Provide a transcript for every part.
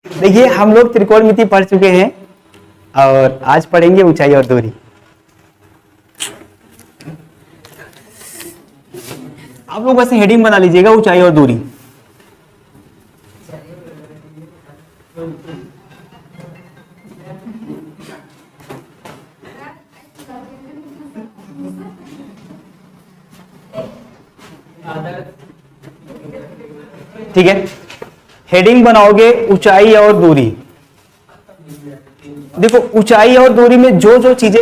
देखिए हम लोग त्रिकोणमिति पढ़ चुके हैं और आज पढ़ेंगे ऊंचाई और दूरी। आप लोग वैसे हेडिंग बना लीजिएगा ऊंचाई और दूरी। ठीक है, हेडिंग बनाओगे ऊंचाई और दूरी। देखो ऊंचाई और दूरी में जो जो चीजें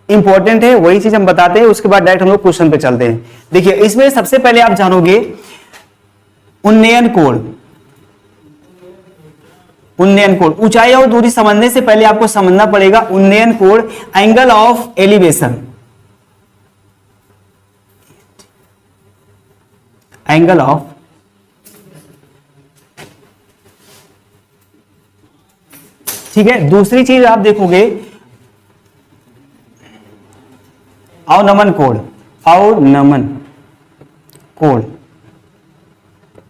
इंपॉर्टेंट है वही चीज हम बताते हैं, उसके बाद डायरेक्ट हम लोग क्वेश्चन पे चलते हैं। देखिए इसमें सबसे पहले आप जानोगे उन्नयन कोण। उन्नयन कोण, ऊंचाई और दूरी समझने से पहले आपको समझना पड़ेगा उन्नयन कोण, angle of elevation. Angle of ठीक है। दूसरी चीज आप देखोगे अवनमन कोण, अवनमन कोण,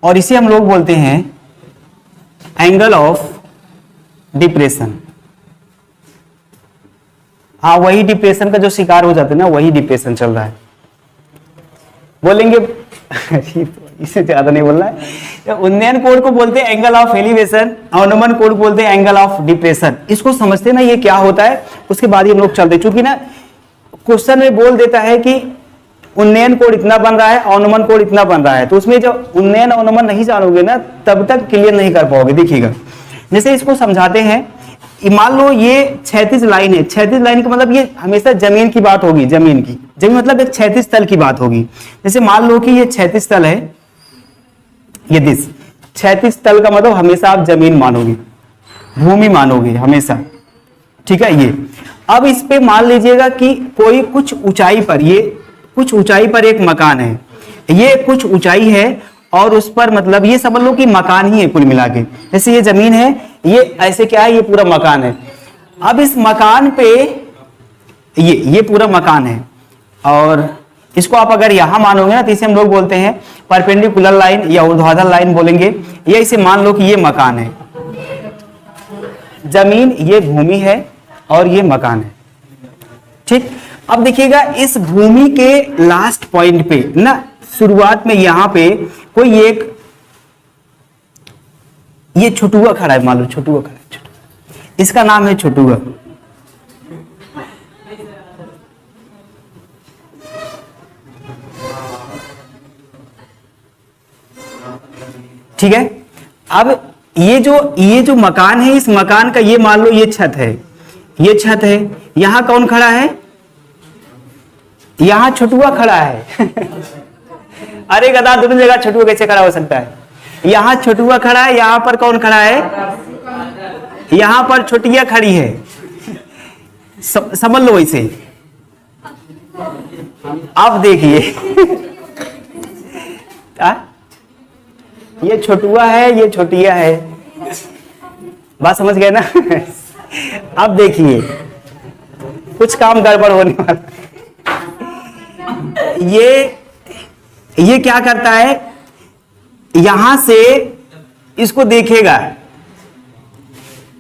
और इसे हम लोग बोलते हैं एंगल ऑफ डिप्रेशन। हाँ, वही डिप्रेशन का जो शिकार हो जाते हैं ना, वही डिप्रेशन चल रहा है। बोलेंगे इससे ज्यादा नहीं बोल रहा है। उन्नयन कोण को बोलते हैं एंगल ऑफ एलिवेशन, अवनमन कोण को बोलते हैं एंगल ऑफ डिप्रेशन। इसको समझते ना ये क्या होता है, उसके बाद ही हम लोग चलते। चूंकि ना क्वेश्चन में बोल देता है कि उन्नयन कोण इतना बन रहा है, अवनमन कोण इतना बन रहा है, तो उसमें जब उन्नयन अवनमन नहीं जानोगे ना तब तक क्लियर नहीं कर पाओगे। देखिएगा जैसे इसको समझाते हैं, मान लो ये क्षैतिज लाइन है। क्षैतिज लाइन का मतलब ये हमेशा जमीन की बात होगी, जमीन की, जमीन मतलब एक क्षैतिज तल की बात होगी। जैसे मान लो कि ये क्षैतिज तल है, ये दिस क्षैतिज तल का मतलब हमेशा आप जमीन मानोगे, भूमि मानोगे हमेशा, ठीक है। ये अब इस पे मान लीजिएगा कि कोई कुछ ऊंचाई पर, ये कुछ ऊंचाई पर एक मकान है, ये कुछ ऊंचाई है और उस पर मतलब ये समझ लो कि मकान ही है कुल मिला के। जैसे ये जमीन है, ये ऐसे क्या है, ये पूरा मकान है। अब इस मकान पे ये पूरा मकान है और इसको आप अगर यहां मानोगे ना तो इसे हम लोग बोलते हैं परपेंडिकुलर लाइन या ऊर्ध्वाधर लाइन बोलेंगे। ये इसे मान लो कि ये मकान है, जमीन ये भूमि है और ये मकान है, ठीक। अब देखिएगा इस भूमि के लास्ट पॉइंट पे ना, शुरुआत में यहां पे कोई एक ये छोटुआ खड़ा है, मान लो छोटुआ खड़ा है, इसका नाम है छोटुआ। ठीक है। अब ये जो मकान है, इस मकान का ये मान लो ये छत है, ये छत है। यहां कौन खड़ा है, यहां छोटुआ खड़ा है। अरे गधा, दोनों जगह छोटुआ कैसे खड़ा हो सकता है? यहां छोटुआ खड़ा है, यहां पर कौन खड़ा है, यहां पर छोटिया खड़ी है। समझ लो इसे। अब देखिए ये छोटुआ है, ये छोटिया है, बात समझ गए ना? अब देखिए कुछ काम गड़बड़ होने वाला। ये क्या करता है, यहां से इसको देखेगा,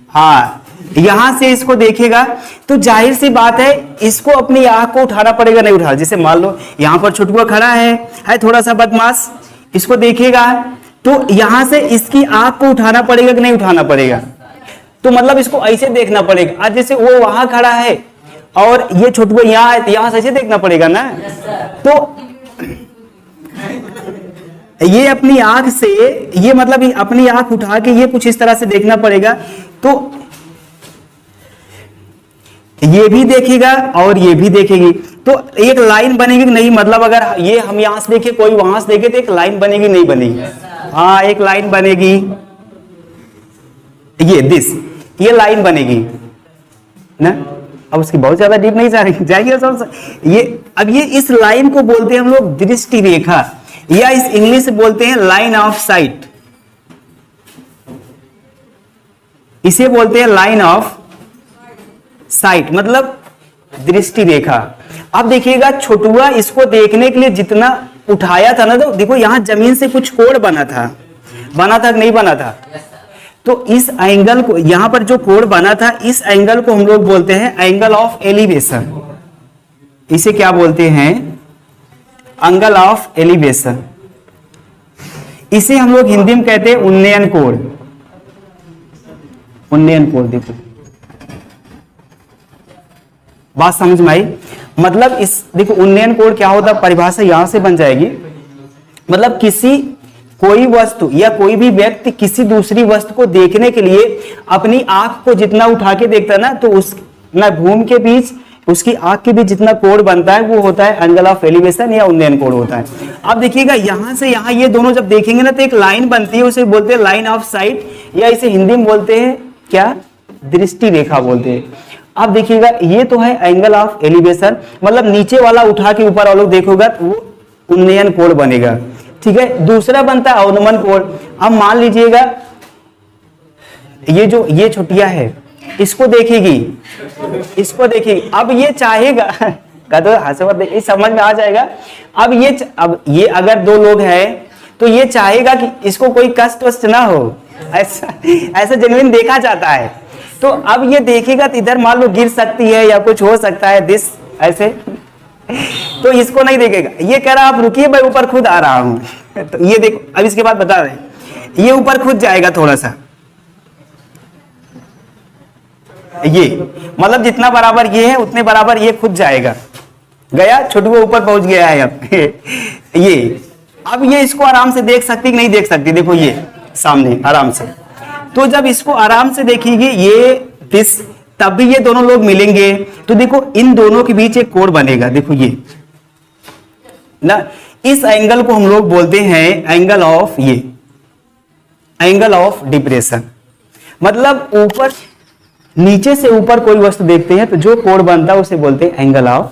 हाँ यहां से इसको देखेगा तो जाहिर सी बात है इसको अपनी आंख को उठाना पड़ेगा, नहीं उठा। जैसे मान लो यहां पर छोटुआ खड़ा है थोड़ा सा बदमाश, इसको देखेगा तो यहां से इसकी आंख को उठाना पड़ेगा कि नहीं उठाना पड़ेगा? तो मतलब इसको ऐसे देखना पड़ेगा। आज जैसे वो वहां खड़ा है और ये छोटुआ यहाँ है, तो यहां से ऐसे देखना पड़ेगा ना। तो ये अपनी आंख से, ये मतलब अपनी आंख उठा के ये कुछ इस तरह से देखना पड़ेगा। तो ये भी देखेगा और ये भी देखेगी, तो एक लाइन बनेगी कि नहीं? मतलब अगर ये हम यहां से देखे, कोई वहां से देखे, तो एक लाइन बनेगी नहीं बनेगी? हाँ, एक लाइन बनेगी, ये लाइन बनेगी ना। अब उसकी बहुत ज्यादा डीप नहीं जाएगी ये। अब ये इस लाइन को बोलते हैं हम लोग दृष्टि रेखा, या इस इंग्लिश से बोलते हैं लाइन ऑफ साइट। इसे बोलते हैं लाइन ऑफ साइट, मतलब दृष्टि रेखा। अब देखिएगा छोटुआ इसको देखने के लिए जितना उठाया था ना, तो देखो यहां जमीन से कुछ कोण बना था कि नहीं बना था? तो इस एंगल को, यहां पर जो कोण बना था, इस एंगल को हम लोग बोलते हैं एंगल ऑफ एलिवेशन। इसे क्या बोलते हैं? Angle of elevation. इसे हम लोग हिंदी में कहते हैं उन्नयन कोण। उन्नयन कोण, देखो बात समझ में आई? मतलब इस, देखो उन्नयन कोण क्या होता है, परिभाषा यहां से बन जाएगी। मतलब कोई वस्तु या कोई भी व्यक्ति किसी दूसरी वस्तु को देखने के लिए अपनी आंख को जितना उठा के देखता है ना, तो उस ना भूमि के बीच, उसकी आंख के बीच जितना कोण बनता है वो होता है एंगल ऑफ एलिवेशन या उन्नयन कोण होता है। अब देखिएगा यहां से यहां ये दोनों जब देखेंगे ना, तो एक लाइन बनती है, उसे बोलते हैं लाइन ऑफ साइट, या इसे हिंदी में बोलते हैं क्या? दृष्टि रेखा बोलते हैं। अब देखिएगा ये तो है एंगल ऑफ एलिवेशन, मतलब नीचे वाला उठा के ऊपर वालों देखोगा तो वो उन्नयन कोण बनेगा। ठीक है, दूसरा बनता है अवनमन कोण। अब मान लीजिएगा ये छुट्टियां है, इसको देखेगी, इसको देखेगी। अब ये चाहेगा इस समझ में आ जाएगा। अब ये अगर दो लोग हैं तो ये चाहेगा कि इसको कोई कष्ट वस्त ना हो, ऐसा जेन्युइन देखा जाता है। तो अब ये देखेगा तो इधर मान लो गिर सकती है या कुछ हो सकता है, दिस ऐसे, तो इसको नहीं देखेगा। ये कह रहा आप रुकिए, मैं ऊपर खुद आ रहा हूं। तो ये देखो, अब इसके बाद बता रहे हैं, ये ऊपर खुद जाएगा थोड़ा सा, ये मतलब जितना बराबर ये है उतने बराबर ये खुद जाएगा, गया छोटू ऊपर पहुंच गया है। अब ये इसको आराम से देख सकती कि नहीं देख सकती? देखो ये सामने आराम से, तो जब इसको आराम से देखेगी ये दिस, तब भी ये दोनों लोग मिलेंगे, तो देखो इन दोनों के बीच एक कोण बनेगा। देखो ये ना, इस एंगल को हम लोग बोलते हैं एंगल ऑफ, ये एंगल ऑफ डिप्रेशन। मतलब ऊपर, नीचे से ऊपर कोई वस्तु देखते हैं तो जो कोण बनता है उसे बोलते हैं एंगल ऑफ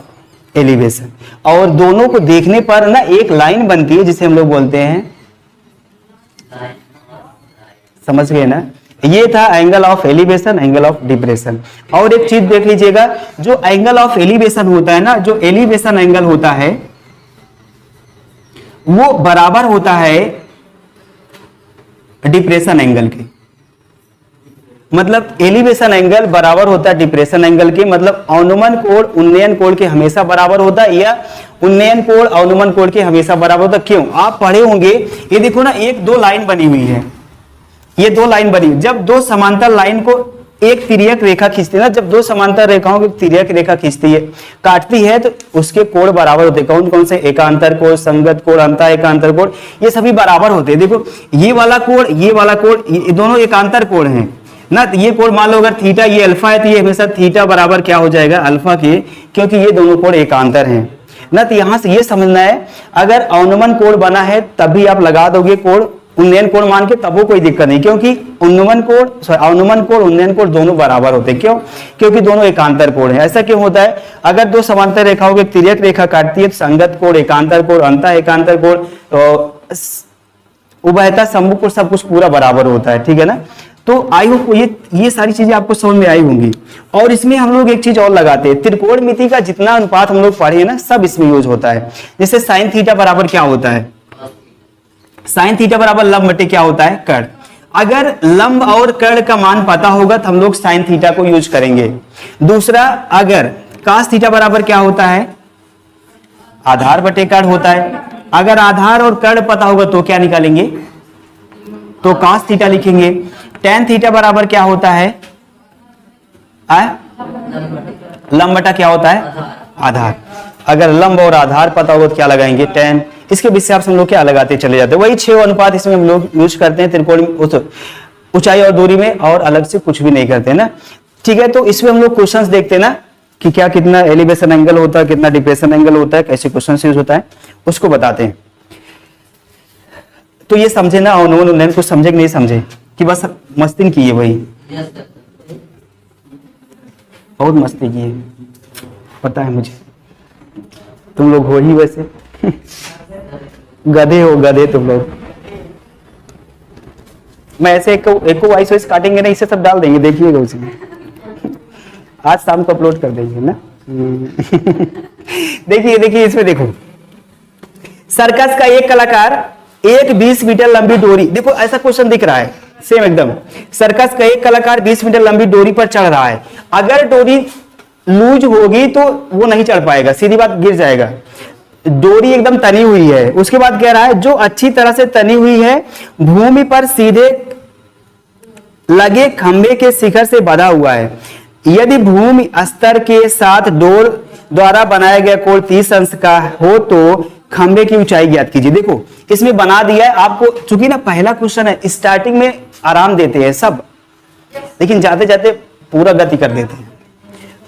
एलिवेशन। और दोनों को देखने पर ना एक लाइन बनती है जिसे हम लोग बोलते हैं, समझ गए ना? ये था angle of elevation, angle of depression. और एक चीज देख लीजिएगा, जो एंगल ऑफ एलिवेशन होता है ना, जो एलिवेशन एंगल होता है वो बराबर होता है डिप्रेशन एंगल के। मतलब एलिवेशन एंगल बराबर होता है डिप्रेशन एंगल के। मतलब अवनमन कोण उन्नयन कोण के हमेशा बराबर होता है, या उन्नयन कोण अवनमन कोण के हमेशा बराबर होता है। क्यों? आप पढ़े होंगे, ये देखो ना, एक दो लाइन बनी हुई है, ये दो लाइन बनी, जब दो समांतर लाइन को एक तिर्यक रेखा खींचती है ना, जब दो समांतर रेखाओं की तिर्यक रेखा खींचती है, काटती है, तो उसके कोण बराबर होते हैं। कौन कौन से? एकांतर कोण, संगत कोण, अंतः एकांतर कोण, ये सभी बराबर होते हैं। देखो ये वाला कोण, ये वाला कोण, ये दोनों एकांतर कोण हैं ना। तो ये कोण मान लो अगर थीटा, ये अल्फा है, तो ये हमेशा थीटा बराबर क्या हो जाएगा? अल्फा के, क्योंकि ये दोनों कोण एकांतर हैं ना। तो यहां से ये समझना है, अगर अवनमन कोण बना है तभी आप लगा दोगे कोण उन्नयन कोण मान के, तब वो कोई दिक्कत नहीं, क्योंकि अवनमन कोण उन्नयन कोण दोनों बराबर होते हैं। क्यों? क्योंकि दोनों एकांतर कोण है। ऐसा क्यों होता है? अगर दो समांतर रेखाओं की तिर्यक रेखा काटती है तो संगत कोण, एकांतर कोण, अंतः एकांतर कोण, तो उभयता सम्मुख कोण, सब कुछ पूरा बराबर होता है। ठीक है ना? तो आई होप ये सारी चीजें आपको समझ में आई होंगी। और इसमें हम लोग एक चीज और लगाते हैं, त्रिकोणमिति का जितना अनुपात हम लोग पढ़े हैं ना, सब इसमें यूज होता है। जैसे साइन थीटा बराबर क्या होता है? साइन थीटा बराबर लंब बटे क्या होता है? कर्ण। अगर लंब और कर्ण का मान पता होगा तो हम लोग साइन थीटा को यूज करेंगे। दूसरा, अगर कास थीटा बराबर क्या होता है? आधार बटे कर्ण होता है। अगर आधार और कर्ण पता होगा तो क्या निकालेंगे? तो कास थीटा लिखेंगे। टेन थीटा बराबर क्या होता है? लंब बटा क्या होता है? आधार। अगर लंब और आधार पता होगा तो क्या लगाएंगे? टेन। इसके विषय से हम लोग क्या लगाते चले जाते हैं, वही 6 अनुपात इसमें हम लोग यूज करते हैं त्रिकोण ऊंचाई और दूरी में, और अलग से कुछ भी नहीं करते ना। ठीक है, तो इसमें हम लोग क्वेश्चंस देखते हैं ना कि क्या कितना एलिवेशन एंगल होता है, कितना डिप्रेशन एंगल होता है, कैसे क्वेश्चन यूज होता है, उसको बताते हैं। तो ये समझे ना, अवनमन उन्नयन को समझे कि नहीं समझे, कि बस मस्ती की है? वही बहुत मस्ती की है, पता है मुझे। तुम लोग हो ही वैसे गधे हो, गधे तुम लोग। मैं ऐसे एक वॉइस वॉइस काटेंगे ना, इसे सब डाल देंगे, देखिएगा उसमें। आज शाम को अपलोड कर देंगे ना। देखिए इसमें देखो, सर्कस का एक कलाकार एक 20 मीटर लंबी डोरी, देखो ऐसा क्वेश्चन दिख रहा है, सेम एकदम। सर्कस का एक कलाकार 20 मीटर लंबी डोरी पर चढ़ रहा है, अगर डोरी लूज होगी तो वो नहीं चढ़ पाएगा, सीधी बात, गिर जाएगा। डोरी एकदम तनी हुई है। उसके बाद कह रहा है जो अच्छी तरह से तनी हुई है, भूमि पर सीधे लगे खंभे के शिखर से बंधा हुआ है। यदि भूमि स्तर के साथ डोर द्वारा बनाया गया कोण 30 अंश का हो तो खंभे की ऊंचाई ज्ञात कीजिए। देखो इसमें बना दिया है आपको, चूंकि ना पहला क्वेश्चन है, स्टार्टिंग में आराम देते हैं सब, लेकिन जाते जाते पूरा गति कर देते हैं।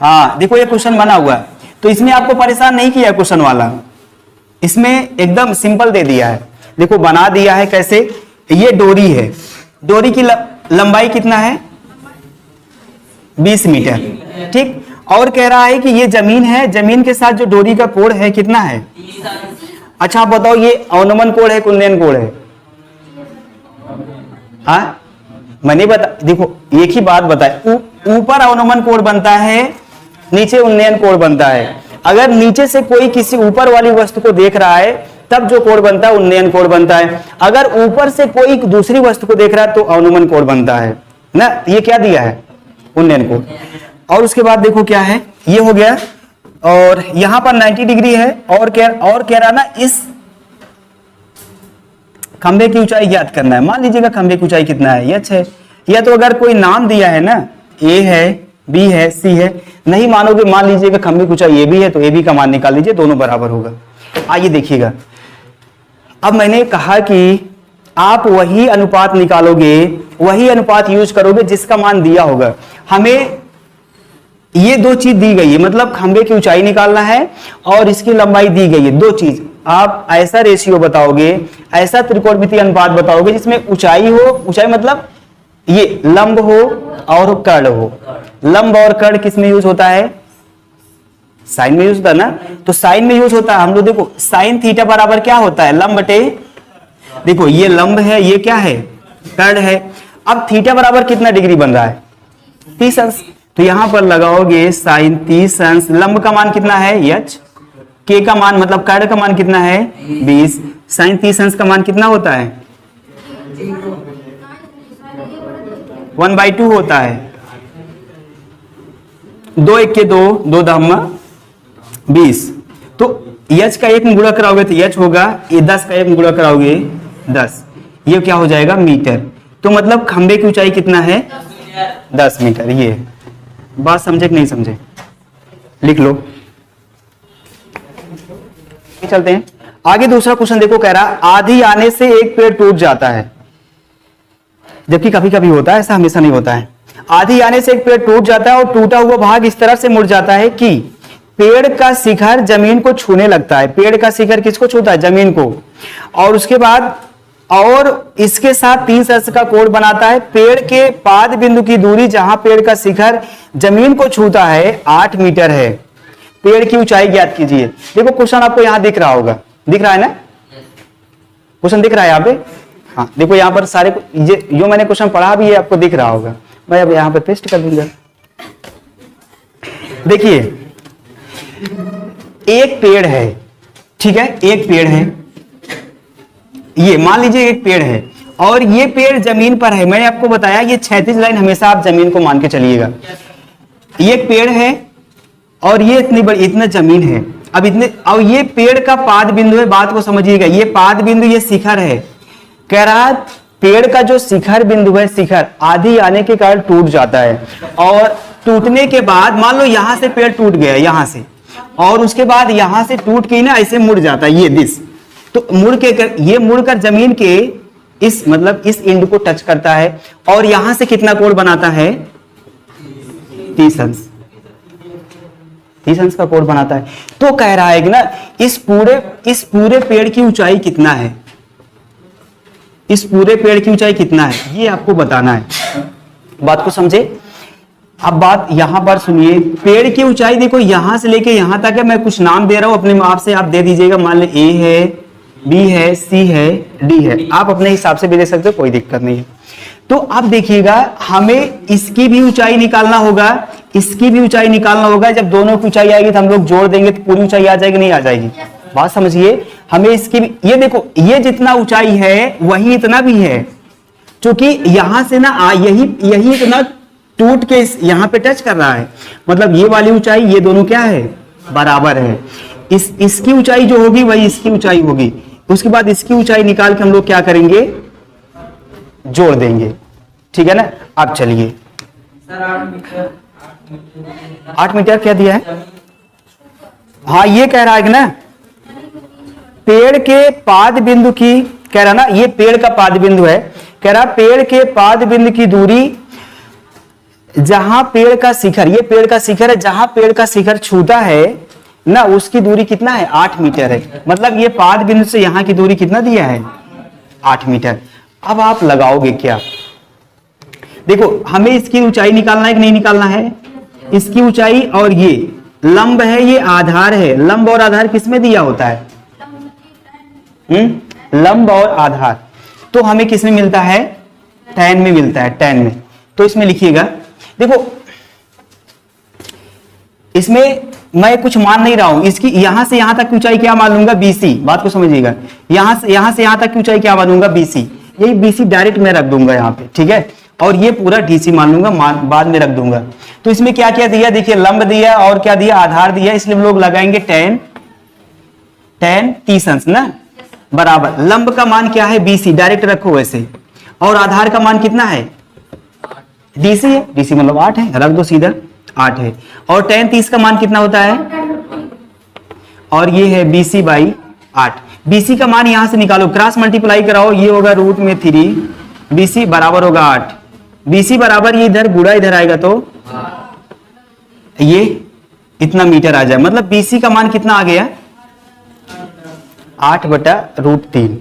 हाँ देखो ये क्वेश्चन बना हुआ है, तो इसमें आपको परेशान नहीं किया क्वेश्चन वाला, इसमें एकदम सिंपल दे दिया है। देखो बना दिया है कैसे, ये डोरी है, डोरी की लंबाई कितना है 20 मीटर, ठीक। और कह रहा है कि ये जमीन है, जमीन के साथ जो डोरी का कोण है कितना है। अच्छा आप बताओ ये अवनमन कोण है कुंदन कोण है। हाँ मैंने बता, देखो एक ही बात बताए, ऊपर अवनमन कोण बनता है, नीचे उन्नयन कोण बनता है। अगर नीचे से कोई किसी ऊपर वाली वस्तु को देख रहा है तब जो कोण बनता है उन्नयन कोण बनता है, अगर ऊपर से कोई दूसरी वस्तु को देख रहा है तो अवनमन कोण बनता है ना। ये क्या दिया है, उन्नयन कोण। और उसके बाद देखो क्या है, ये हो गया, और यहां पर 90 डिग्री है, और कह रहा ना इस खंबे की ऊंचाई ज्ञात करना है। मान लीजिएगा खंबे की ऊंचाई कितना है, एच है, या तो अगर कोई नाम दिया है ना, ए है, बी है, सी है, नहीं मानोगे, मान लीजिएगा खंबे की ऊंचाई ए बी है तो ए बी का मान निकाल लीजिए, दोनों बराबर होगा। आइए देखिएगा, अब मैंने कहा कि आप वही अनुपात निकालोगे, वही अनुपात यूज करोगे जिसका मान दिया होगा। हमें ये दो चीज दी गई है, मतलब खंबे की ऊंचाई निकालना है और इसकी लंबाई दी गई है, दो चीज। आप ऐसा रेशियो बताओगे, ऐसा त्रिकोणमितीय अनुपात बताओगे जिसमें ऊंचाई हो, ऊंचाई मतलब ये लंब हो और कर्ण हो। लंब और कर्ण किस में यूज होता है, साइन में यूज होता है ना, तो साइन में यूज होता है। हम लोग देखो साइन थीटा बराबर क्या होता है, लंब बटे, देखो ये लंब है, ये क्या है, कर्ण है। अब थीटा बराबर कितना डिग्री बन रहा है, 30 अंश, तो यहां पर लगाओगे साइन 30 अंश, लंब का मान कितना है h, के का मान मतलब कर्ण का मान कितना है 20, साइन 30 अंश का मान कितना होता है 1/2 होता है। 2 1 के 2, 2 दहमा 20, तो h का एक में गुणा कराओगे तो h होगा, ये 10 का एक में गुणा कराओगे 10, ये क्या हो जाएगा मीटर। तो मतलब खंबे की ऊंचाई कितना है 10 मीटर। ये बात समझे कि नहीं समझे, लिख लो। चलते हैं आगे, दूसरा क्वेश्चन देखो, कह रहा आंधी आने से एक पेड़ टूट जाता है, जबकि कभी कभी होता है, ऐसा हमेशा नहीं होता है। आंधी आने से एक पेड़ टूट जाता है और टूटा हुआ भाग इस तरह से मुड़ जाता है कि पेड़ का शिखर जमीन को छूने लगता है। पेड़ का शिखर किसको छूता है, जमीन को। और उसके बाद और इसके साथ 30 अंश का कोण बनाता है। पेड़ के पाद बिंदु की दूरी जहां पेड़ का शिखर जमीन को छूता है 8 मीटर है। पेड़ की ऊंचाई ज्ञात कीजिए। देखो क्वेश्चन आपको यहां दिख रहा होगा, दिख रहा है ना, क्वेश्चन दिख रहा है यहाँ पे। हाँ देखो यहाँ पर सारे जो मैंने क्वेश्चन पढ़ा भी है आपको दिख रहा होगा, मैं अब यहाँ पर पेस्ट कर दूंगा। देखिए एक पेड़ है, ठीक है, एक पेड़ है, ये मान लीजिए एक पेड़ है और ये पेड़ जमीन पर है। मैंने आपको बताया ये क्षैतिज लाइन हमेशा आप जमीन को मान के चलिएगा। ये एक पेड़ है और ये इतनी बड़ी, इतना जमीन है। अब इतने, और ये पेड़ का पाद बिंदु है, बात को समझिएगा, ये पाद बिंदु, ये शिखर है। कह रहा पेड़ का जो शिखर बिंदु है, शिखर आंधी आने के कारण टूट जाता है, और टूटने के बाद मान लो यहां से पेड़ टूट गया, यहां से, और उसके बाद यहां से टूट के ना ऐसे मुड़ जाता है, ये दिस, तो मुड़ के ये मुड़कर जमीन के इस मतलब इस एंड को टच करता है और यहां से कितना कोण बनाता है 30 अंश, 30 अंश का कोण बनाता है। तो कह रहा है कि ना इस पूरे पेड़ की ऊंचाई कितना है, इस पूरे पेड़ की ऊंचाई कितना है, ये आपको बताना है। बात को समझे। अब बात यहां पर सुनिए, पेड़ की ऊंचाई देखो यहां से लेके यहां तक है। मैं कुछ नाम दे रहा हूं, अपने आप से आप दे दीजिएगा। मान लो ए है, बी है, सी है, डी है, आप अपने हिसाब से भी दे सकते हो, कोई दिक्कत नहीं है। तो अब देखिएगा हमें इसकी भी ऊंचाई निकालना होगा, इसकी भी ऊंचाई निकालना होगा। जब दोनों की ऊंचाई आएगी तो हम लोग जोड़ देंगे तो पूरी ऊंचाई आ जाएगी, नहीं आ जाएगी, बात समझिए। हमें इसकी भी, ये देखो ये जितना ऊंचाई है वही इतना भी है, क्योंकि यहां से ना यही इतना टूट के यहां पे टच कर रहा है, मतलब ये वाली ऊंचाई, ये दोनों क्या है, बराबर है। इसकी ऊंचाई जो होगी वही इसकी ऊंचाई होगी। उसके बाद इसकी ऊंचाई निकाल के हम लोग क्या करेंगे, जोड़ देंगे, ठीक है ना। अब चलिए 8 मीटर क्या दिया है, हाँ ये कह रहा है कि ना पेड़ के पाद बिंदु की, कह रहा ना ये पेड़ का पाद बिंदु है, कह रहा पेड़ के पाद बिंदु की दूरी जहां पेड़ का शिखर, ये पेड़ का शिखर है, जहां पेड़ का शिखर छूता है ना उसकी दूरी कितना है, 8 मीटर है। मतलब ये पाद बिंदु से यहां की दूरी कितना दिया है, 8 मीटर। अब आप लगाओगे क्या, देखो हमें इसकी ऊंचाई निकालना है कि नहीं निकालना है, इसकी ऊंचाई और ये लंब है, ये आधार है। लंब और आधार किसमें दिया होता है, लंब और आधार तो हमें किसमें मिलता है, tan में मिलता है, tan में। तो इसमें लिखिएगा, देखो इसमें मैं कुछ मान नहीं रहा हूं, इसकी यहां से यहां तक की ऊंचाई क्या मान लूंगा, BC, बात को समझिएगा, यहां से यहां तक की ऊंचाई क्या मानूंगा, BC, यही BC डायरेक्ट मैं रख दूंगा यहाँ पे, ठीक है। और ये पूरा DC मान लूंगा, बाद में रख दूंगा। तो इसमें क्या क्या दिया, देखिए लंब दिया और क्या दिया, आधार दिया, इसलिए हम लोग लगाएंगे tan 30 अंश ना बराबर, लंब का मान क्या है, BC, डायरेक्ट रखो वैसे, और आधार का मान कितना है, DC है, DC मतलब 8 है, रख दो सीधा 8 है। और tan 30 का मान कितना होता है, और ये है BC बाई 8। BC का मान यहां से निकालो, क्रॉस मल्टीप्लाई कराओ, ये होगा रूट में 3, BC बराबर होगा 8। BC बराबर ये इधर गुड़ा इधर आएगा तो ये इतना मीटर आ जाए, मतलब BC का मान कितना आ गया, 8/√3।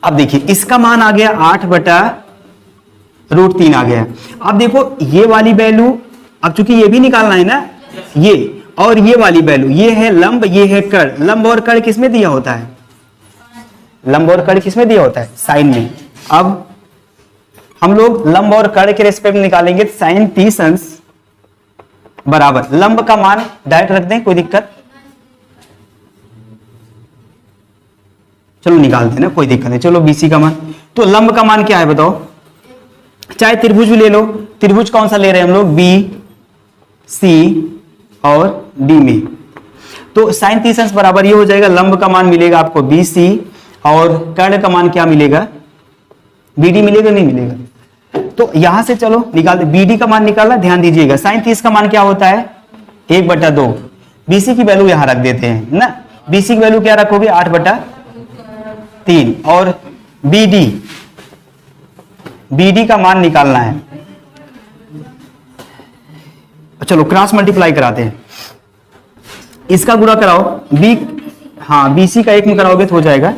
अब देखिए इसका मान आ गया 8/√3 आ गया। अब देखो ये वाली वैल्यू, अब चूंकि ये भी निकालना है ना, ये और ये वाली वैल्यू, ये है लंब, ये है कर्ण। लंब और कर्ण किसमें दिया होता है, लंब और कर्ण किसमें दिया होता है, साइन में। अब हम लोग लंब और कर्ण के रेस्पेक्ट में निकालेंगे, sin 30 अंश बराबर, लंब का मान डायरेक्ट रख दें, कोई दिक्कत, चलो निकाल देना, कोई दिक्कत नहीं। चलो BC का मान, तो लंब का मान क्या है बताओ, चाहे त्रिभुज भी ले लो, त्रिभुज कौन सा ले रहे हैं हम लोग, BC और D में। तो sin 30 अंश बराबर ये हो जाएगा, लंब का मान मिलेगा आपको BC और कर्ण का मान क्या मिलेगा, BD मिलेगा, नहीं मिलेगा। तो यहां से चलो निकाल दे, BD का मान निकालना, ध्यान दीजिएगा, sin 30 का मान क्या होता है, 1/2। BC की वैल्यू यहां रख देते हैं ना, BC की वैल्यू क्या रखोगे, 8/3। और BD का मान निकालना है, चलो क्रॉस मल्टीप्लाई कराते हैं, इसका गुणा कराओ, BC का 1 में कराओगे तो हो जाएगा।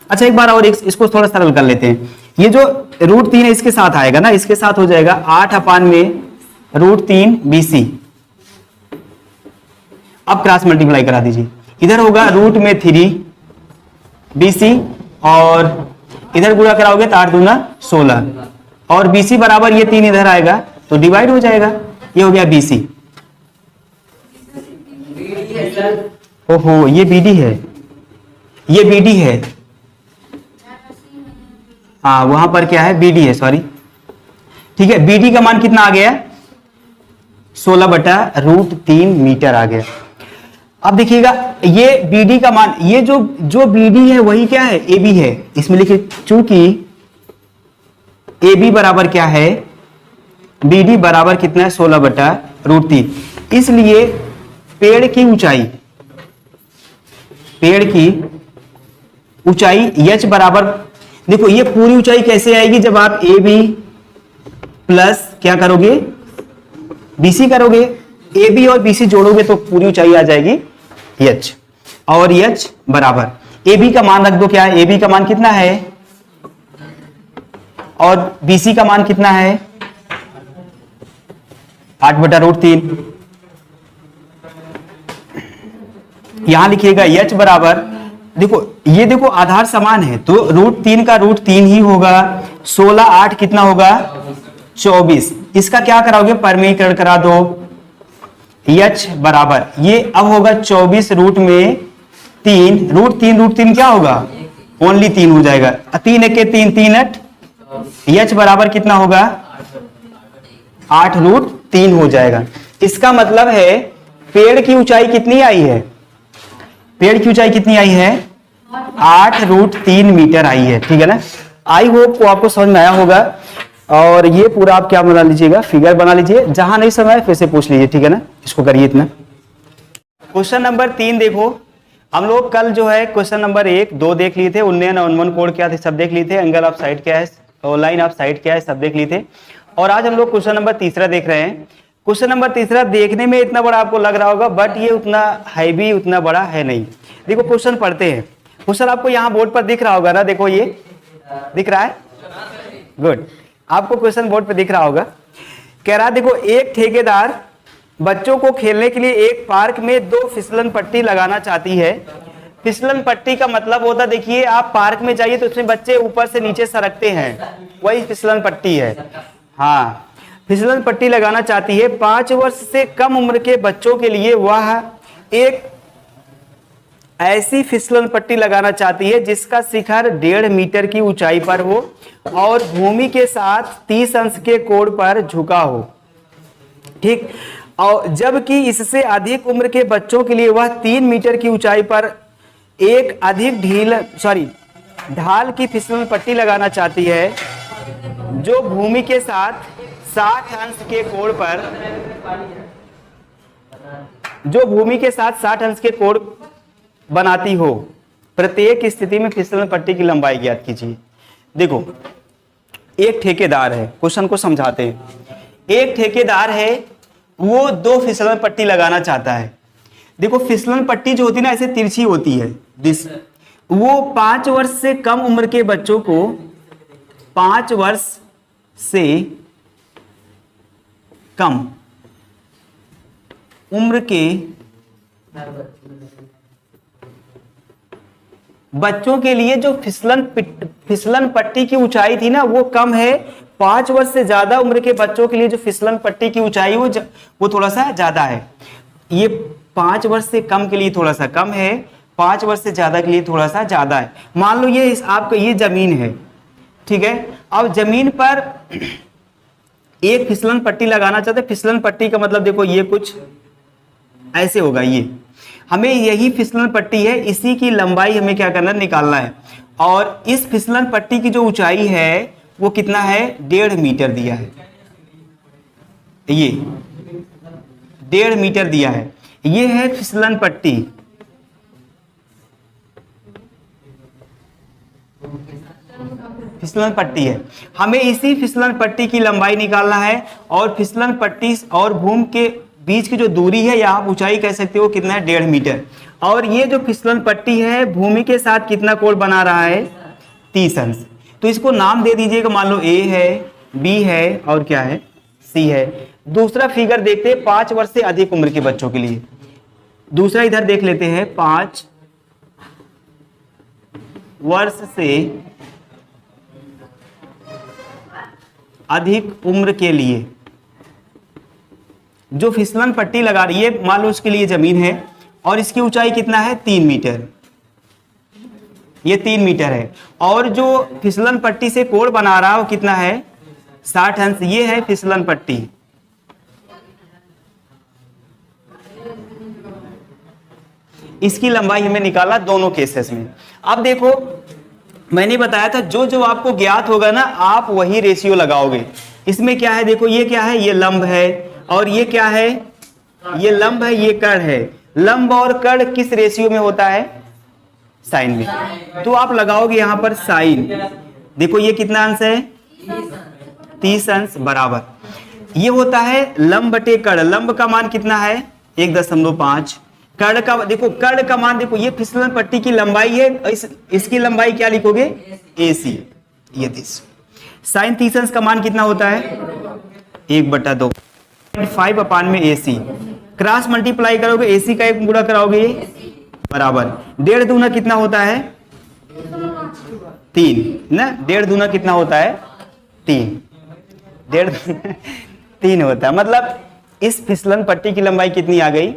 अच्छा एक बार और इसको थोड़ा सरल कर लेते हैं, ये जो √3 है इसके साथ आएगा ना, इसके साथ हो जाएगा 8/√3 BC। अब क्रॉस मल्टीप्लाई करा दीजिए, इधर होगा रूट में 3 BC और इधर गुणा कराओगे तो 8 दूना 16 और BC बराबर ये 3 इधर आएगा तो डिवाइड हो जाएगा, ये हो गया BC। ओहो ये BD है, ये BD है, हाँ वहां पर क्या है, BD है, सॉरी, ठीक है। BD का मान कितना आ गया, 16/√3 मीटर आ गया। अब देखिएगा ये BD का मान, ये जो BD है वही क्या है, AB है, इसमें लिखिए, चूंकि AB बराबर क्या है, BD बराबर कितना है, 16/√3, इसलिए पेड़ की ऊंचाई H बराबर, देखो ये पूरी ऊंचाई कैसे आएगी, जब आप AB प्लस क्या करोगे, BC करोगे, AB और BC जोड़ोगे तो पूरी ऊंचाई आ जाएगी H, और H बराबर AB का मान रख दो, क्या है AB का मान कितना है और BC का मान कितना है, 8/√3। यहां लिखिएगा H बराबर, देखो ये देखो आधार समान है तो √3 का √3 ही होगा, 16 8 कितना होगा 24, इसका क्या कराओगे, परमीकरण करा दो, H बराबर ये अब होगा 24 रूट में 3, √3 क्या होगा, ओनली 3 हो जाएगा, 3 1 3 3 8 एच बराबर कितना होगा 8√3 हो जाएगा। इसका मतलब है पेड़ की ऊंचाई कितनी आई है, पेड़ की ऊंचाई कितनी आई है 8√3 मीटर आई है। ठीक है ना, आई होप को आपको समझ में आया होगा। और ये पूरा आप क्या बना लीजिएगा, फिगर बना लीजिए, जहां नहीं समझ आए फिर से पूछ लीजिए। ठीक है ना, इसको करिए इतना। क्वेश्चन नंबर 3 देखो, हम लोग कल जो है क्वेश्चन नंबर 1, 2 देख लिए थे, उन्नयन अवनमन कोण क्या थे सब देख लिए थे, एंगल ऑफ साइड क्या है और लाइन ऑफ साइड क्या है सब देख लिए थे। और आज हम लोग क्वेश्चन नंबर 3 देख रहे हैं। क्वेश्चन नंबर 3 देखने में इतना बड़ा आपको लग रहा होगा, बट ये उतना हैवी उतना बड़ा है नहीं। देखो क्वेश्चन पढ़ते हैं। क्वेश्चन आपको यहाँ बोर्ड पर दिख रहा होगा ना, देखो ये दिख रहा है, गुड, आपको क्वेश्चन बोर्ड पर दिख रहा होगा। कह रहा देखो, एक ठेकेदार बच्चों को खेलने के लिए एक पार्क में 2 फिसलन पट्टी लगाना चाहती है। फिसलन पट्टी का मतलब होता है, देखिए आप पार्क में जाइए तो उसमें बच्चे ऊपर से नीचे सरकते हैं, वही फिसलन पट्टी है। हाँ, फिसलन पट्टी लगाना चाहती है। 5 वर्ष से कम उम्र के बच्चों के लिए वह एक ऐसी फिसलन पट्टी लगाना चाहती है जिसका शिखर 1.5 मीटर की ऊंचाई पर हो और भूमि के साथ 30 अंश के कोण पर झुका हो। ठीक, और जबकि इससे अधिक उम्र के बच्चों के लिए वह 3 मीटर की ऊंचाई पर एक अधिक ढाल की फिसलन पट्टी लगाना चाहती है जो भूमि के साथ 60 अंश के कोण पर कोण बनाती हो। प्रत्येक स्थिति में फिसलन पट्टी की लंबाई ज्ञात कीजिए। देखो, एक ठेकेदार है, क्वेश्चन को समझाते हैं। एक ठेकेदार है, वो 2 फिसलन पट्टी लगाना चाहता है। देखो फिसलन पट्टी जो होती है ना, ऐसे तिरछी होती है, वो 5 वर्ष से कम उम्र के बच्चों को 5 वर्ष से कम उम्र के बच्चों के लिए जो फिसलन पट्टी की ऊंचाई थी ना, वो कम है। 5 वर्ष से ज्यादा उम्र के बच्चों के लिए जो फिसलन पट्टी की ऊंचाई वो थोड़ा सा ज्यादा है। ये 5 वर्ष से कम के लिए थोड़ा सा कम है, 5 वर्ष से ज्यादा के लिए थोड़ा सा ज्यादा है। मान लो ये आपका ये जमीन है, ठीक है। अब जमीन पर एक फिसलन पट्टी लगाना चाहते हैं। फिसलन पट्टी का मतलब देखो ये कुछ ऐसे होगा, ये हमें यही फिसलन पट्टी है, इसी की लंबाई हमें क्या करना है, निकालना है। और इस फिसलन पट्टी की जो ऊंचाई है वो कितना है, 1.5 मीटर दिया है। ये 1.5 मीटर दिया है, ये है फिसलन पट्टी। फिसलन पट्टी है, हमें इसी फिसलन पट्टी की लंबाई निकालना है। और फिसलन पट्टी और भूमि के बीच की जो दूरी है या आप ऊंचाई कह सकते हो कितना है, 1.5 मीटर। और ये जो फिसलन पट्टी है भूमि के साथ कितना कोण बना रहा है, 30 अंश। तो इसको नाम दे दीजिएगा, मान लो ए है, बी है और क्या है, सी है। दूसरा फिगर देखते हैं 5 वर्ष से अधिक उम्र के बच्चों के लिए। दूसरा इधर देख लेते हैं, 5 वर्ष से अधिक उम्र के लिए जो फिसलन पट्टी लगा रही है, मान लो उसके लिए जमीन है और इसकी ऊंचाई कितना है, 3 मीटर। ये 3 मीटर है और जो फिसलन पट्टी से कोण बना रहा है वो कितना है, 60 अंश। ये है फिसलन पट्टी। इसकी लंबाई हमें निकाला दोनों केसेस में। अब देखो मैंने बताया था जो जो आपको ज्ञात होगा ना, आप वही रेशियो लगाओगे। इसमें क्या है, देखो ये क्या है, ये लंब है और ये क्या है, ये लंब है, ये कर्ण है। लंब और कर्ण किस रेशियो में होता है, साइन में। तो आप लगाओगे यहां पर साइन। देखो ये कितना अंश है, 30 अंश बराबर। ये होता है लंब बटे कर्ण। लंब का मान कितना है, 1.5। कर्ण का देखो, कर्ण का मान देखो, ये फिसलन पट्टी की लंबाई है, इसकी लंबाई क्या लिखोगे, AC। ये 30 साइन 30 अंश का मान कितना होता है, 1/2 5 अपान में AC। क्रॉस मल्टीप्लाई करोगे, AC का 1 गुणा कराओगे बराबर 1.5 दूना कितना होता है, 3 ना। 1.5 दूना कितना होता है, 3। 1.5 3 होता है। मतलब इस फिसलन पट्टी की लंबाई कितनी आ गई,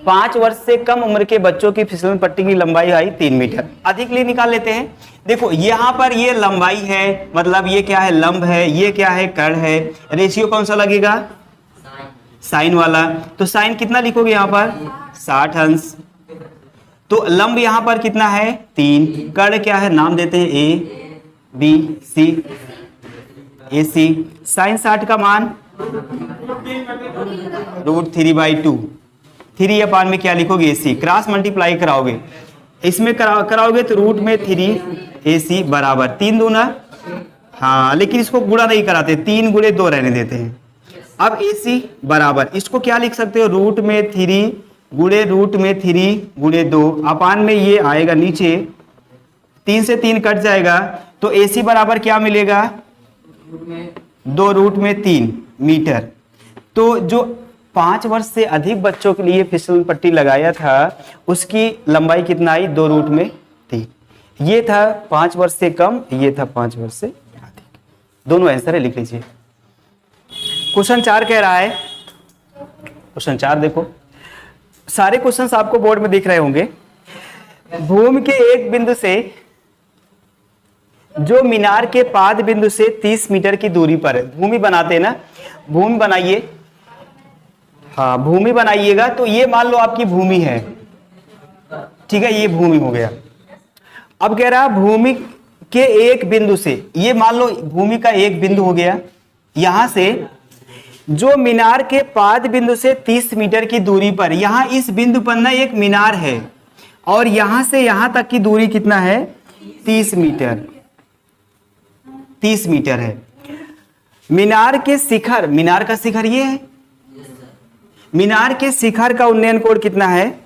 5 वर्ष से कम उम्र के बच्चों की फिसलन पट्टी की लंबाई आई 3 मीटर। अधिक लिए निकाल लेते हैं। देखो यहाँ पर ये लंबाई है, मतलब ये क्या है, लंब है, ये क्या है, कर्ण है। रेशियो कौन सा लगेगा, साइन वाला। तो साइन कितना लिखोगे यहाँ पर 60 अंश। तो लंब यहाँ पर कितना है 3, कर्ण क्या है, नाम देते हैं A B C, A C. Sign 60 का मान √3/2, 3 अपान में क्या लिखोगे AC, क्रॉस मल्टीप्लाई कराओगे, इसमें कराओगे तो रूट में 3AC बराबर 3 दूना, हाँ लेकिन इसको गुणा नहीं कराते, 3 गुणे 2 रहने देते हैं। अब AC बराबर इसको क्या लिख सकते हो, रूट में 3 गुणे रूट में 3 गुणे 2 अपान में ये आएगा नीचे, 3 से 3 कट जाएगा, तो AC बराबर क्या मिलेगा 2 रूट में 3 मीटर। तो जो 5 वर्ष से अधिक बच्चों के लिए फिसल पट्टी लगाया था उसकी लंबाई कितना आई 2 रूट में 3। ये था 5 वर्ष से कम, ये था 5 वर्ष से अधिक। दोनों आंसर है, लिख लीजिए। क्वेश्चन 4 कह रहा है, क्वेश्चन 4 देखो, सारे क्वेश्चंस आपको बोर्ड में दिख रहे होंगे। भूमि के एक बिंदु से जो मीनार के पाद बिंदु से 30 मीटर की दूरी पर है, भूमि बनाते हैं ना, भूमि बनाइए, हाँ भूमि बनाइएगा। तो ये मान लो आपकी भूमि है, ठीक है, ये भूमि हो गया। अब कह रहा भूमि के एक बिंदु से, ये मान लो भूमि का एक बिंदु हो गया, यहां से जो मीनार के पाद बिंदु से 30 मीटर की दूरी पर, यहां इस बिंदु पर ना एक मीनार है और यहां से यहां तक की दूरी कितना है 30 मीटर, 30 मीटर है। मीनार के शिखर, मीनार का शिखर ये है, मीनार के शिखर का उन्नयन कोण कितना है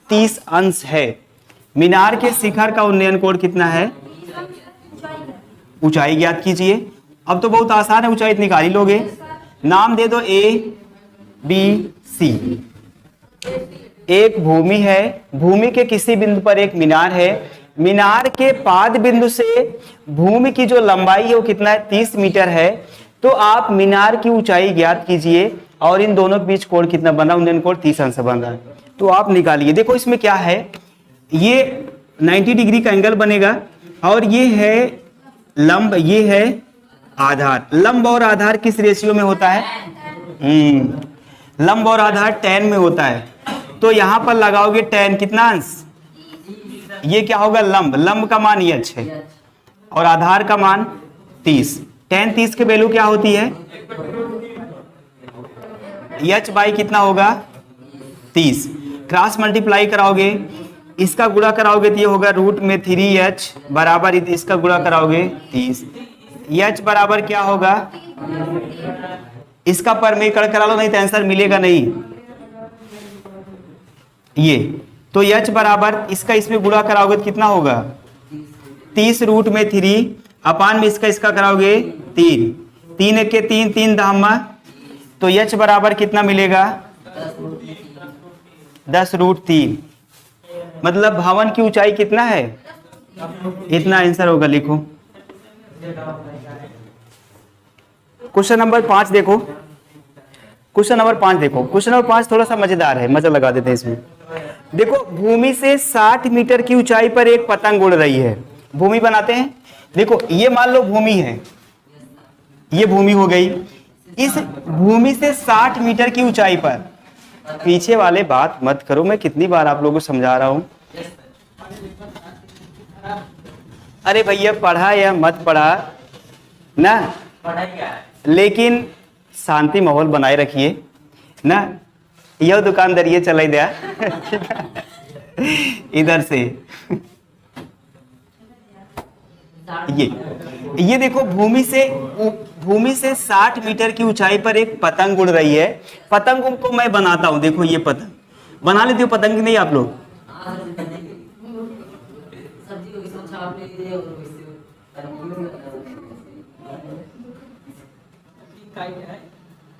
30 अंश है। मीनार के शिखर का उन्नयन कोण कितना है, ऊंचाई ज्ञात कीजिए। अब तो बहुत आसान है, ऊंचाई निकाल ही लोगे। नाम दे दो ABC। एक भूमि है, भूमि के किसी बिंदु पर एक मीनार है, मीनार के पाद बिंदु से भूमि की जो लंबाई है वो कितना है 30 मीटर है। तो आप मीनार की ऊंचाई ज्ञात कीजिए और इन दोनों के बीच कोण कितना बना, उन्नयन कोण 30 अंश बन रहा है। तो आप निकालिए। देखो इसमें क्या है, ये 90 डिग्री का एंगल बनेगा और ये है लंब, ये है आधार। लंब और आधार किस रेशियो में होता है, लंब और आधार tan में होता है। तो यहां पर लगाओगे tan कितना अंश, ये क्या होगा लंब, लंब का मान h है और आधार का मान 30। tan 30 के वैल्यू क्या होती है, h बाई कितना होगा 30। क्रॉस मल्टीप्लाई कराओगे, इसका गुणा कराओगे तो ये होगा रूट में 3h बराबर, इसका गुणा कराओगे 30। h बराबर क्या होगा, इसका परमीकरण करा लो नहीं तो आंसर मिलेगा नहीं। ये तो h बराबर इसका इसमें गुणा कराओगे तो कितना होगा 30 रूट में 3 अपान में इसका कराओगे 3, 3 1 के 3, 3 धामा, तो h बराबर कितना मिलेगा 10 रूट 3। मतलब भवन की ऊंचाई कितना है, इतना आंसर होगा, लिखो। क्वेश्चन नंबर 5 देखो, क्वेश्चन नंबर 5 देखो, क्वेश्चन नंबर 5 थोड़ा सा मजेदार है, मजा लगा देते हैं इसमें। देखो भूमि से 60 मीटर की ऊंचाई पर एक पतंग उड़ रही है, भूमि बनाते हैं। देखो ये मान लो भूमि है, ये भूमि हो गई। इस भूमि से 60 मीटर की ऊंचाई पर, पीछे वाले बात मत करो, मैं कितनी बार आप लोगों को समझा रहा हूं। अरे भैया पढ़ा या मत पढ़ा ना, लेकिन शांति माहौल बनाए रखिए ना। यह दुकानदार ये चला दिया इधर से ये देखो भूमि से 60 मीटर की ऊंचाई पर एक पतंग उड़ रही है। पतंग को मैं बनाता हूं, देखो ये पतंग बना लेते हो, पतंग नहीं आप लोग,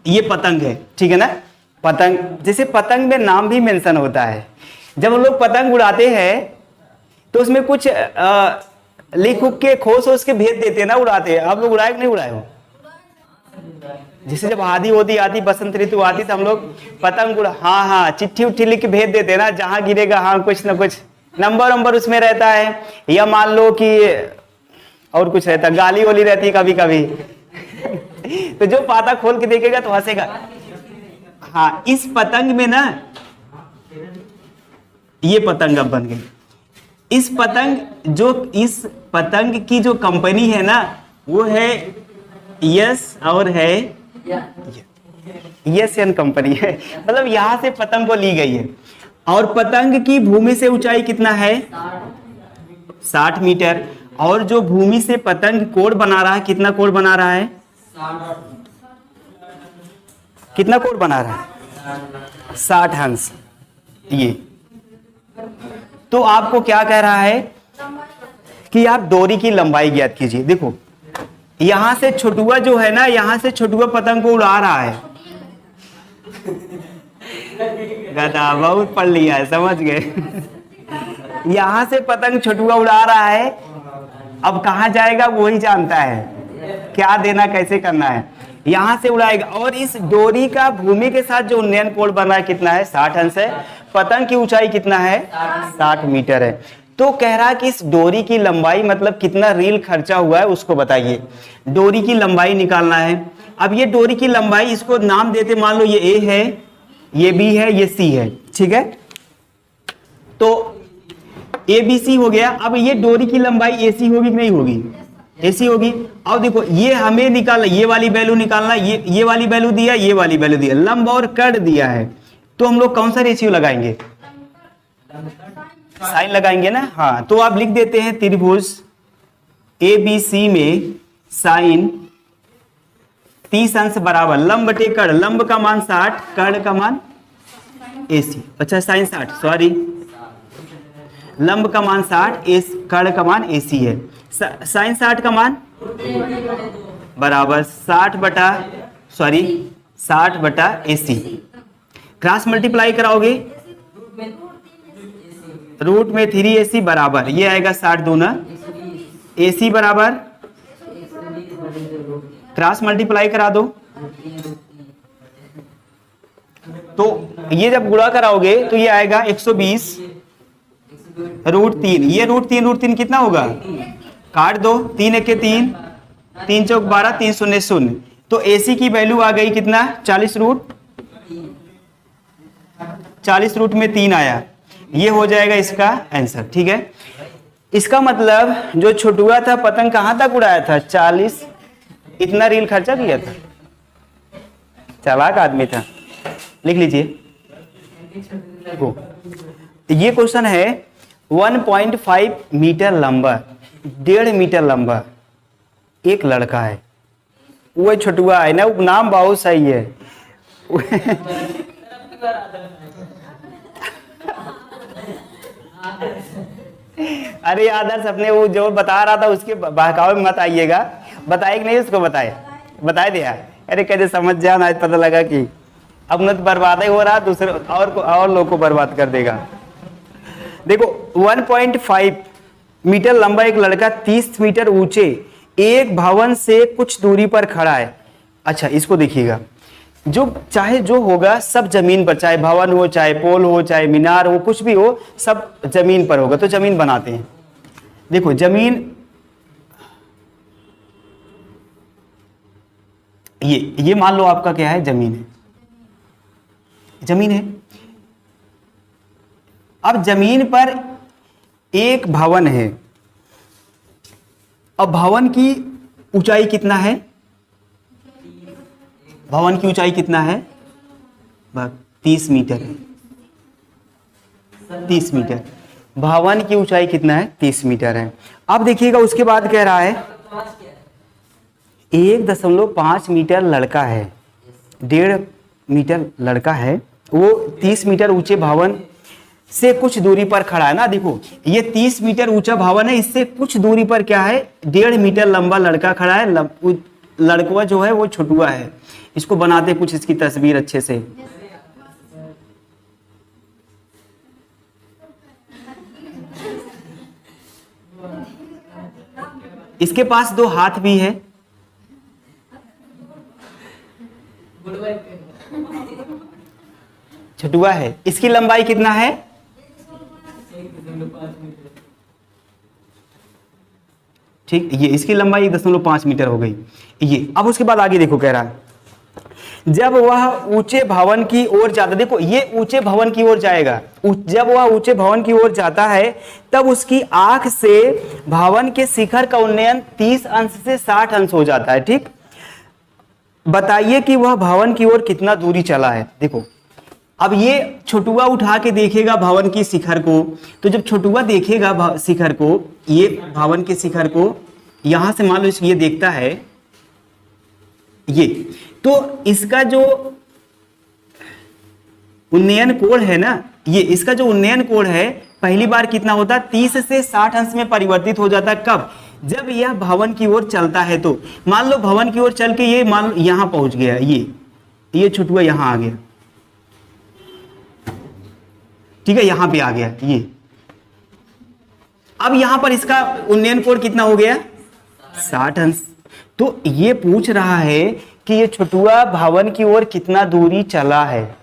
ये पतंग है, ठीक है ना। पतंग, जैसे पतंग में नाम भी मेंशन होता है। जब हम लोग पतंग उड़ाते हैं तो उसमें कुछ लिख उख के खोस के भेज देते हैं ना, उड़ाते हैं। आप लोग उड़ाए कि नहीं उड़ाए हो, जैसे जब आधी होती आती बसंत ऋतु आती तो हम लोग पतंग उड़ा, हाँ हाँ, चिट्ठी उट्ठी लिख के भेज देते ना, जहां गिरेगा हाँ कुछ ना कुछ नंबर वंबर उसमें रहता है, या मान लो कि और कुछ रहता, गाली वाली रहती है कभी कभी तो जो पाता खोल के देखेगा तो हंसेगा। हाँ, इस पतंग में ना, ये पतंग अब बन गई। इस पतंग की जो कंपनी है ना, वो है यस और है यस एन कंपनी है, मतलब यहां से पतंग को ली गई है। और पतंग की भूमि से ऊंचाई कितना है? 60 मीटर। और जो भूमि से पतंग कोड बना रहा है, कितना कोड बना रहा है? कितना कोड बना रहा है? 60 हंस। ये तो आपको क्या कह रहा है कि आप डोरी की लंबाई ज्ञात कीजिए। देखो यहां से छोटुआ जो है ना, यहां से छोटुआ पतंग को उड़ा रहा है। गधा बहुत पढ़ लिया है, समझ गए। यहां से पतंग छोटुआ उड़ा रहा है, अब कहां जाएगा वही जानता है, क्या देना कैसे करना है। यहां से उड़ाएगा। और इस डोरी का भूमि के साथ जो उन्नयन कोण बना है कितना है? 60 अंश है। पतंग की ऊंचाई कितना है? 60 मीटर है। तो कह रहा है कि इस डोरी की लंबाई मतलब कितना रील खर्चा हुआ है उसको बताइए। डोरी की लंबाई निकालना है। अब ये डोरी की लंबाई, इसको नाम देते, मान लो ये ए है, ये बी है, ये सी है, ठीक है। तो ए बी सी हो गया। अब ये डोरी की लंबाई ए सी होगी कि नहीं होगी? ऐसी होगी। अब देखो ये हमें निकालना, ये वाली वैल्यू निकालना, ये वाली वैल्यू दिया, ये वाली वैल्यू दिया, लंब और कड़ दिया है। तो हम लोग कौन सा रेशियो लगाएंगे? साइन लगाएंगे ना। हाँ, तो आप लिख देते हैं त्रिभुज ए बी सी में साइन 30 अंश बराबर लंब बटे कड़। लंब का मान 60, कड़ का मान AC। अच्छा साइन 60, सॉरी, लंब का मान 60, कड़ का मान AC है। साइन 60 का मान बराबर 60 बटा AC। क्रॉस मल्टीप्लाई कराओगे, रूट में 3AC बराबर, ये आएगा 60 दूना AC बराबर, क्रॉस मल्टीप्लाई करा दो। तो ये जब गुणा कराओगे तो ये आएगा 120 रूट 3। ये रूट 3 कितना होगा? काट दो, 3 1 3, 3 चौक 12, 3 0 0। तो AC की वैल्यू आ गई कितना? 40 रूट में 3 आया। ये हो जाएगा इसका आंसर, ठीक है। इसका मतलब जो छोटुआ था पतंग कहां तक उड़ाया था? 40, इतना रील खर्चा किया था, चालाक आदमी था। लिख लीजिए। ये क्वेश्चन है 1.5 मीटर लंबा, 1.5 मीटर लंबा एक लड़का है, वो छोटुआ है ना, नाम बहुत सही है। अरे आदर्श अपने वो जो बता रहा था उसके बहकावे में मत आइएगा। बताए कि नहीं उसको? बताए दिया। अरे कैसे समझ जाओ ना, आज पता लगा कि अब न तो बर्बाद ही हो रहा, दूसरे और लोग को बर्बाद कर देगा। देखो 1.5 मीटर लंबा एक लड़का 30 मीटर ऊंचे एक भवन से कुछ दूरी पर खड़ा है। अच्छा इसको देखिएगा, चाहे जो होगा सब जमीन पर, चाहे भवन हो, चाहे पोल हो, चाहे मीनार हो, कुछ भी हो, सब जमीन पर होगा। तो जमीन बनाते हैं। देखो जमीन, ये मान लो आपका क्या है? जमीन है। अब जमीन पर एक भवन है। अब भवन की ऊंचाई कितना है? भवन की ऊंचाई कितना है? 30 मीटर है। 30 मीटर भवन की ऊंचाई कितना है? 30 मीटर है। अब देखिएगा उसके बाद कह रहा है 1.5 मीटर लड़का है, 1.5 मीटर लड़का है, वो 30 मीटर ऊंचे भवन से कुछ दूरी पर खड़ा है ना। देखो ये 30 मीटर ऊंचा भवन है, इससे कुछ दूरी पर क्या है? 1.5 मीटर लंबा लड़का खड़ा है। लड़का जो है वो छोटुआ है। इसको बनाते कुछ इसकी तस्वीर अच्छे से। इसके पास 2 हाथ भी है, छठुआ है, इसकी लंबाई कितना है? ठीक, ये इसकी लंबाई 1.5 मीटर हो गई ये। अब उसके बाद आगे देखो, कह रहा है जब वह ऊंचे भवन की ओर जाता, देखो ये ऊंचे भवन की ओर जाएगा, जब वह ऊंचे भवन की ओर जाता है तब उसकी आंख से भवन के शिखर का उन्नयन 30 अंश से 60 अंश हो जाता है। ठीक, बताइए कि वह भवन की ओर कितना दूरी चला है। देखो अब ये छोटुआ उठा के देखेगा भवन की शिखर को, तो जब छोटुआ देखेगा शिखर को, ये भवन के शिखर को, यहां से मान लो ये देखता है ये, तो इसका जो उन्नयन कोण है ना, ये इसका जो उन्नयन कोण है पहली बार कितना होता है? 30 से 60 अंश में परिवर्तित हो जाता है। कब? जब यह भवन की ओर चलता है। तो मान लो भवन की ओर चल के ये मान लो यहां पहुंच गया, ये छुटुआ यहां आ गया, ठीक है, यहां पे आ गया ये। अब यहां पर इसका उन्नयन कोण कितना हो गया? 60 अंश। तो ये पूछ रहा है कि ये छुटुआ भवन की ओर कितना दूरी चला है।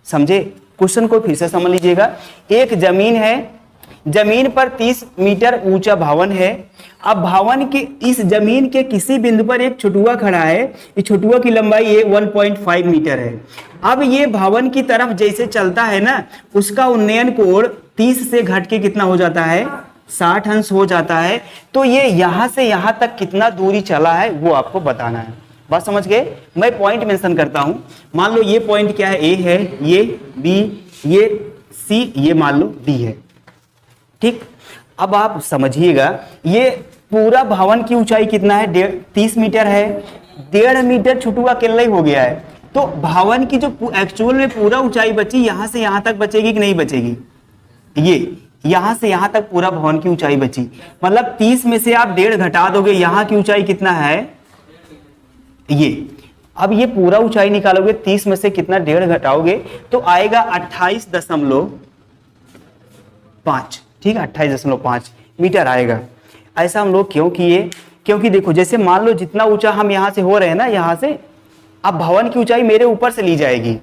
समझे? क्वेश्चन को फिर से समझ लीजिएगा। एक जमीन है, जमीन पर 30 मीटर ऊंचा भवन है। अब भवन के इस जमीन के किसी बिंदु पर एक छुटुआ खड़ा है, इस छुटुआ की लंबाई 1.5 मीटर है। अब ये भवन की तरफ जैसे चलता है ना, उसका उन्नयन कोण 30 से घट के कितना हो जाता है? 60 अंश हो जाता है। तो ये यहां से यहां तक कितना दूरी चला है वो आपको बताना है। बात समझ गए? मैं पॉइंट मेंशन करता हूं। मान लो ये पॉइंट क्या है? ए है, ये बी, ये सी, ये मान लो डी है। ठीक, अब आप समझिएगा ये पूरा भवन की ऊंचाई कितना है? 30 मीटर है। 1.5 मीटर छुटुआ केल्ला ही हो गया है। तो भवन की जो एक्चुअल में पूरा ऊंचाई बची, यहां से यहां तक बचेगी कि नहीं बचेगी? ये यहां से यहां तक पूरा भवन की ऊंचाई बची, मतलब 30 में से आप 1.5 घटा दोगे, यहां की ऊंचाई कितना है? ये। अब ये पूरा ऊंचाई निकालोगे, 30 में से कितना 1.5 घटाओगे तो आएगा 28.5। ठीक है, 28.5 मीटर आएगा। ऐसा हम लोग क्यों किए? क्योंकि देखो जैसे मान लो जितना ऊंचा हम यहां से हो रहे हैं ना, यहां से, अब भवन की ऊंचाई मेरे ऊपर से ली जाएगी,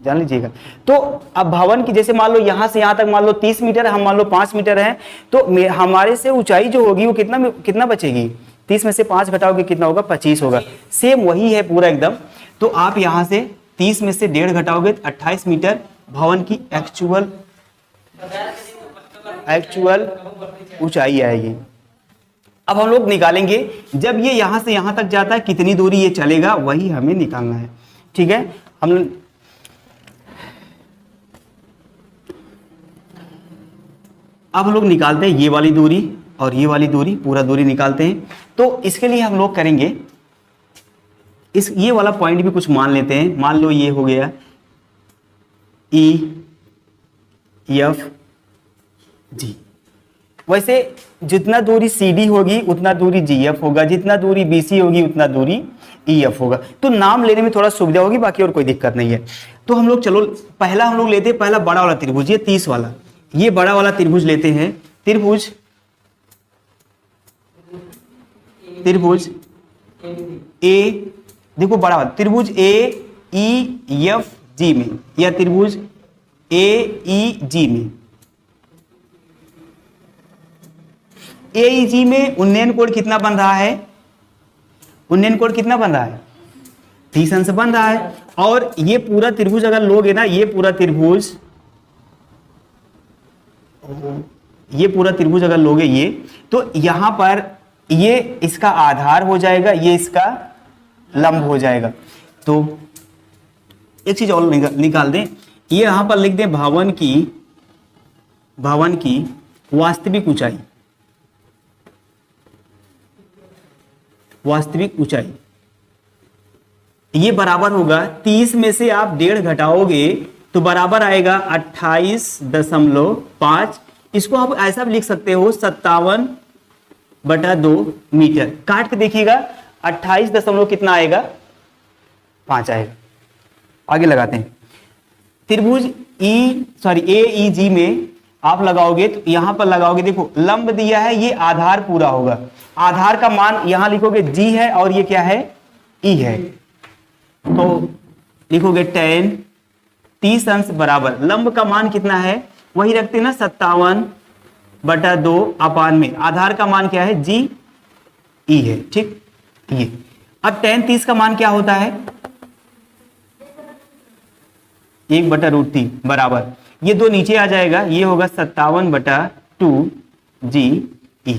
जान लीजिएगा। तो अब भवन की जैसे मान लो यहां से यहां तक मान लो 30 मीटर, हम मान लो 5 मीटर है, तो हमारे से ऊंचाई जो होगी वो कितना बचेगी? 30 में से 5 घटाओगे कितना होगा? 25 होगा। सेम वही है पूरा एकदम। तो आप यहां से 30 में से 1.5 घटाओगे तो 28 मीटर भवन की एक्चुअल ऊंचाई आएगी। अब हम लोग निकालेंगे जब ये यहां से यहां तक जाता है कितनी दूरी ये चलेगा, वही हमें निकालना है। ठीक है, अब हम लोग निकालते हैं ये वाली दूरी और ये वाली दूरी, पूरा दूरी निकालते हैं। तो इसके लिए हम लोग करेंगे ये वाला पॉइंट भी कुछ मान लेते हैं। मान लो ये हो गया EF G। वैसे जितना दूरी CD होगी उतना दूरी GF होगा, जितना दूरी BC होगी उतना दूरी EF होगा। तो नाम लेने में थोड़ा सुविधा होगी, बाकी और कोई दिक्कत नहीं है। तो हम लोग चलो पहला हम लोग लेते हैं, पहला बड़ा वाला त्रिभुज, ये 30 वाला, ये बड़ा वाला त्रिभुज लेते हैं। त्रिभुज ए, देखो बड़ा वाला त्रिभुज AEFG में या त्रिभुज AEG में, AEG में उन्नयन कोण कितना बन रहा है? उन्नयन कोण कितना बन रहा है? 30 अंश बन रहा है। और ये पूरा त्रिभुज अगर लोगे ना, ये पूरा त्रिभुज अगर लोगे ये, तो यहां पर ये इसका आधार हो जाएगा, ये इसका लंब हो जाएगा। तो एक चीज और निकाल दें, ये यहां पर लिख दें भवन की वास्तविक ऊंचाई, ये बराबर होगा 30 में से आप 1.5 घटाओगे तो बराबर आएगा 28.5। इसको आप ऐसा भी लिख सकते हो 57/2 मीटर। काट के देखिएगा 28 दशमलव कितना आएगा? 5 आएगा। आगे लगाते हैं। त्रिभुज AEG में आप लगाओगे तो यहां पर लगाओगे, देखो लंब दिया है, ये आधार पूरा होगा। आधार का मान यहां लिखोगे G है और ये क्या है? E है। तो लिखोगे 10 30 अंश बराबर, लंब का मान कितना है वही रखते ना 57/2 अपान में आधार का मान क्या है जी ई है, ठीक। ये अब tan 30 का मान क्या होता है 1/√3 बराबर, ये दो नीचे आ जाएगा, ये होगा 57/2 जी ई।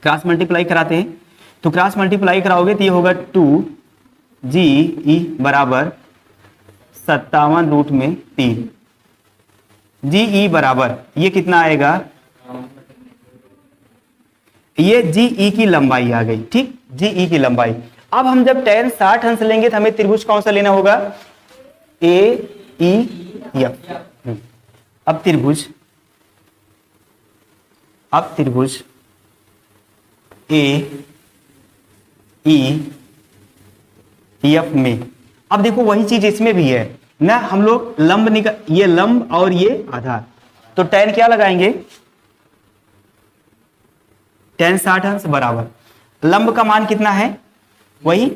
क्रॉस मल्टीप्लाई कराते हैं, तो क्रॉस मल्टीप्लाई कराओगे तो ये होगा 2 जी ई बराबर 57√3 जी ई बराबर ये कितना आएगा, ये जी ई की लंबाई आ गई, ठीक, जी ई की लंबाई। अब हम जब tan 60 अंश लेंगे तो हमें त्रिभुज कौन सा लेना होगा ए ई एफ। अब त्रिभुज ए ई एफ में, अब देखो वही चीज इसमें भी है ना, हम लोग लंब ये लंब और ये आधार, तो tan क्या लगाएंगे tan 60 अंश बराबर, लंब का मान कितना है वही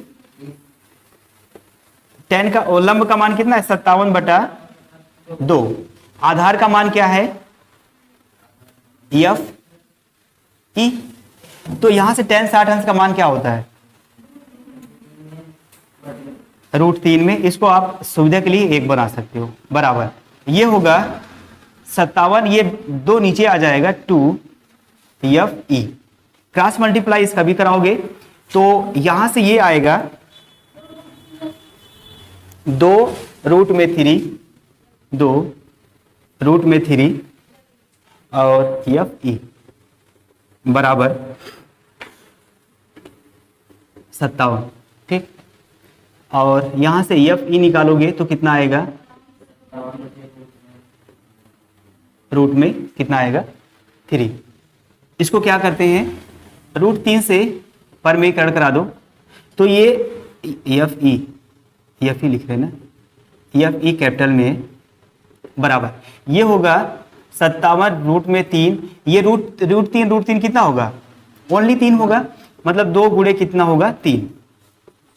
tan का, लंब का मान कितना है 57/2, आधार का मान क्या है एफ ई, तो यहां से tan 60 अंश का मान क्या होता है √3 में, इसको आप सुविधा के लिए 1 बना सकते हो बराबर, ये होगा 57, ये दो नीचे आ जाएगा 2 एफ ई। क्रॉस मल्टीप्लाई इसका भी कराओगे तो यहां से ये आएगा 2√3 और एफ ई बराबर 57, ठीक। और यहां से एफ ई निकालोगे तो कितना आएगा रूट में कितना आएगा 3। इसको क्या करते हैं √3 से परमेयीकरण करा दो, तो ये एफ ई लिख रहे हैं ना, एफ ई कैपिटल में बराबर ये होगा 57√3, ये √3 कितना होगा ओनली 3 होगा, मतलब 2 गुणे कितना होगा 3,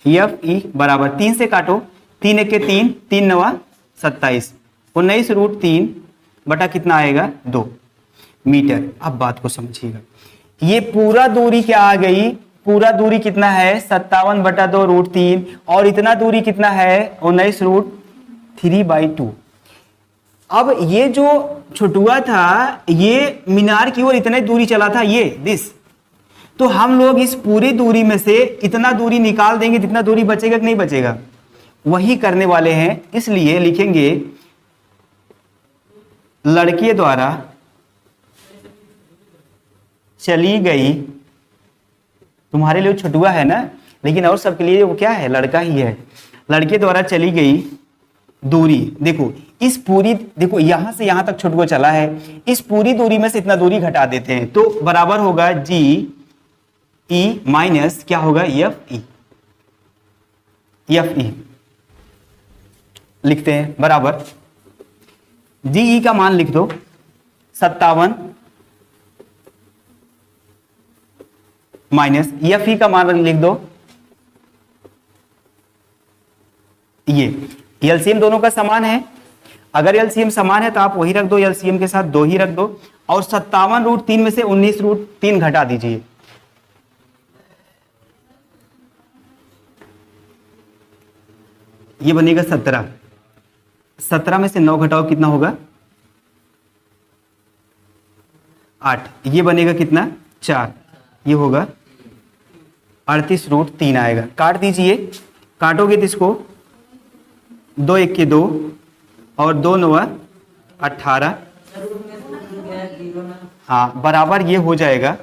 एफ ई बराबर 3 से काटो, 3 1 के 3, 3 9 27, 19√3 बटा कितना आएगा 2 मीटर। अब बात को समझिएगा, ये पूरा दूरी क्या आ गई, पूरा दूरी कितना है 57/2 √3 और इतना दूरी कितना है 19√3/2। अब ये जो छुटुआ था ये मीनार की ओर इतने दूरी चला था, ये दिस, तो हम लोग इस पूरी दूरी में से इतना दूरी निकाल देंगे, जितना दूरी बचेगा कि नहीं बचेगा वही करने वाले हैं। इसलिए लिखेंगे लड़के द्वारा चली गई, तुम्हारे लिए छुटुआ है ना, लेकिन और सबके लिए वो क्या है लड़का ही है, लड़के द्वारा चली गई दूरी, देखो इस पूरी, देखो यहां से यहां तक छुटुआ चला है, इस पूरी दूरी में से इतना दूरी घटा देते हैं तो बराबर होगा जी ई माइनस क्या होगा एफ ई लिखते हैं बराबर जी ई का मान लिख दो 57 माइनस एफ ई का मान लिख दो, ये एलसीएम दोनों का समान है, अगर एलसीएम समान है तो आप वही रख दो, एलसीएम के साथ 2 ही रख दो, और 57√3 में से 19√3 घटा दीजिए, ये बनेगा 17, 17 में से 9 घटाओ कितना होगा 8, ये बनेगा कितना 4, ये होगा 38√3 आएगा। काट दीजिए, काटोगे तो इसको 2 1 के 2 और 2 9 18, हाँ बराबर ये हो जाएगा।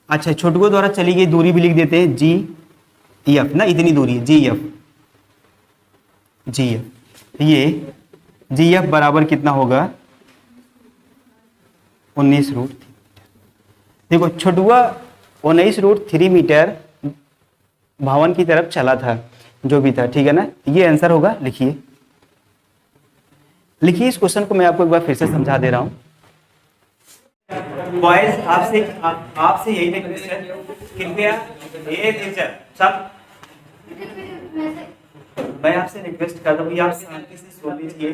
अच्छा छोटुओं द्वारा चली गई दूरी भी लिख देते हैं जी एफ ना, इतनी दूरी है जी एफ, ये जी एफ बराबर कितना होगा 19√3। देखो छुटुआ 19√3 मीटर भवन की तरफ चला था, जो भी था, ठीक है ना, ये आंसर होगा। लिखिए इस क्वेश्चन को मैं आपको एक बार फिर से समझा दे रहा हूं। बॉयज आपसे यही क्वेश्चन, कृपया एक टीचर सब मैं आपसे रिक्वेस्ट करता हूँ आप शांति से सुन लीजिए।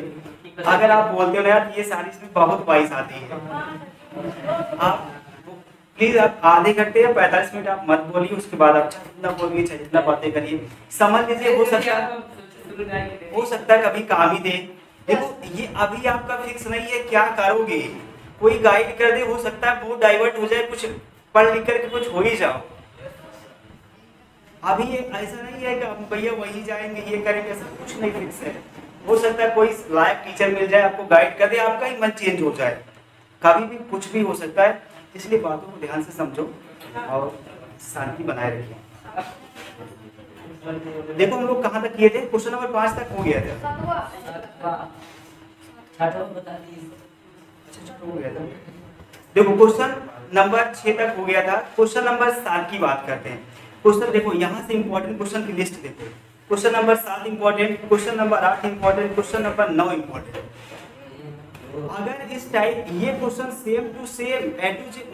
अगर आप बोलते हो ना यार ये सारी इसमें बहुत वाइस आती है, आप प्लीज आप आधे घंटे या 45 मिनट आप मत बोलिए, उसके बाद आप जितना बोलिए जितना बातें करिए। समझ लीजिए, हो सकता है कभी काम ही दे। देखो ये अभी आपका फिक्स नहीं है क्या करोगे, कोई गाइड कर दे, हो सकता है बहुत डाइवर्ट हो जाए, कुछ पढ़ लिख करके कुछ हो ही जाओ। अभी ये ऐसा नहीं है कि हम भैया वहीं जाएंगे ये करेंगे, ऐसा कुछ नहीं फिक्स है। हो सकता है कोई लायक टीचर मिल जाए, आपको गाइड कर दे, आपका ही मन चेंज हो जाए, कभी भी कुछ भी हो सकता है। इसलिए बातों को ध्यान से समझो और शांति बनाए रखिए। देखो हम लोग कहाँ तक किए थे, क्वेश्चन नंबर 5 तक हो गया था। देखो क्वेश्चन नंबर 6 तक हो गया था। क्वेश्चन नंबर 7 की बात करते हैं। क्वेश्चन देखो यहाँ से इंपॉर्टेंट क्वेश्चन की लिस्ट देखो। Question number 7 important, question number 8 important, question number 9 important. अगर इस टाइप ये क्वेश्चन सेम टू सेम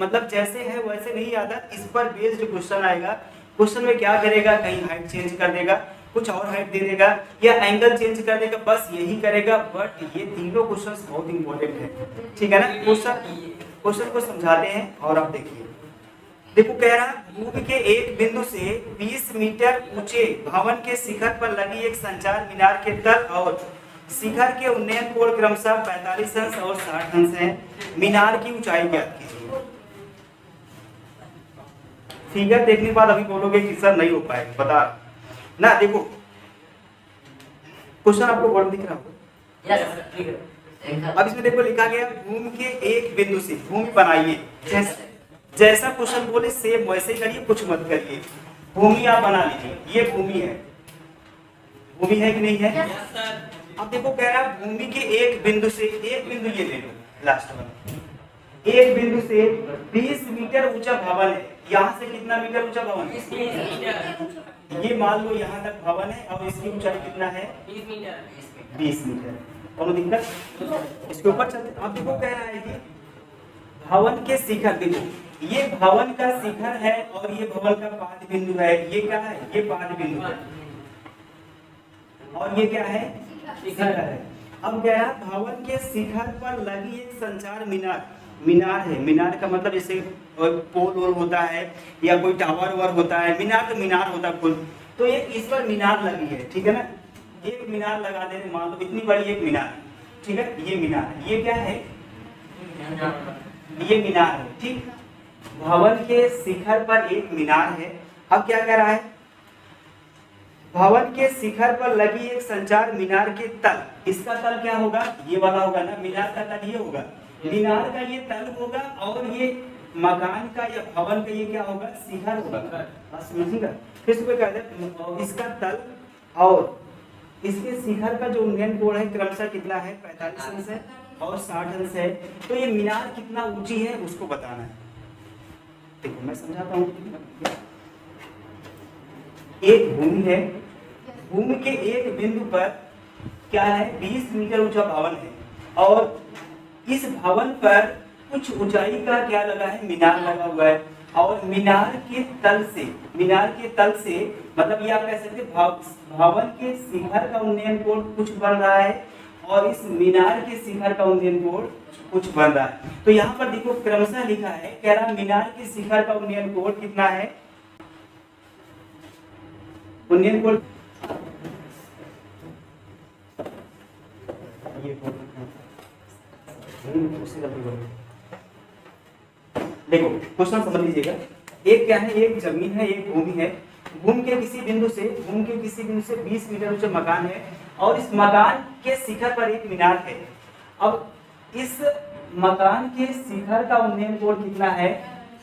मतलब जैसे है वैसे नहीं आता, इस पर बेस्ड क्वेश्चन आएगा। क्वेश्चन में क्या करेगा, कहीं हाइट चेंज कर देगा, कुछ और हाइट दे देगा, या एंगल चेंज कर देगा, बस यही करेगा। बट ये तीनों क्वेश्चंस बहुत इंपॉर्टेंट है, ठीक है ना। क्वेश्चन को समझाते हैं और आप देखिए। देखो कह रहा है भूमि के एक बिंदु से 20 मीटर ऊंचे भवन के शिखर पर लगी एक संचार मीनार के तल और शिखर के उन्नयन कोण क्रमशः 45 अंश और 60 अंश है। मीनार की ऊंचाई ज्ञात कीजिए। फिगर देखने के बाद अभी बोलोगे कि सर नहीं हो पाएगा, बता ना। देखो क्वेश्चन आपको बोर्ड दिख रहा होगा। अब इसमें देखो लिखा गया भूमि के एक बिंदु से, भूमि बनाइए, जैसा क्वेश्चन बोले सेम वैसे ही करिए, कुछ मत करिए। भूमि आप बना लीजिए, ये भूमि है, भूमि है कि नहीं है। अब देखो कह रहा है भूमि के एक बिंदु से, एक बिंदु ये ले लो लास्ट वाला, एक बिंदु से 20 मीटर ऊंचा भवन है। यहाँ से कितना मीटर ऊंचा भवन है, ये मान लो यहाँ तक भवन है। अब इसकी ऊंचाई कितना है, 20 मीटर। कोनो दिक्कत, इसके ऊपर चलते। अब देखो कह रहा है कि भवन के शिखर, देखो ये भवन का शिखर है और ये भवन का पाद बिंदु है। ये क्या है, ये पाद बिंदु है और ये क्या है, शिखर है। अब कह रहा भवन के शिखर पर लगी एक संचार मीनार, मीनार है। मीनार का मतलब जैसे पोल वोल होता है या कोई टावर वावर होता है, मीनार तो मीनार होता है पुल। तो ये इस पर मीनार लगी है, ठीक है ना। एक मीनार लगा दे, मान लो इतनी बड़ी एक मीनार, ठीक है, ये मीनार, ये क्या है, ये मीनार है, ठीक। भवन के शिखर पर एक मीनार है। अब क्या कह रहा है, भवन के शिखर पर लगी एक संचार मीनार के तल, इसका तल क्या होगा, ये वाला होगा ना, मीनार का तल ये होगा, मीनार का ये तल होगा और ये मकान का या भवन का ये क्या होगा, शिखर होगा। समझिएगा, फिर से कहते हैं इसका तल और इसके शिखर का जो उन्नयन कोण है क्रमशः कितना है, 45 अंश है और 60 अंश है। तो ये मीनार कितना ऊंची है उसको बताना है। देखो मैं समझाता हूँ। एक भूमि है, भूमि के एक बिंदु पर क्या है, 20 मीटर ऊंचा भवन है और इस भवन पर कुछ ऊंचाई का क्या लगा है, मीनार लगा हुआ है। और मीनार के तल से, मीनार के तल से मतलब ये आप कह सकते हैं भवन के शिखर का उन्नयन कोण कुछ बन रहा है और इस मीनार के शिखर का उन्नयन कोण कुछ बन रहा है। तो यहाँ पर देखो क्रमशः लिखा है, कह रहा मीनार के शिखर का उन्नयन कोण कितना है, उन्नयन कोण देखो क्वेश्चन समझ लीजिएगा। एक क्या है, एक जमीन है, एक भूमि है। भूमि के किसी बिंदु से 20 मीटर ऊंचा मकान है और इस मकान के शिखर पर एक मीनार है। अब इस मकान के शिखर का उन्नयन कोण कितना है,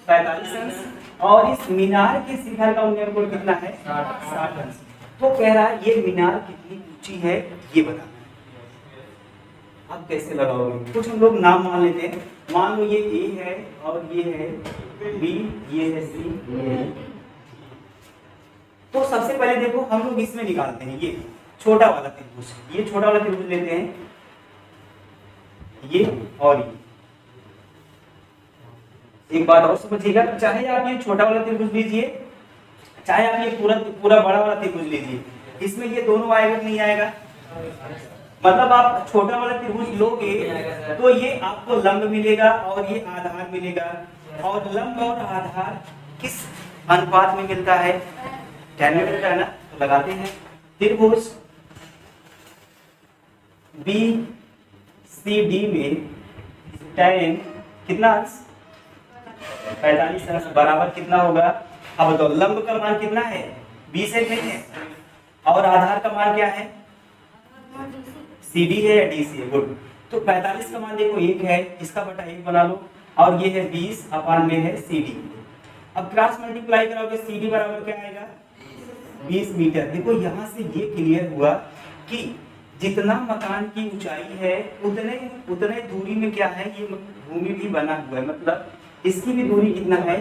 45 अंश और इस मीनार के शिखर का उन्नयन कोण कितना है, 60 अंश। तो कह रहा है ये मीनार कितनी ऊंची है ये बताना है। अब कैसे लगाओगे, कुछ हम लोग नाम मान लेते हैं। मान लो ये ए है और ये है बी, ये है सी, ये है। तो सबसे पहले देखो हम लोग इसमें निकालते हैं, ये छोटा वाला त्रिभुज, ये छोटा वाला त्रिभुज लेते हैं, ये और ये। एक बात और समझिएगा, चाहे आप ये छोटा वाला त्रिभुज लीजिए, चाहे आप ये पूरा बड़ा वाला त्रिभुज लीजिए, इसमें ये दोनों आएगा कि नहीं आएगा? मतलब आप छोटा वाला त्रिभुज लोगे तो ये आपको लंब मिलेगा और ये आधार मिलेगा, और लंब और आधार किस अनुपात में मिलता है? 10 में मिलता है ना। तो लगाते हैं त्रिभुज बी सी डी में tan कितना अंश? 45 अंश बराबर कितना होगा? अब बताओ लंब का मान कितना है? 20 है नहीं है, और आधार का मान क्या है? CD है या DC है? गुड। तो 45 का मान देखो 1 है, इसका बटा 1 बना लो, और ये है 20 अपान में है CD। अब क्रॉस मल्टीप्लाई कराओगे CD बराबर क्या आएगा? 20 मीटर। देखो यहाँ से ये क्लियर हुआ कि जितना मकान की ऊंचाई है उतने दूरी में क्या है? ये भूमि भी बना हुआ है, मतलब इसकी भी दूरी कितना है?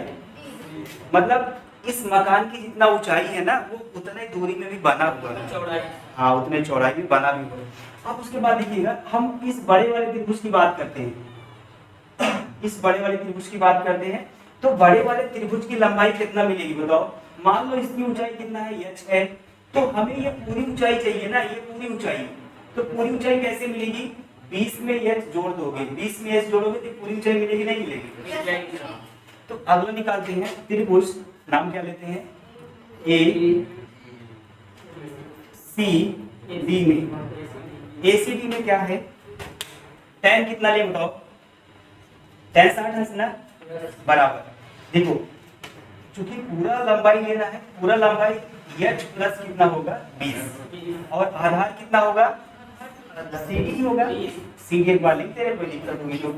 मतलब इस मकान की जितना ऊंचाई है ना वो उतने दूरी में भी बना हुआ है, चौड़ाई। हाँ, उतने चौड़ाई में बना भी हुआ है। अब उसके बाद देखिएगा हम इस बड़े वाले त्रिभुज की बात करते हैं, इस बड़े वाले त्रिभुज की बात करते हैं। तो बड़े वाले त्रिभुज की लंबाई कितना मिलेगी बताओ? मान लो इसकी ऊंचाई कितना है? h है, तो हमें ये पूरी ऊंचाई चाहिए ना, ये पूरी ऊंचाई। तो पूरी ऊंचाई कैसे मिलेगी? 20 में h जोड़ दोगे, 20 में h जोड़ोगे तो पूरी ऊंचाई मिलेगी नहीं मिलेगी? तो अगला निकालते हैं त्रिभुज, नाम क्या लेते हैं? ए सी डी में, ACD में क्या है? tan कितना ले बताओ? tan 60 अंश ना, बराबर। देखो चूंकि पूरा लंबाई लेना है, पूरा लंबाई h प्लस कितना होगा? 20, और आधार कितना होगा? CD होगा। CD एक बार लिख दे रहे, कोई दिक्कत होगी तो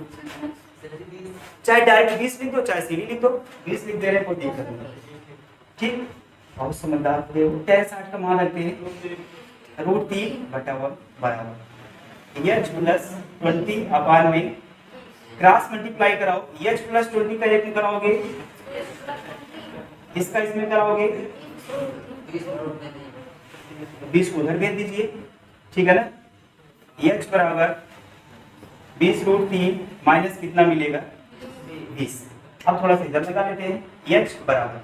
चाहे डायरेक्ट 20 लिख दो, चाहे CD लिख दो, 20 लिख दे रहे कोई दिक्कत नहीं। ठीक, बहुत समझदार थे। tan 60 का मान रखते हैं √3/1 बराबर h प्लस 20 अपान में क्रॉस मल्टीप्लाई कराओ। h प्लस 20 का एक में कराओगे, इसका इसमें कराओगे, 20 को उधर भेज दीजिए, ठीक है ना? h बराबर 20√3 माइनस कितना मिलेगा? 20। अब थोड़ा सा इधर लगा लेते हैं। h बराबर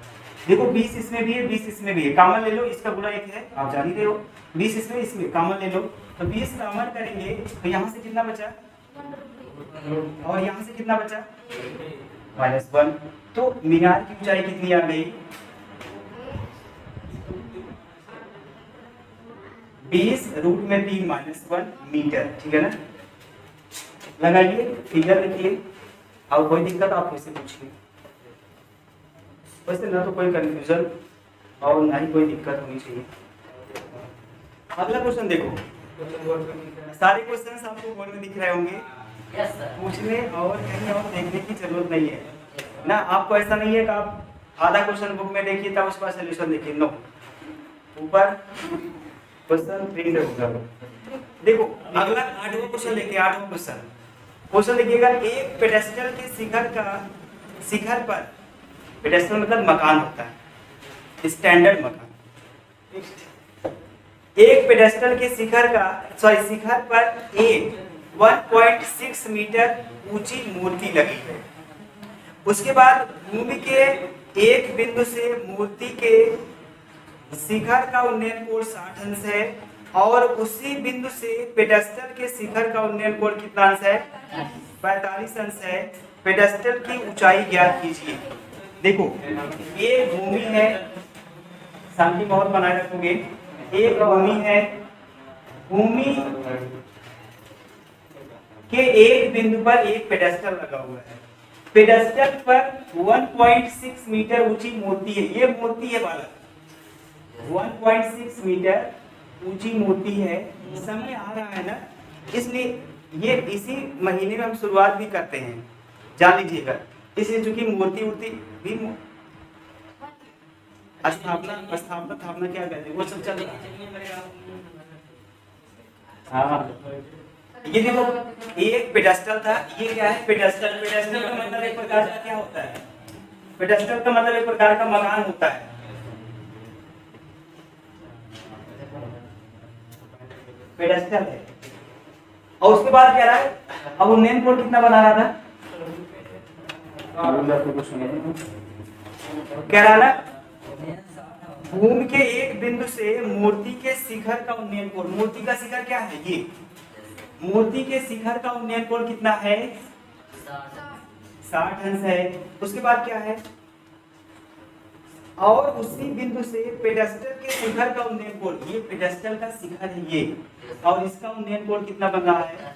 देखो 20 इसमें भी है, 20 इसमें भी है, कॉमन ले लो, इसका गुणा 1 है, आप जान ही रहे हो। 20 इसमें कॉमन ले लो, तो 20 कॉमन करेंगे तो यहाँ से कितना बचा? और यहाँ से कितना बचा? -1। तो मीनार की ऊंचाई कितनी आ गई? 20√3 -1 मीटर, ठीक है ना? लगाइए, फिगर लिखिए, और कोई दिक्कत आप मुझसे पूछिए। वैसे ना तो कोई कंफ्यूजन और ना ही कोई दिक्कत होनी चाहिए। अगला क्वेश्चन देखो, सारे क्वेश्चंस आपको बोर्ड में दिख रहे होंगे। पूछने और कहीं और देखने की जरूरत नहीं है ना। आपको ऐसा नहीं है कि आप आधा क्वेश्चन बुक में देखिए तब उसका सोल्यूशन देखिए, नो, ऊपर क्वेश्चन प्रिंट होगा। देखो अगला 8वां क्वेश्चन देखिए, 8वां क्वेश्चन देखिएगा। एक पेडेस्टल के शिखर पर, पेडेस्टल मतलब मकान होता है, स्टैंडर्ड मकान। एक पेडेस्टल के शिखर पर एक 1.6 मीटर ऊंची मूर्ति लगी है। उसके बाद भूमि के एक बिंदु से मूर्ति के शिखर का उन्नयन कोण 60 अंश है, और उसी बिंदु से पेडेस्टल के शिखर का उन्नयन कोण कितना अंश है? 45 अंश है। पेडेस्टल की ऊंचाई ज्ञात कीजिए। देखो एक भूमि है, शांति माहौल बनाए रखोगे। एक भूमि है, भूमि के एक बिंदु पर एक पेडेस्टल लगा हुआ है। पेडेस्टल पर 1.6 मीटर ऊंची मूर्ति है। ये मूर्ति है वाला 1.6 मीटर ऊंची मूर्ति है। समय आ रहा है ना, इसलिए ये इसी महीने में हम शुरुआत भी करते हैं, जान लीजिएगा। इसलिए चूंकि मूर्ति भी स्थापना क्या कहते हैं वो सब चल रहा है। हाँ, ये देखो एक पेडेस्टल था, ये क्या है? पेडेस्टल का मतलब एक प्रकार का क्या होता है? पेडेस्टल का मतलब एक प्रकार का मकान होता है। पेडेस्टल है, और उसके बाद क्या रहा है? अब उन्नयन कोण कितना बना रहा था? क्या रहा ना? भूमि के एक बिंदु से मूर्ति के शिखर का उन्नयन कोण, मूर्ति का शिखर क्या है ये, मूर्ति के शिखर का उन्नयन कोण कितना है, 60 अंश है। उसके बाद क्या है, और उसी बिंदु से पेडेस्टल के शिखर का उन्नयन कोण, ये पेडेस्टल का शिखर है ये, और इसका उन्नयन कोण कितना बन रहा है,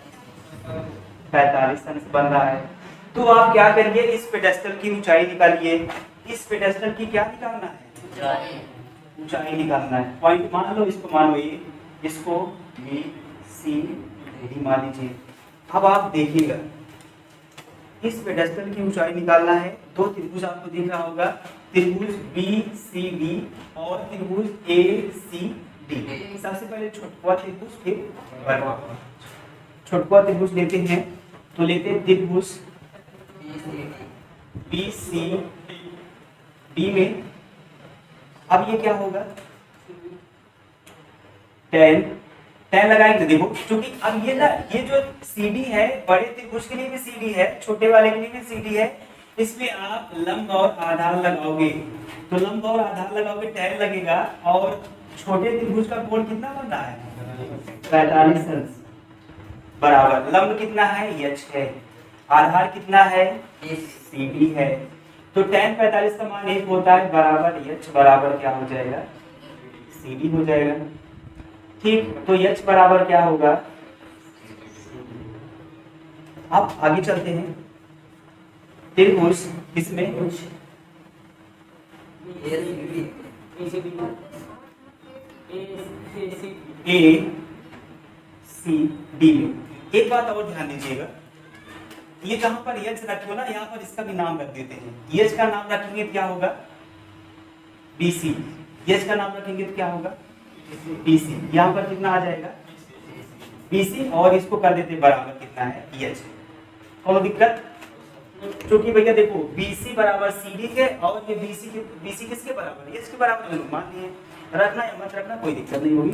45 अंश बन रहा है। तो आप क्या करिए, इस पेडेस्टल की ऊंचाई निकालिए, इस पेडेस्टल की क्या निकालना है, ऊंचाई निकालना है। पॉइंट मान लो, इसको मानो ये, इसको बी सी डी मान लीजिए। अब आप देखिएगा, इस पेडेस्टल की ऊंचाई निकालना है। दो त्रिभुज आपको दिख रहा होगा, त्रिभुज बी सी डी और त्रिभुज ए सी डी। सबसे पहले छोटकुआ त्रिभुज, फिर बड़ा। छोटकुआ त्रिभुज लेते हैं, तो लेते हैं त्रिभुज बी सी डी में। अब ये क्या होगा, tan लगाएंगे। देखो क्योंकि अब ये ना, ये जो CD है, बड़े त्रिभुज के लिए भी CD है, छोटे वाले के लिए भी CD है, इसमें आप लंब और आधार लगाओगे, तो लंब और आधार लगाओगे, tan लगेगा। और छोटे त्रिभुज का कोण कितना बन रहा है, 45 अंश बराबर। लंब कितना है, h है, आधार कितना है, CD है। तो tan 45 का मान 1 होता है, बराबर h बराबर क्या हो जाएगा, CD हो जाएगा। ठीक, तो h बराबर क्या होगा। अब आगे चलते हैं, त्रिभुज इसमें ए सी डी में। एक बात और ध्यान दीजिएगा, ये जहां पर एच रखियो ना, यहाँ पर इसका भी नाम रख देते हैं। एच का नाम रखेंगे तो क्या होगा, बीसी। एच का नाम रखेंगे तो क्या होगा, बीसी। यहाँ पर कितना आ जाएगा, बीसी, और इसको कर देते बराबर कितना है, एच। कोई दिक्कत, क्योंकि भैया देखो BC बराबर CD के, और ये BC किसके बराबर है, एच के बराबर। मान लिए रखना या मत रखना, कोई दिक्कत नहीं होगी।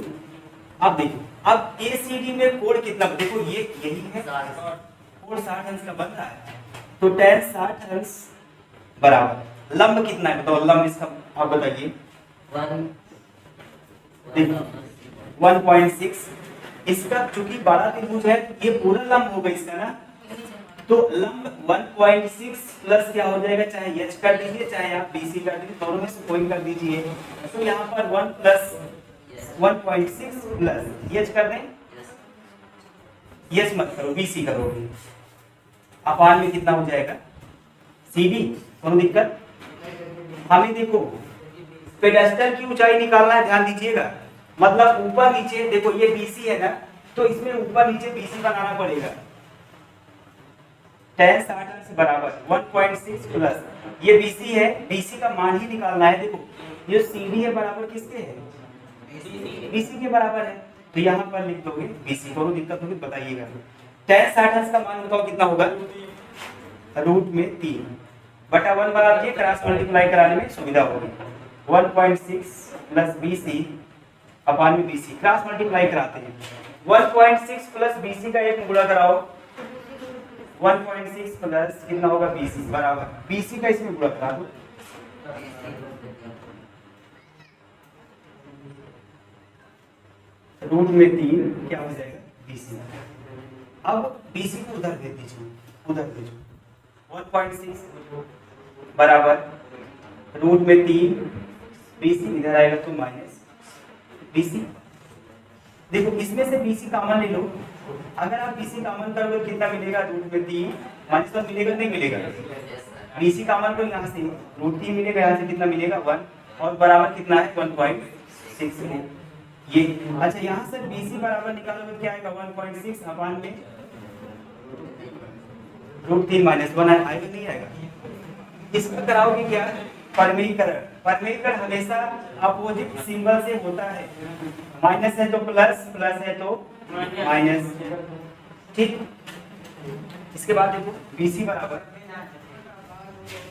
अब देखो, अब ACD में कोण कितना, देखो ये यही है, कोण 60 अंश का बन रहा है, तो tan 60 अंश बराबर लंब कितना है, बताओ लंब इसका आप बताइए। 1.6। इसका चूंकि बड़ा त्रिभुज है, ये पूरा लंब होगा इसका ना, तो लंब 1.6 प्लस क्या हो जाएगा, चाहे h कर दीजिए चाहे आप BC कर दीजिए, दोनों में से कोई कर दीजिए। तो यहाँ पर 1 प्लस 1.6 प्लस h कर दें, h मत करो, BC करोगे, अपान में कितना हो जाएगा, CD। कोई दिक्कत, हमें देखो पेडेस्टल की ऊंचाई निकालना है, ध्यान दीजिएगा। मतलब ऊपर नीचे, देखो ये BC है ना, तो इसमें ऊपर नीचे BC बनाना पड़ेगा। tan 60 अंश बराबर 1.6 प्लस ये BC है, BC का मान ही निकालना है। देखो ये CD है, बराबर किसके है, BC के बराबर है, तो यहाँ पर लिख दोगे BC। कोई दिक्कत होगी बताइएगा। tan 60 अंश का मान बताओ कितना होगा, रूट में 3 बटा 1 बना दिए, क्रॉस मल्टीप्लाई कराने में सुविधा होगी। 1.6 प्लस BC अपान में BC, क्रॉस मल्टीप्लाई कराते हैं। 1.6 प्लस BC का एक गुणा कराओ, 1.6 प्लस कितना होगा, BC बराबर BC का इसमें गुणा करा दो, रूट में 3 क्या हो जाएगा, BC। अब BC को उधर भेज दीजिए, उधर भेजो। 1.6 बराबर रूट में 3, BC इधर आएगा तो माइनस BC। देखो इसमें से BC कॉमन ले लो, अगर आप BC कॉमन करोगे कितना मिलेगा, रूट में 3 माइनस 1 मिलेगा, नहीं मिलेगा। BC कॉमन को यहाँ से रूट 3 मिलेगा, यहाँ से कितना मिलेगा 1, और बराबर कितना है 1.6 है ये। अच्छा यहाँ से BC बराबर निकालोगे क्या आएगा, 1.6 अपान में रूट 3 माइनस 1 आएगा, नहीं आएगा। इसका कराओगे क्या, परमीकरण। परमीकरण हमेशा अपोजिट सिंबल से होता है, माइनस है तो प्लस, प्लस है तो माइनस। ठीक, इसके बाद देखो BC बराबर,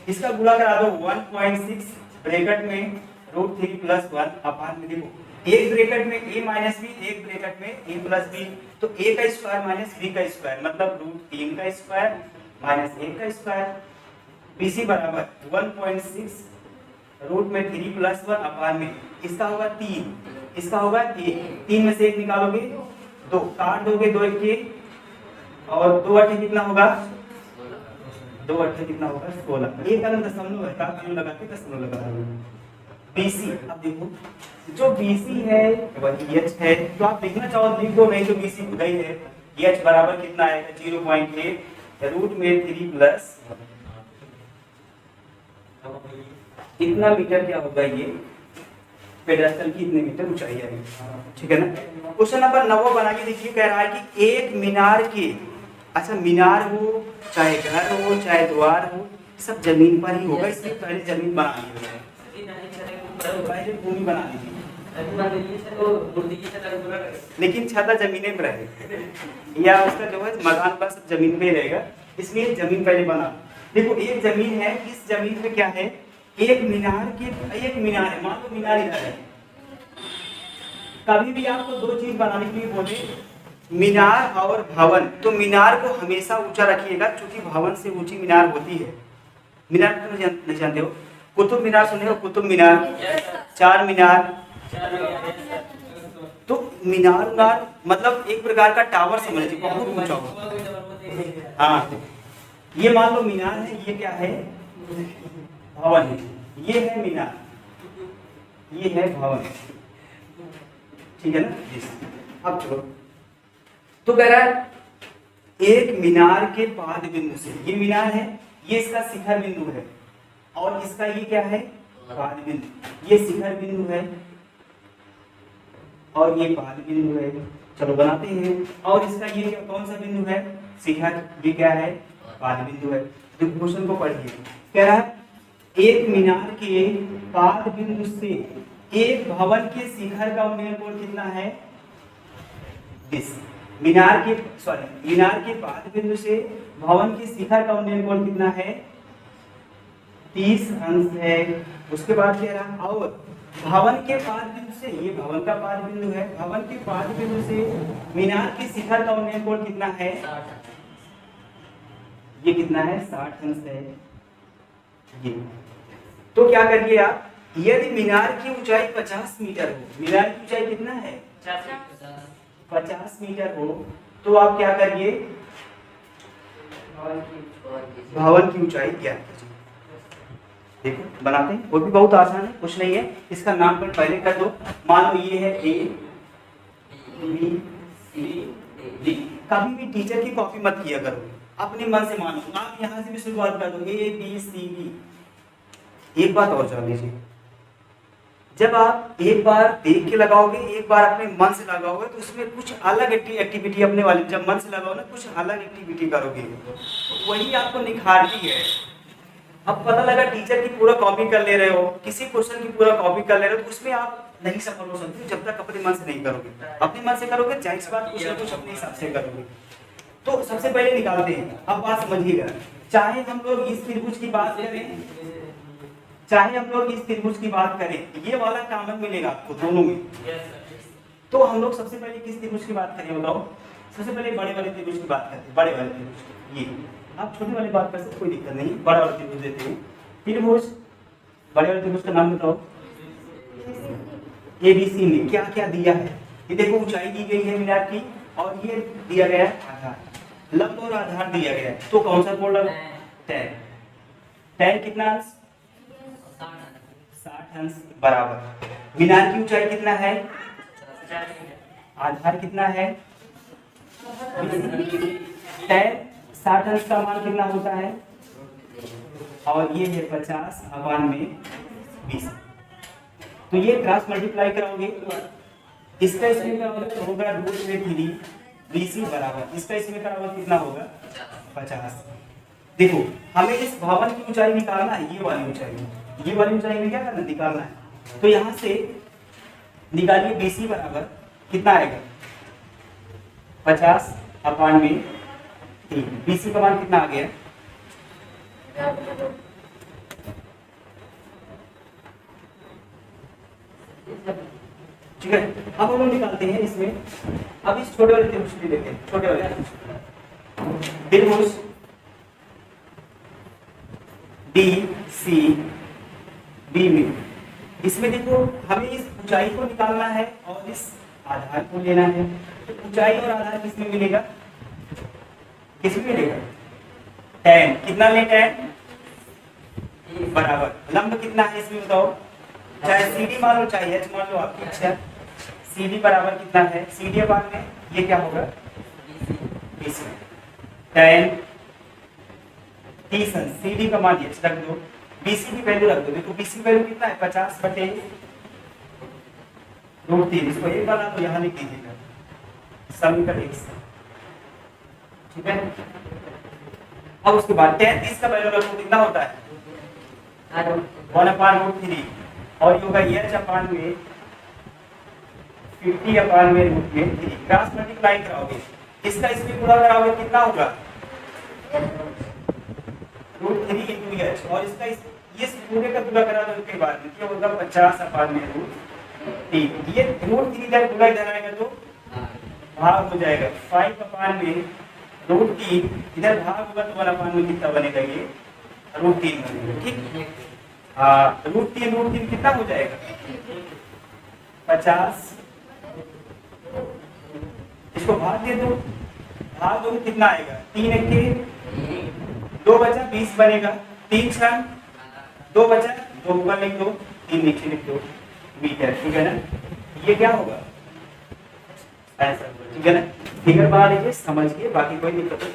इसका गुणा करा दो 1.6 ब्रैकेट में रूट 3 प्लस 1 अपान में, देखो एक ब्रैकेट में a माइनस b, एक ब्रैकेट में a प्लस b, तो a का स्क्वायर माइनस b का स्क्वायर, मतलब रूट 3 का स्क्वायर माइनस 1 का स्क्वायर। BC बराबर 1.6 रूट में 3 + 1 अपान में इसका होगा 3, इसका होगा 1, 3 में से 1 निकालोगे 2, काट दोगे 2 1 के, और 2 8 कितना होगा, 2 8 कितना होगा 16। एक का दशमलव है, का लगा के दशमलव लगा रहा हूं। BC, अब देखो जो BC है वही H है, तो आप लिखना चाहो लिख दो, नहीं तो BC खुदा ही है। H बराबर कितना आएगा 0.8 रूट में 3 प्लस इतना मीटर क्या होगा, ये पेडेस्टल की इतने मीटर ऊंचाई आएगी, ठीक है ना। क्वेश्चन नंबर 9 बना के देखिए, कह रहा है कि एक मीनार के, अच्छा मीनार हो चाहे घर हो चाहे द्वार हो, सब जमीन पर ही होगा, इसलिए पहले जमीन बना ली, पहले भूमि बना ली, लेकिन छत जमीने पर रहे या उसका जो है मकान पर सब जमीन पे रहेगा, इसलिए जमीन पहले बना। देखो एक जमीन है, इस जमीन पे क्या है, एक मीनार है, मान लो मीनार इधर है। कभी भी आपको दो चीज बनाने के लिए बोले, मीनार और भवन, तो मीनार को हमेशा ऊंचा रखिएगा, क्योंकि भवन से ऊंची मीनार होती है। मीनार तो नहीं जानते हो, कुतुब मीनार सुने हो, कुतुब मीनार, चार मीनार, तो मीनार मतलब एक प्रकार का टावर समझ लीजिए, बहुत ऊंचा हो। हाँ, ये मान लो मीनार है, ये क्या है भवन है, ये है मीनार, ये है भवन, ठीक है ना। अब चलो, तो कह रहा है एक मीनार के पाद बिंदु से, ये मीनार है, ये इसका शिखर बिंदु है, और इसका ये क्या है पाद बिंदु, ये शिखर बिंदु है और ये पाद बिंदु है। चलो बनाते हैं, और इसका ये कौन सा बिंदु है शिखर, ये क्या है पाद बिंदु है। तो क्वेश्चन को पढ़िए, कह रहा है एक मीनार के पाद बिंदु से एक भवन के शिखर का उन्नयन कोण कितना है 20। मीनार के पाद बिंदु से भवन के शिखर का उन्नयन कोण कितना है 30 अंश है। उसके बाद कह रहा, और भवन के पाद बिंदु से, ये भवन का पाद बिंदु है, भवन के पाद बिंदु से मीनार के शिखर का उन्नयन कोण कितना है, ये कितना है 60 अंश है। ये तो क्या करिए आप, यदि मीनार की ऊंचाई 50 मीटर हो, मीनार की ऊंचाई कितना है 50 मीटर हो, तो आप क्या करिए भवन की ऊंचाई ज्ञात कीजिए। देखो बनाते हैं, वो भी बहुत आसान है, कुछ नहीं है, इसका नामकरण पहले कर दो। मान लो ये है A B C D। कभी भी टीचर की कॉपी मत किया करो, अपने मन से मानो, आप यहाँ से भी शुरुआत कर दो A B C D। एक बात और जान लीजिए, जब आप एक बार देख के लगाओगे, एक बार अपने मन से लगाओगे, तो उसमें कुछ अलग एक्टिविटी अपने वाले, जब मन से लगाओ ना कुछ अलग एक्टिविटी करोगे, तो वही आपको निखारती है। अब पता लगा टीचर की पूरा कॉपी कर ले रहे हो, किसी क्वेश्चन की पूरा कॉपी कर ले रहे हो, तो उसमें आप नहीं सफल हो सकते जब तक अपने मन से नहीं करोगे। अपने मन से करोगे, जाहिर सी बात कुछ ना कुछ अपने हिसाब से करोगे। तो सबसे पहले निकालते हैं, अब बात समझिएगा, चाहे हम लोग इस त्रिभुज की बात करें, चाहे हम लोग इस त्रिभुज की बात करें, ये वाला कॉमन मिलेगा आपको दोनों में। तो हम लोग सबसे पहले किस त्रिभुज की बात करें बताओ, सबसे पहले बड़े वाले त्रिभुज की बात करते हैं। बड़े वाले त्रिभुज, ये आप छोटे वाले बात कर सकते, कोई दिक्कत नहीं, बड़ा वाला त्रिभुज देते हैं। त्रिभुज, बड़े वाले त्रिभुज का नाम बताओ। ABC में क्या क्या दिया है, ये देखो ऊंचाई दी गई है मीनार की, और ये दिया गया है आधार, लंब और आधार दिया गया है। तो कौन सा कोण लगा, tan। tan कितना अंश 60 अंश बराबर। मीनार की ऊंचाई कितना है, आधार कितना है, tan 60 अंश का मान कितना होता है, और ये है 50/20। तो ये क्रॉस मल्टीप्लाई कराओगे, इसका इसमें कराओगे तो होगा √3 BC बराबर, इसका इसमें कराओगे कितना होगा 50। देखो हमें इस भवन की ऊंचाई निकालना है, ये वाली ऊंचाई, ये वाली ऊंचाई में क्या करना निकालना है। तो यहाँ से निकालिए BC बराबर कितना आएगा 50/3। BC का मान कितना आ गया, ठीक है। अब हम लोग निकालते हैं इसमें, अब इस छोटे वाले त्रिभुज भी लेते हैं, छोटे वाले त्रिभुज DC बी में। इसमें देखो हमें इस ऊंचाई को निकालना है और इस आधार को लेना है। तो ऊंचाई और आधार किसमें मिलेगा, किसमें मिलेगा, tan कितना ले, tan बराबर लंब कितना है इसमें बताओ, चाहे CD मान लो चाहे h मान लो, आपकी इच्छा। CD बराबर कितना है, CD बाद में ये क्या होगा, BC। tan 30 अंश CD का मान ये रख दो, BC की वैल्यू रख दो। देखो BC की वैल्यू कितना है, 50/√3। इसको एक बना तो यहाँ लिख दीजिएगा, समीकरण 1 से, ठीक है। अब उसके बाद tan 30 का वैल्यू रखो, कितना होता है 1/√3, और ये होगा h अपान में 50/√3। क्रॉस मल्टीप्लाई कराओगे, इसका इसमें पूरा कराओगे, कितना होगा √3 × h, और इसका ये पूरे का पूरा करा दो इसके बाद में क्या होगा 50/√3। ये √3 इधर पूरा इधर आएगा तो भाग हो जाएगा, 5/√3 इधर भाग होगा तो 1/में कितना बनेगा, ये √3 बनेगा, ठीक। √3 कितना हो जाएगा 50, इसको भाग दे दो, भाग दो कितना आएगा, 3 × 2 बचा 20 बनेगा, 3 × 2 बचा 2 ऊपर लिख दो, 3 नीचे लिख दो, मीटर, ठीक है ना। ये क्या होगा ऐसा, ठीक है ना। फिगर बना लीजिए, समझिए, बाकी कोई दिक्कत नहीं।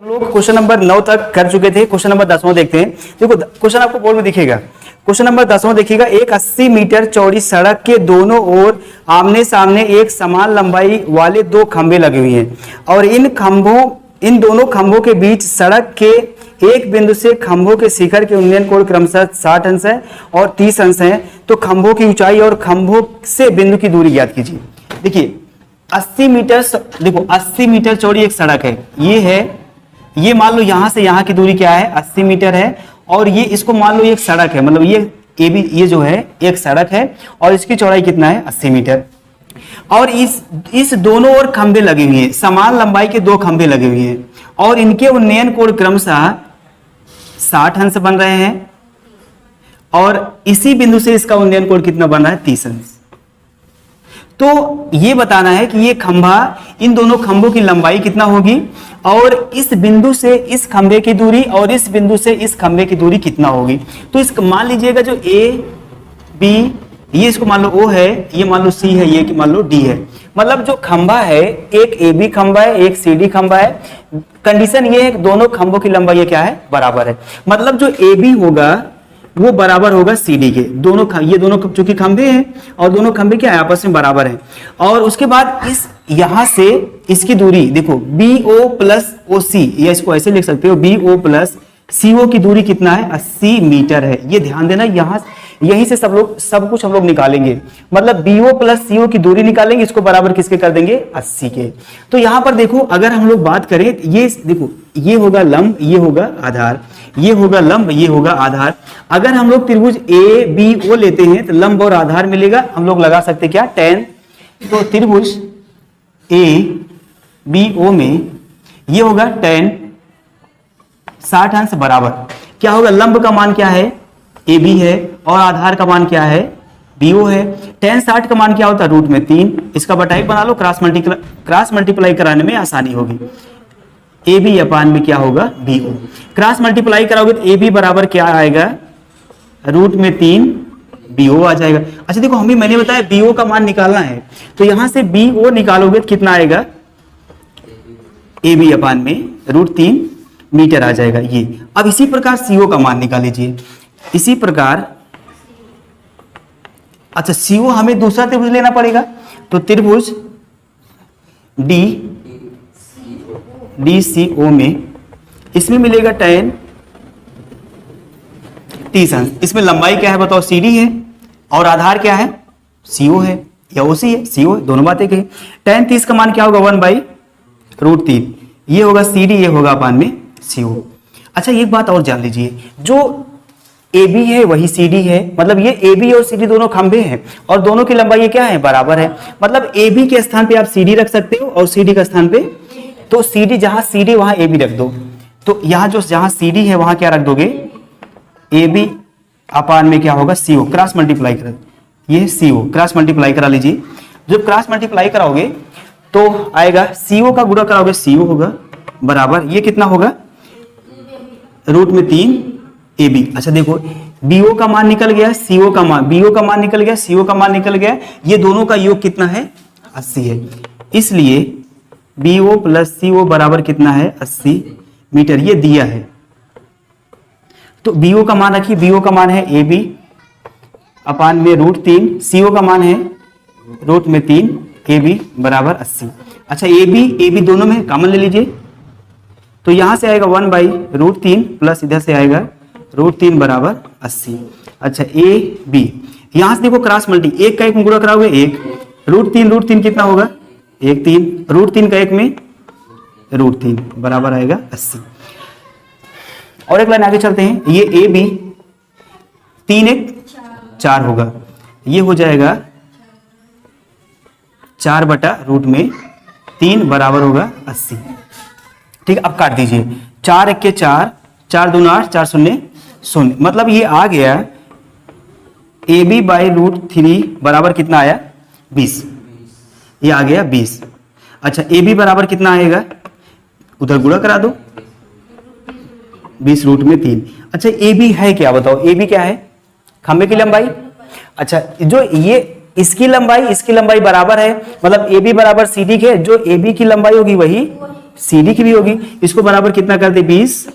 हम लोग क्वेश्चन नंबर 9 तक कर चुके थे। क्वेश्चन नंबर 10वां देखते हैं। देखो क्वेश्चन आपको बोर्ड में दिखेगा, क्वेश्चन नंबर 10वां देखिएगा। एक 80 मीटर चौड़ी सड़क के दोनों ओर आमने सामने एक समान लंबाई वाले 2 खंभे लगे हुए हैं, और इन दोनों खंभों के बीच सड़क के एक बिंदु से खंभों के शिखर के उन्नयन कोण क्रमशः 60 अंश है और 30 अंश है। तो खंभों की ऊंचाई और खंभों से बिंदु की दूरी ज्ञात कीजिए। देखिए 80 मीटर, देखो 80 मीटर चौड़ी एक सड़क है, ये मान लो यहां से यहां की दूरी क्या है 80 मीटर है, और ये इसको मान लो एक सड़क है, मतलब ये जो है एक सड़क है, और इसकी चौड़ाई कितना है 80 मीटर, और इस दोनों ओर खंभे लगे हुए हैं, समान लंबाई के 2 खंभे लगे हुए हैं, और इनके उन्नयन कोण क्रमशः 60 अंश बन रहे हैं, और इसी बिंदु से इसका उन्नयन कोण कितना बन रहा है 30 अंश। तो ये बताना है कि ये खंभा, इन दोनों खंभों की लंबाई कितना होगी, और इस बिंदु से इस खंभे की दूरी और इस बिंदु से इस खंभे की दूरी कितना होगी। तो इसको मान लीजिएगा जो A B, ये इसको मान लो O है, ये मान लो C है, ये मान लो D है। मतलब जो खंभा है, एक AB खंभा है, एक CD खंभा है। कंडीशन ये है कि दोनों खंभों की लंबाई ये क्या है बराबर है, मतलब जो AB होगा वो बराबर होगा CD के। ये दोनों चूंकि खंभे हैं और दोनों खंभे क्या है आपस में बराबर हैं। और उसके बाद इस यहां से इसकी दूरी देखो BO प्लस OC, या इसको ऐसे लिख सकते हो BO प्लस CO की दूरी कितना है 80 मीटर है। ये ध्यान देना, यहीं से सब कुछ हम लोग निकालेंगे, मतलब BO प्लस CO की दूरी निकालेंगे, इसको बराबर किसके कर देंगे 80 के। तो यहां पर देखो अगर हम लोग बात करें, ये देखो ये होगा लंब, ये होगा आधार, ये होगा लंब, ये होगा आधार। अगर हम लोग त्रिभुज ABO लेते हैं तो लंब और आधार मिलेगा, हम लोग लगा सकते क्या tan। तो त्रिभुज ABO में ये होगा tan 60 अंश बराबर क्या होगा, लंब का मान क्या है AB है, और आधार का मान क्या है BO है। tan 60 का मान क्या होता है √3, इसका बटाई बना लो, क्रॉस मल्टीप्लाई कराने में आसानी होगी। AB अपान में क्या होगा BO, क्रॉस मल्टीप्लाई कराओगे तो AB बराबर क्या आएगा √3 BO आ जाएगा। अच्छा देखो मैंने बताया BO का मान निकालना है, तो यहां से BO निकालोगे तो कितना आएगा AB अपान में √3 मीटर आ जाएगा ये। अब इसी प्रकार CO का मान निकाल लीजिए, इसी प्रकार। अच्छा CO हमें दूसरा त्रिभुज लेना पड़ेगा, तो त्रिभुज DCO में इसमें मिलेगा tan 30 अंश। इसमें लंबाई क्या है बताओ CD है, और आधार क्या है CO है या OC है, CO है, दोनों बातें कही। tan 30 का मान क्या होगा 1/√3, ये होगा CD, ये होगा अपान में CO। अच्छा एक बात और जान लीजिए, जो AB है वही CD है, मतलब ये AB और CD दोनों खंभे हैं, और दोनों की लंबाई क्या है बराबर है। मतलब AB के स्थान पे आप CD रख सकते हो, और CD के स्थान पे तो CD, जहां CD वहां AB रख दो। तो यहाँ जहां CD है वहां क्या रख दोगे AB अपान में क्या होगा CO, क्रॉस मल्टीप्लाई करा, ये CO क्रॉस मल्टीप्लाई करा लीजिए। जब क्रॉस मल्टीप्लाई कराओगे तो आएगा CO का गुणा कराओगे CO होगा बराबर, ये कितना होगा रूट में 3 AB। अच्छा देखो BO का मान निकल गया, CO का मान, BO का मान निकल गया, CO का मान निकल गया, ये दोनों का योग कितना है 80 है, इसलिए BO प्लस CO बराबर कितना है 80 मीटर, ये दिया है। तो BO का मान रखिए, BO का मान है AB अपान में रूट 3, CO का मान है रूट में 3, AB बराबर 80। अच्छा AB दोनों में कॉमन ले लीजिए, तो यहां से आएगा 1 बाई रूट 3 प्लस इधर से आएगा रूट 3 बराबर 80। अच्छा AB यहां से देखो क्रॉस मल्टी, एक का एक में गुणा कराओगे 1, रूट 3 कितना होगा 1 3, रूट 3 का 1 में रूट 3 बराबर आएगा 80। और एक लाइन आगे चलते हैं, ये AB 3 1 4 होगा, ये हो जाएगा 4 बटा रूट में 3 बराबर होगा 80। ठीक है, अब काट दीजिए, 4 1 के 4, 4 2 8, 4 0 0, मतलब ये आ गया AB बाई रूट 3 बराबर कितना आया 20, ये आ गया 20। अच्छा AB बराबर कितना आएगा, उधर गुणा करा दो, 20 रूट में 3। अच्छा AB है क्या बताओ, AB क्या है खंभे की लंबाई। अच्छा जो ये इसकी लंबाई बराबर है, मतलब AB बराबर CD के, जो AB की लंबाई होगी वही CD की भी होगी, इसको बराबर कितना कर दे 20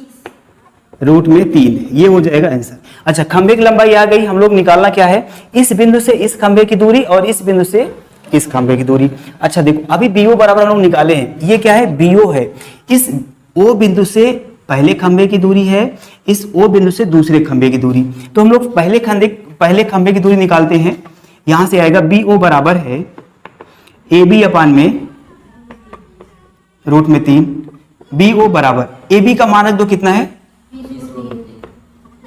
रूट में 3, ये हो जाएगा आंसर। अच्छा खंभे की लंबाई आ गई, हम लोग निकालना क्या है इस बिंदु से इस खंभे की दूरी और इस बिंदु से इस खंभे की दूरी। अच्छा देखो अभी BO बराबर हम लोग निकाले हैं, ये क्या है BO है, इस O बिंदु से पहले खंभे की दूरी है, इस O बिंदु से दूसरे खंभे की दूरी, तो हम लोग पहले खंभे की दूरी निकालते हैं। यहां से आएगा BO बराबर है AB अपान में रूट में 3, BO बराबर AB का मान रख दो कितना है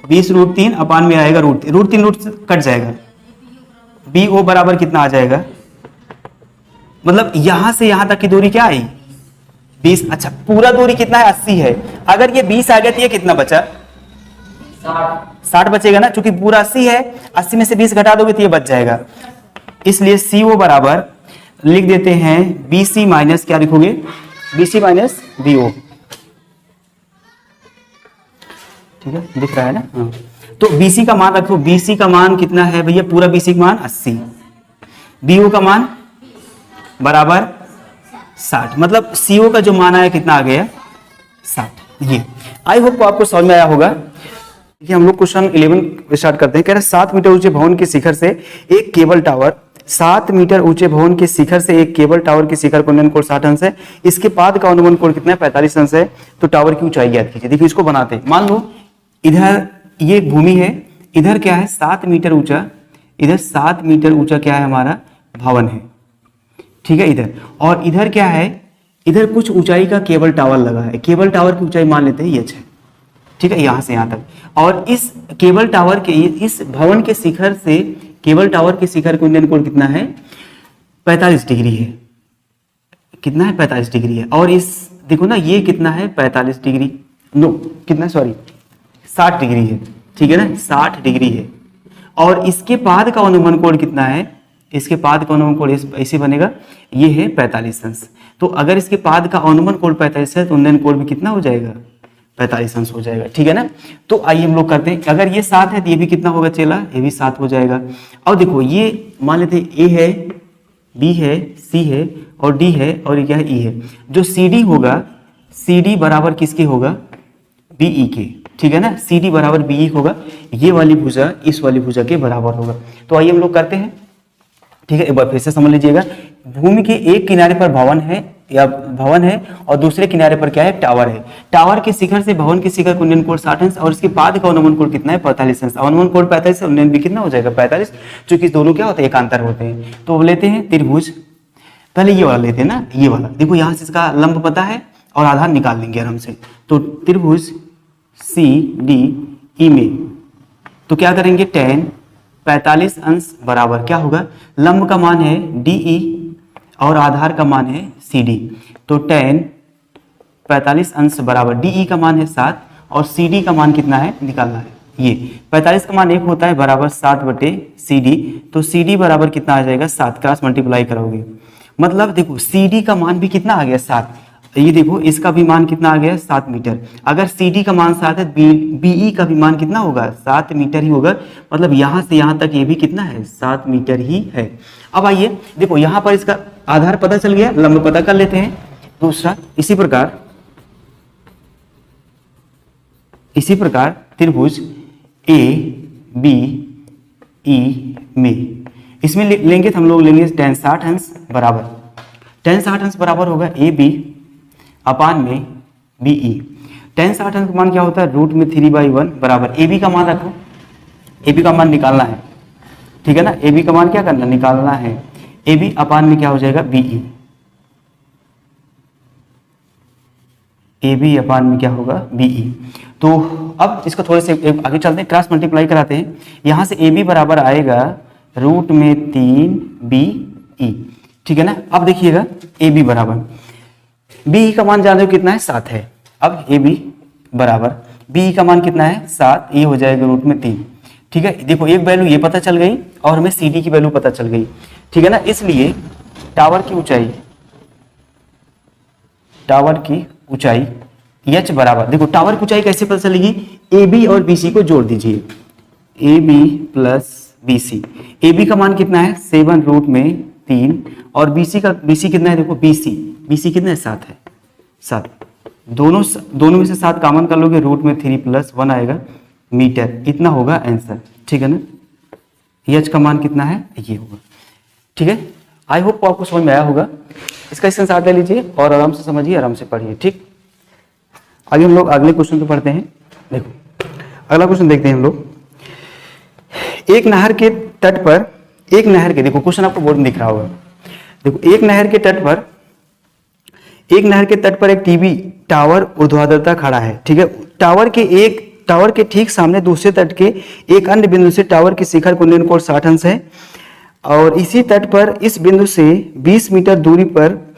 20 रूट 3 अपान में आएगा रूट 3 रूट कट जाएगा, BO बराबर कितना आ जाएगा, मतलब यहां से यहां तक की दूरी क्या आई 20। अच्छा पूरा दूरी कितना है 80 है, अगर ये 20 आ गया तो ये कितना बचा 60 बचेगा ना, क्योंकि पूरा 80 है, 80 में से 20 घटा दोगे तो ये बच जाएगा, इसलिए CO बराबर लिख देते हैं BC माइनस क्या लिखोगे BC माइनस BO। ठीक है दिख रहा है ना, हाँ। तो BC का मान रखो, BC का मान कितना है भैया, पूरा BC का मान 80, BO का मान बराबर 60, मतलब CO का जो मान आया कितना आ गया 60। ये आई होप आपको समझ में आया होगा। देखिए हम लोग क्वेश्चन 11 स्टार्ट करते हैं। कह रहे 7 मीटर ऊंचे भवन के शिखर से एक केबल टावर, 7 मीटर ऊंचे भवन के शिखर से एक केबल टावर के शिखर का अनुमान कोण 60 अंश है, इसके पाद का अनुमान कोण कितना है 45 अंश है, तो टावर की ऊंचाई ज्ञात कीजिए। देखिए इसको बनाते हैं, मान लो इधर ये भूमि है, इधर क्या है 7 मीटर ऊंचा, इधर 7 मीटर ऊंचा क्या है हमारा भवन है, ठीक है इधर, और इधर क्या है, इधर कुछ ऊंचाई का केबल टावर लगा है, केबल टावर की ऊंचाई मान लेते हैं ये 6, ठीक है यहां से यहां तक, और इस केबल टावर के इस भवन के शिखर से केबल टावर के शिखर का उन्नयन कोण कितना है 45 डिग्री है, कितना है 45 डिग्री है, और इस देखो ना ये कितना है 45 डिग्री, नो कितना सॉरी 60 डिग्री है, ठीक है ना 60 डिग्री है, और इसके पाद का अनुमान कोण कितना है, इसके पाद का अनुमान कोण ऐसे बनेगा, ये है 45 अंश, तो अगर इसके पाद का अनुमान कोण 45 है तो उन्नयन कोण भी कितना हो जाएगा 45 अंश हो जाएगा, ठीक है ना। तो आइए हम लोग करते हैं, अगर ये 7 है तो ये भी कितना होगा चेला, ये भी 7 हो जाएगा। और देखो ये मान लेते हैं A है, B है, C है और D है, और ये क्या है E है, जो CD होगा CD बराबर किसके होगा BE के, ठीक है ना, CD बराबर BE होगा, ये वाली भुजा इस वाली भुजा के बराबर होगा। तो आइए हम लोग करते हैं, ठीक है एक बार फिर से समझ लीजिएगा, भूमि के एक किनारे पर भवन है या भवन है और दूसरे किनारे पर क्या है टावर है, टावर के शिखर से भवन के शिखर का उन्नयन कोण 60 अंश और इसके पाद का अनुमान कोण कितना है 45 अंश, अनुमान कोण 45 है, उन्नयन भी कितना हो जाएगा 45, क्योंकि दोनों क्या होते हैं एकांतर होते हैं। तो लेते हैं त्रिभुज, पहले ये वाला लेते हैं ना, ये वाला देखो यहाँ से इसका लंब पता है और आधार निकाल लेंगे आराम से, तो त्रिभुज CDE में तो क्या करेंगे tan 45 अंश बराबर क्या होगा, लंब का मान है DE और आधार का मान है CD, तो tan 45 अंश बराबर DE का मान है 7 और CD का मान कितना है निकालना है, ये 45 का मान 1 होता है बराबर 7 बटे सी डी। तो सी डी बराबर कितना आ जाएगा 7, क्रॉस मल्टीप्लाई करोगे मतलब देखो सी डी का मान भी कितना आ गया 7। ये देखो इसका भी मान कितना आ गया 7 मीटर। अगर सी डी का मान 7 है बीई का भी मान कितना होगा 7 मीटर ही होगा। मतलब यहाँ से यहाँ तक ये भी कितना है 7 मीटर ही है। अब आइए देखो यहाँ पर इसका आधार पता चल गया, लंब पता कर लेते हैं। दूसरा इसी प्रकार त्रिभुज ए बी ई में इसमें लेंगे तो हम लोग लेंगे tan 60 अंश बराबर, tan 60 अंश बराबर होगा ए बी अपान में बी ई। tan 60 अंश का मान क्या होता है √3/1 बराबर ए बी का मान रखो, ए बी का मान निकालना है, ठीक है ना। ए बी का मान क्या करना निकालना है, ए बी अपान में क्या हो जाएगा बी ई, ए बी अपान में क्या होगा बी ई। तो अब इसको थोड़े से आगे चलते हैं, क्रॉस मल्टीप्लाई कराते हैं। यहाँ से ए बी बराबर आएगा √3 बी ई, ठीक है ना। अब देखिएगा ए बी बराबर बी ई का मान जान रहे हो कितना है 7 है। अब ए बी बराबर बी ई का मान कितना है 7, ये हो जाएगा √3, ठीक है। देखो एक वैल्यू ये पता चल गई और हमें सी डी की वैल्यू पता चल गई, ठीक है ना। इसलिए टावर की ऊंचाई एच बराबर, देखो टावर की ऊंचाई कैसे पता चलेगी, ए बी और बी सी को जोड़ दीजिए, A B plus B C. A B का मान कितना है 7√3 और बी सी कितना है देखो बी सी कितना है 7 है, 7 दोनों में से 7 कॉमन कर लोगे √3 + 1 आएगा मीटर, इतना होगा आंसर, ठीक है ना। एच का मान कितना है ये होगा, ठीक है। आई होप आपको समझ में आया होगा। इसका स्क्रीनशॉट ले लीजिए और आराम से समझिए, आराम से पढ़िए, ठीक। आगे हम लोग अगले क्वेश्चन पे पढ़ते हैं। देखो अगला क्वेश्चन देखते हैं हम लोग। एक नहर के तट पर देखो क्वेश्चन आपको बोर्ड में दिख रहा होगा। देखो एक नहर के तट पर एक टीवी टावर ऊर्ध्वाधरता खड़ा है, ठीक है। टावर के ठीक सामने दूसरे तट के एक अन्य बिंदु से टावर की शिखर का उन्नयन कोण 60 अंश है और इसी तट पर इस बिंदु से 20 मीटर दूरी पर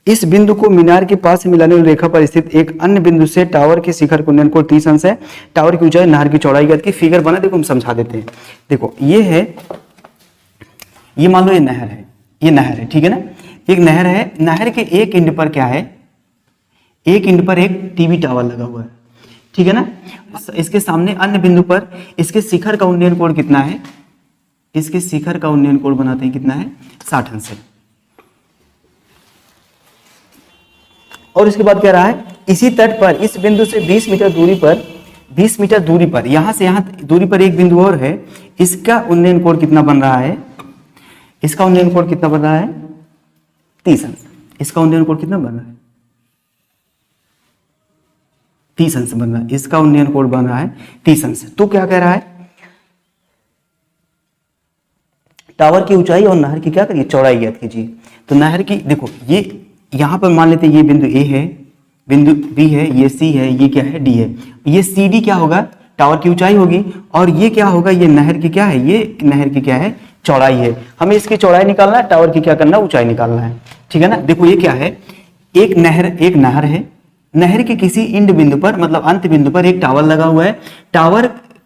इस बिंदु को मीनार के पास मिलाने वाली रेखा पर स्थित एक अन्य बिंदु से टावर के शिखर का उन्नयन कोण 30 अंश है। टावर की ऊंचाई नहर की चौड़ाई की फिगर बना, देखो हम समझा देते हैं। देखो ये मान लो ये नहर है, ठीक है ना। एक नहर है, नहर के एक एंड पर क्या है, एक एंड पर एक टीवी टावर लगा हुआ है, ठीक है ना। इसके सामने अन्य बिंदु पर इसके शिखर का उन्नयन कोण कितना है, इसके शिखर का उन्नयन कोण बनाते हैं कितना है 60 अंश है। और इसके बाद कह रहा है इसी तट पर इस बिंदु से 20 मीटर दूरी पर यहां से यहां दूरी पर एक बिंदु और है, इसका उन्नयन कोण कितना बन रहा है, इसका उन्नयन कोण कितना बन रहा है 30 अंश। इसका उन्नयन कोण कितना बन रहा है 30 अंश बन रहा है, इसका उन्नयन कोण बन रहा है 30 अंश। तो क्या कह रहा है टावर की ऊंचाई और नहर की क्या करिए चौड़ाई ज्ञात कीजिए। तो नहर की देखो ये यहां पर मान लेते हैं ये बिंदु ए है, बिंदु बी है, ये सी है, ये क्या है डी है। ये सी डी क्या होगा टावर की ऊंचाई होगी और ये क्या होगा ये नहर की क्या है, ये नहर की क्या है चौड़ाई है। हमें इसकी चौड़ाई निकालना है, टावर की क्या करना है ऊंचाई निकालना है, ठीक है ना। देखो ये क्या है एक नहर है, नहर के किसी इंड बिंदु पर मतलब अंत बिंदु पर एक टावर लगा हुआ है।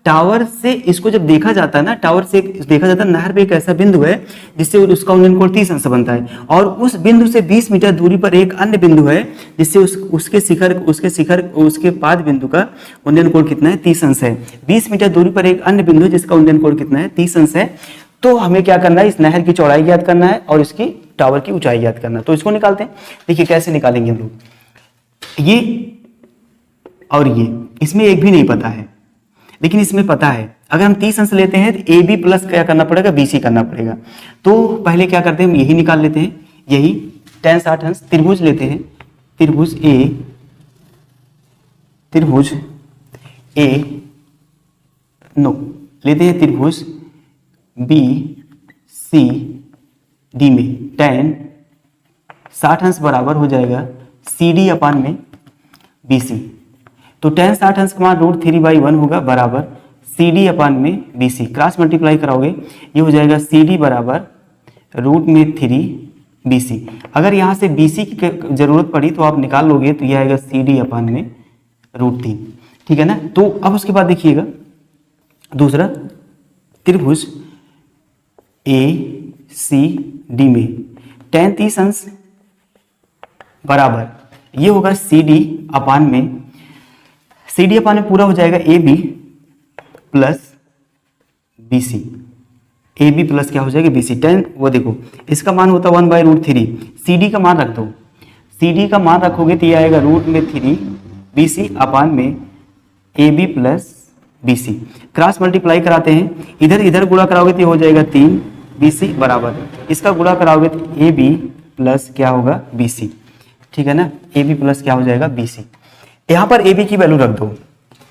टावर से इसको जब देखा जाता है ना, टावर से देखा जाता है नहर पे एक ऐसा बिंदु है जिससे उसका उन्नयन कोण 30 अंश बनता है और उस बिंदु से 20 मीटर दूरी पर एक अन्य बिंदु है जिससे उसके पाद बिंदु का उन्नयन कोण कितना है 30 अंश है। 20 मीटर दूरी पर एक अन्य बिंदु है जिसका उन्नयन कोण कितना है 30 अंश है। तो हमें क्या करना है इस नहर की चौड़ाई ज्ञात करना है और इसकी टावर की ऊंचाई ज्ञात करना है। तो इसको निकालते हैं, देखिए कैसे निकालेंगे हम लोग। ये और ये इसमें एक भी नहीं पता है लेकिन इसमें पता है। अगर हम 30 अंश लेते हैं तो ए बी प्लस क्या करना पड़ेगा बी सी करना पड़ेगा। तो पहले क्या करते हैं हम यही निकाल लेते हैं, यही tan 60 अंश। त्रिभुज लेते हैं, त्रिभुज ए नो लेते हैं त्रिभुज बी सी डी में tan 60 अंश बराबर हो जाएगा सी डी अपान में बी सी। तो tan 60 अंश का मान √3/1 होगा बराबर सी डी अपान में बी सी। क्रॉस मल्टीप्लाई कराओगे ये हो जाएगा सी डी बराबर √3 बी सी। अगर यहाँ से बी सी की जरूरत पड़ी तो आप निकाल लोगे तो ये आएगा सी डी अपान में √3, ठीक है ना। तो अब उसके बाद देखिएगा दूसरा त्रिभुज ए सी डी में tan 30 अंश बराबर ये होगा सी डी अपान में, सी डी अपान में पूरा हो जाएगा A B plus B C, A B plus क्या हो जाएगा बी सी। टेन वो देखो इसका मान होता 1/√3, सी डी का मान रख दो, सी डी का मान रखोगे तो ये आएगा √3 बी सी अपान में A B plus B C. Cross multiply कराते हैं, इधर इधर गुणा कराओगे तो हो जाएगा 3 बी सी बराबर, इसका गुणा कराओगे तो ए बी प्लस क्या होगा बी सी, ठीक है ना, ए बी प्लस क्या हो जाएगा बी सी। यहाँ पर ए बी की वैल्यू रख दो,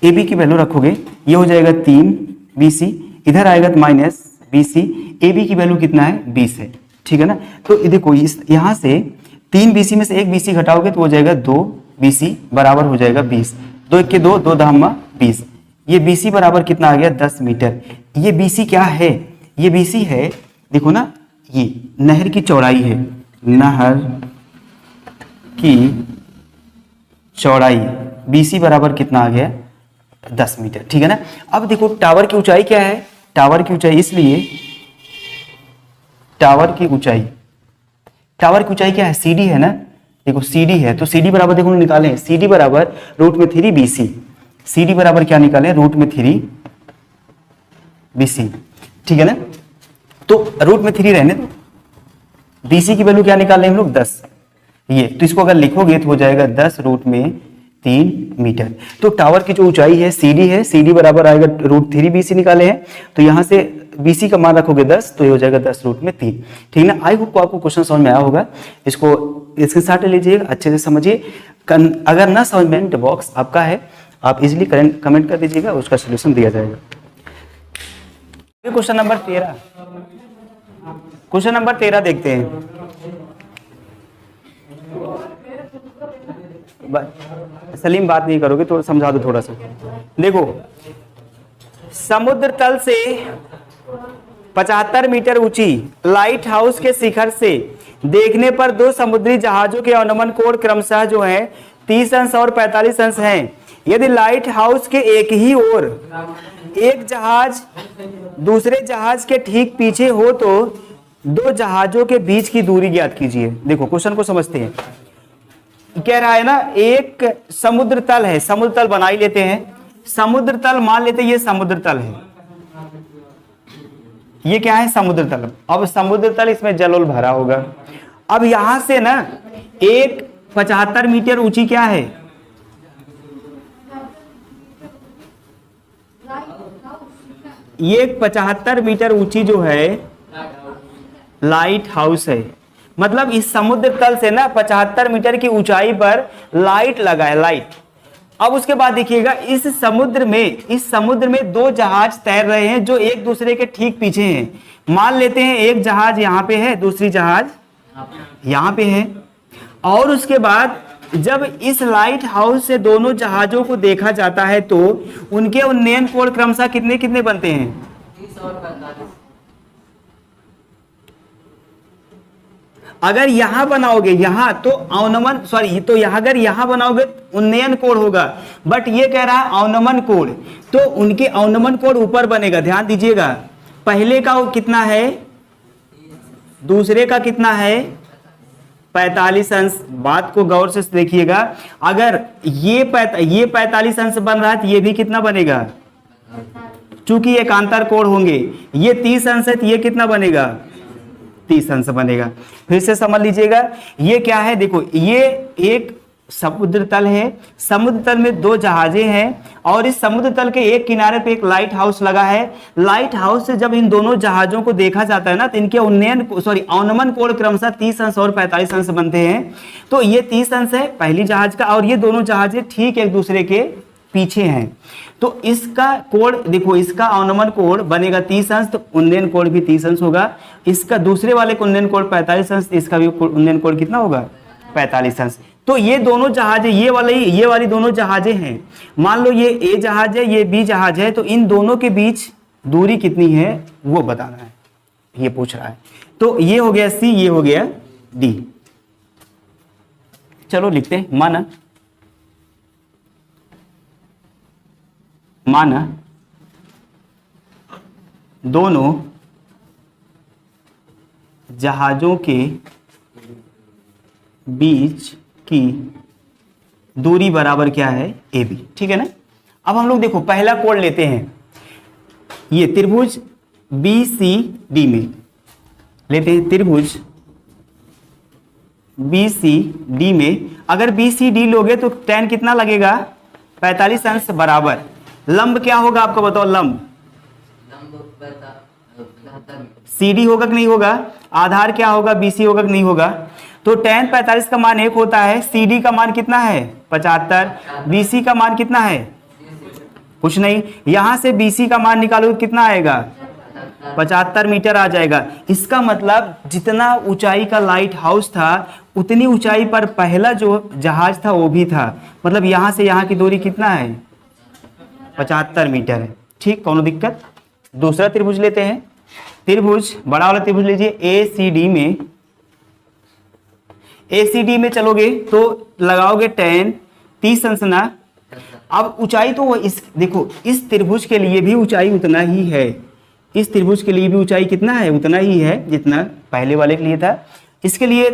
ए बी की वैल्यू रखोगे ये हो जाएगा 3 बी सी, इधर आएगा तो minus B C, A B की वैल्यू कितना है 20 है, ठीक है ना। तो देखो इस यहाँ से 3 बी सी में से 1 बी सी घटाओगे तो हो जाएगा 2 बी सी बराबर हो जाएगा 20, 2 1 के 2, 2 दहम्मा 20, ये बी सी बराबर कितना आ गया 10 मीटर। ये बी सी क्या है, ये बी सी है देखो ना, ये नहर की चौड़ाई है, नहर की चौड़ाई बी सी बराबर कितना आ गया 10 मीटर, ठीक है ना। अब देखो टावर की ऊंचाई क्या है, टावर की ऊंचाई, इसलिए टावर की ऊंचाई, टावर की ऊंचाई क्या है सी डी है ना, देखो सी डी है तो सी डी बराबर देखो निकालें, सी डी बराबर √3 बी सी, सी डी बराबर क्या निकालें √3 बी सी, ठीक है ना। तो √3 रहने दो, बी सी की वैल्यू क्या निकालें हम लोग 10, ये तो इसको अगर लिखोगे तो हो जाएगा 10√3 मीटर। तो टावर की जो ऊंचाई है सी डी है, सी डी बराबर आएगा √3 बी सी निकाले हैं, तो यहाँ से बी सी का मान रखोगे 10 तो ये हो जाएगा 10√3, ठीक है ना। आई होप आपको क्वेश्चन समझ में आया होगा, इसको स्क्रीनशॉट ले लीजिएगा, अच्छे से समझिए। अगर ना समझ में तो बॉक्स आपका है, आप इजिली कमेंट कर दीजिएगा, उसका सोल्यूशन दिया जाएगा। क्वेश्चन नंबर 13, क्वेश्चन नंबर 13 देखते हैं। सलीम बात नहीं करोगे तो समझा दो थोड़ा सा। देखो समुद्र तल से 75 मीटर ऊंची लाइट हाउस के शिखर से देखने पर दो समुद्री जहाजों के अनुमान कोण क्रमशः जो है 30 अंश और 45 अंश हैं। यदि लाइट हाउस के एक ही ओर एक जहाज दूसरे जहाज के ठीक पीछे हो तो दो जहाजों के बीच की दूरी ज्ञात कीजिए। देखो क्वेश्चन को समझते हैं, कह रहा है ना एक समुद्र तल है, समुद्र तल बना ही लेते हैं, समुद्र तल मान लेते हैं, ये समुद्र तल है, ये क्या है समुद्र तल। अब समुद्र तल इसमें जलोल भरा होगा। अब यहां से ना एक 75 मीटर ऊंची क्या है, ये 75 मीटर ऊंची जो है लाइट हाउस है। मतलब इस समुद्र तल से ना 75 मीटर की ऊंचाई पर लाइट लगा है, लाइट। अब उसके बाद देखिएगा इस समुद्र में दो जहाज तैर रहे हैं जो एक दूसरे के ठीक पीछे हैं। मान लेते हैं एक जहाज यहाँ पे है, दूसरी जहाज यहाँ पे है। और उसके बाद जब इस लाइट हाउस से दोनों जहाजों को देखा जाता है तो उनके उन्नयन कोण क्रमशः कितने कितने बनते हैं, 30 और 45। अगर यहां बनाओगे यहां तो अवनमन तो अगर यहां बनाओगे उन्नयन कोण होगा, बट ये कह रहा है अवनमन कोण, तो उनके अवनमन कोण ऊपर बनेगा। ध्यान दीजिएगा, पहले का वो कितना है, दूसरे का कितना है 45 अंश। बात को गौर से देखिएगा, अगर ये 45 अंश बन रहा है तो ये भी कितना बनेगा, चूंकि एकांतर कोण होंगे। ये 30 अंश है तो ये कितना बनेगा 30 अंश बनेगा। फिर से समझ लीजिएगा, ये क्या है, देखो ये एक समुद्र तल है, समुद्र तल में दो जहाजें हैं और इस समुद्र तल के एक किनारे पे एक लाइट हाउस लगा है। लाइट हाउस से जब इन दोनों जहाजों को देखा जाता है ना तो इनके अवनमन कोण क्रमशः 30 अंश और 45 अंश बनते हैं। तो ये 30 अंश है पहली जहाज का और ये दोनों जहाजें ठीक एक दूसरे के पीछे हैं। तो इसका कोण देखो, इसका अवनमन कोण बनेगा 30 अंश तो उन्नयन कोण भी 30 अंश होगा। इसका दूसरे वाले का उन्नयन कोण 45 अंश, इसका भी उन्नयन कोण कितना होगा 45 अंश। तो ये दोनों जहाजें ये वाली दोनों जहाजें हैं। मान लो ये ए जहाज है, ये बी जहाज है, तो इन दोनों के बीच दूरी कितनी है वो बताना है, ये पूछ रहा है। तो ये हो गया सी, ये हो गया डी। चलो लिखते हैं, माना दोनों जहाजों के बीच की दूरी बराबर क्या है, ए बी। ठीक है ना। अब हम लोग देखो पहला कोण लेते हैं, ये त्रिभुज बी सी डी में लेते हैं, त्रिभुज बी सी डी में अगर बी सी डी लोगे तो tan कितना लगेगा, 45 अंश बराबर लंब क्या होगा आपको बताओ, लंब सी डी होगा कि नहीं होगा, आधार क्या होगा, बी सी होगा कि नहीं होगा। तो tan 45 का मान 1 होता है, सी डी का मान कितना है 75, बी सी का मान कितना है कुछ नहीं, यहां से बी सी का मान निकालो कितना आएगा 75 मीटर आ जाएगा। इसका मतलब जितना ऊंचाई का लाइट हाउस था उतनी ऊंचाई पर पहला जो जहाज था वो भी था, मतलब यहां से यहां की दूरी कितना है 75 मीटर है। ठीक, कौन दिक्कत। दूसरा त्रिभुज लेते हैं, त्रिभुज बड़ा वाला त्रिभुज लीजिए ए सी डी में, ए सी डी में चलोगे तो लगाओगे tan 30 अंश ना। अब ऊंचाई तो इस देखो इस त्रिभुज के लिए भी ऊंचाई उतना ही है, इस त्रिभुज के लिए भी ऊंचाई कितना है उतना ही है जितना पहले वाले के लिए था। इसके लिए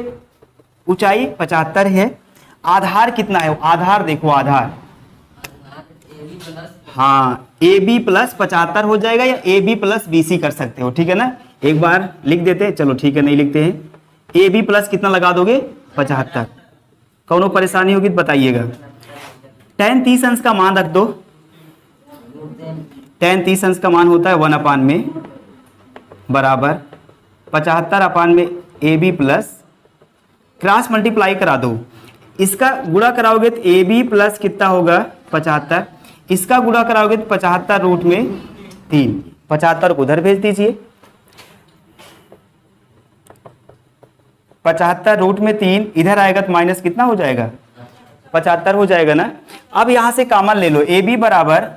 ऊंचाई 75 है। आधार कितना है, आधार देखो आधार, हाँ ए बी प्लस 75 हो जाएगा या A B plus B C कर सकते हो। ठीक है ना, एक बार लिख देते हैं, चलो ठीक है नहीं लिखते हैं, ए बी प्लस कितना लगा दोगे 75। कौनो परेशानी होगी तो बताइएगा। tan 30 अंश का मान रख दो, tan 30 अंश का मान होता है 1 अपान में बराबर 75 अपान में A B plus, cross multiply करा दो, इसका गुणा कराओगे तो ए बी प्लस कितना होगा 75, इसका गुणा कराओगे तो 75 रूट में 3, 75 को उधर भेज दीजिए, 75 रूट में 3 इधर आएगा तो माइनस कितना हो जाएगा 75 हो जाएगा ना। अब यहां से कॉमन ले लो, ए बी बराबर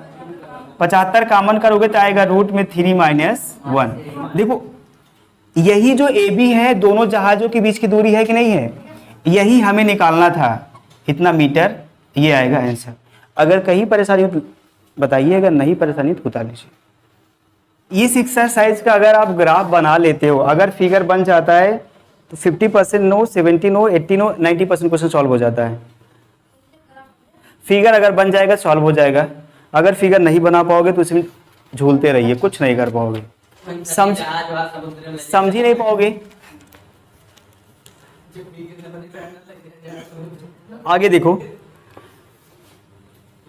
75 कॉमन करोगे तो आएगा रूट में 3 माइनस 1। देखो यही जो ए बी है दोनों जहाजों के बीच की दूरी है कि नहीं है, यही हमें निकालना था, इतना मीटर, ये आएगा आंसर। अगर कहीं परेशानी हो तो बताइए, अगर नहीं परेशानी तो बता लीजिए। इस एक्सरसाइज का अगर आप ग्राफ बना लेते हो, अगर फिगर बन जाता है तो 50% no, 70 no, 80 no, 90% question solve हो जाता है। फिगर अगर बन जाएगा सॉल्व हो जाएगा, अगर फिगर नहीं बना पाओगे तो उसमें झूलते रहिए, कुछ नहीं कर पाओगे, समझ ही नहीं पाओगे। आगे देखो,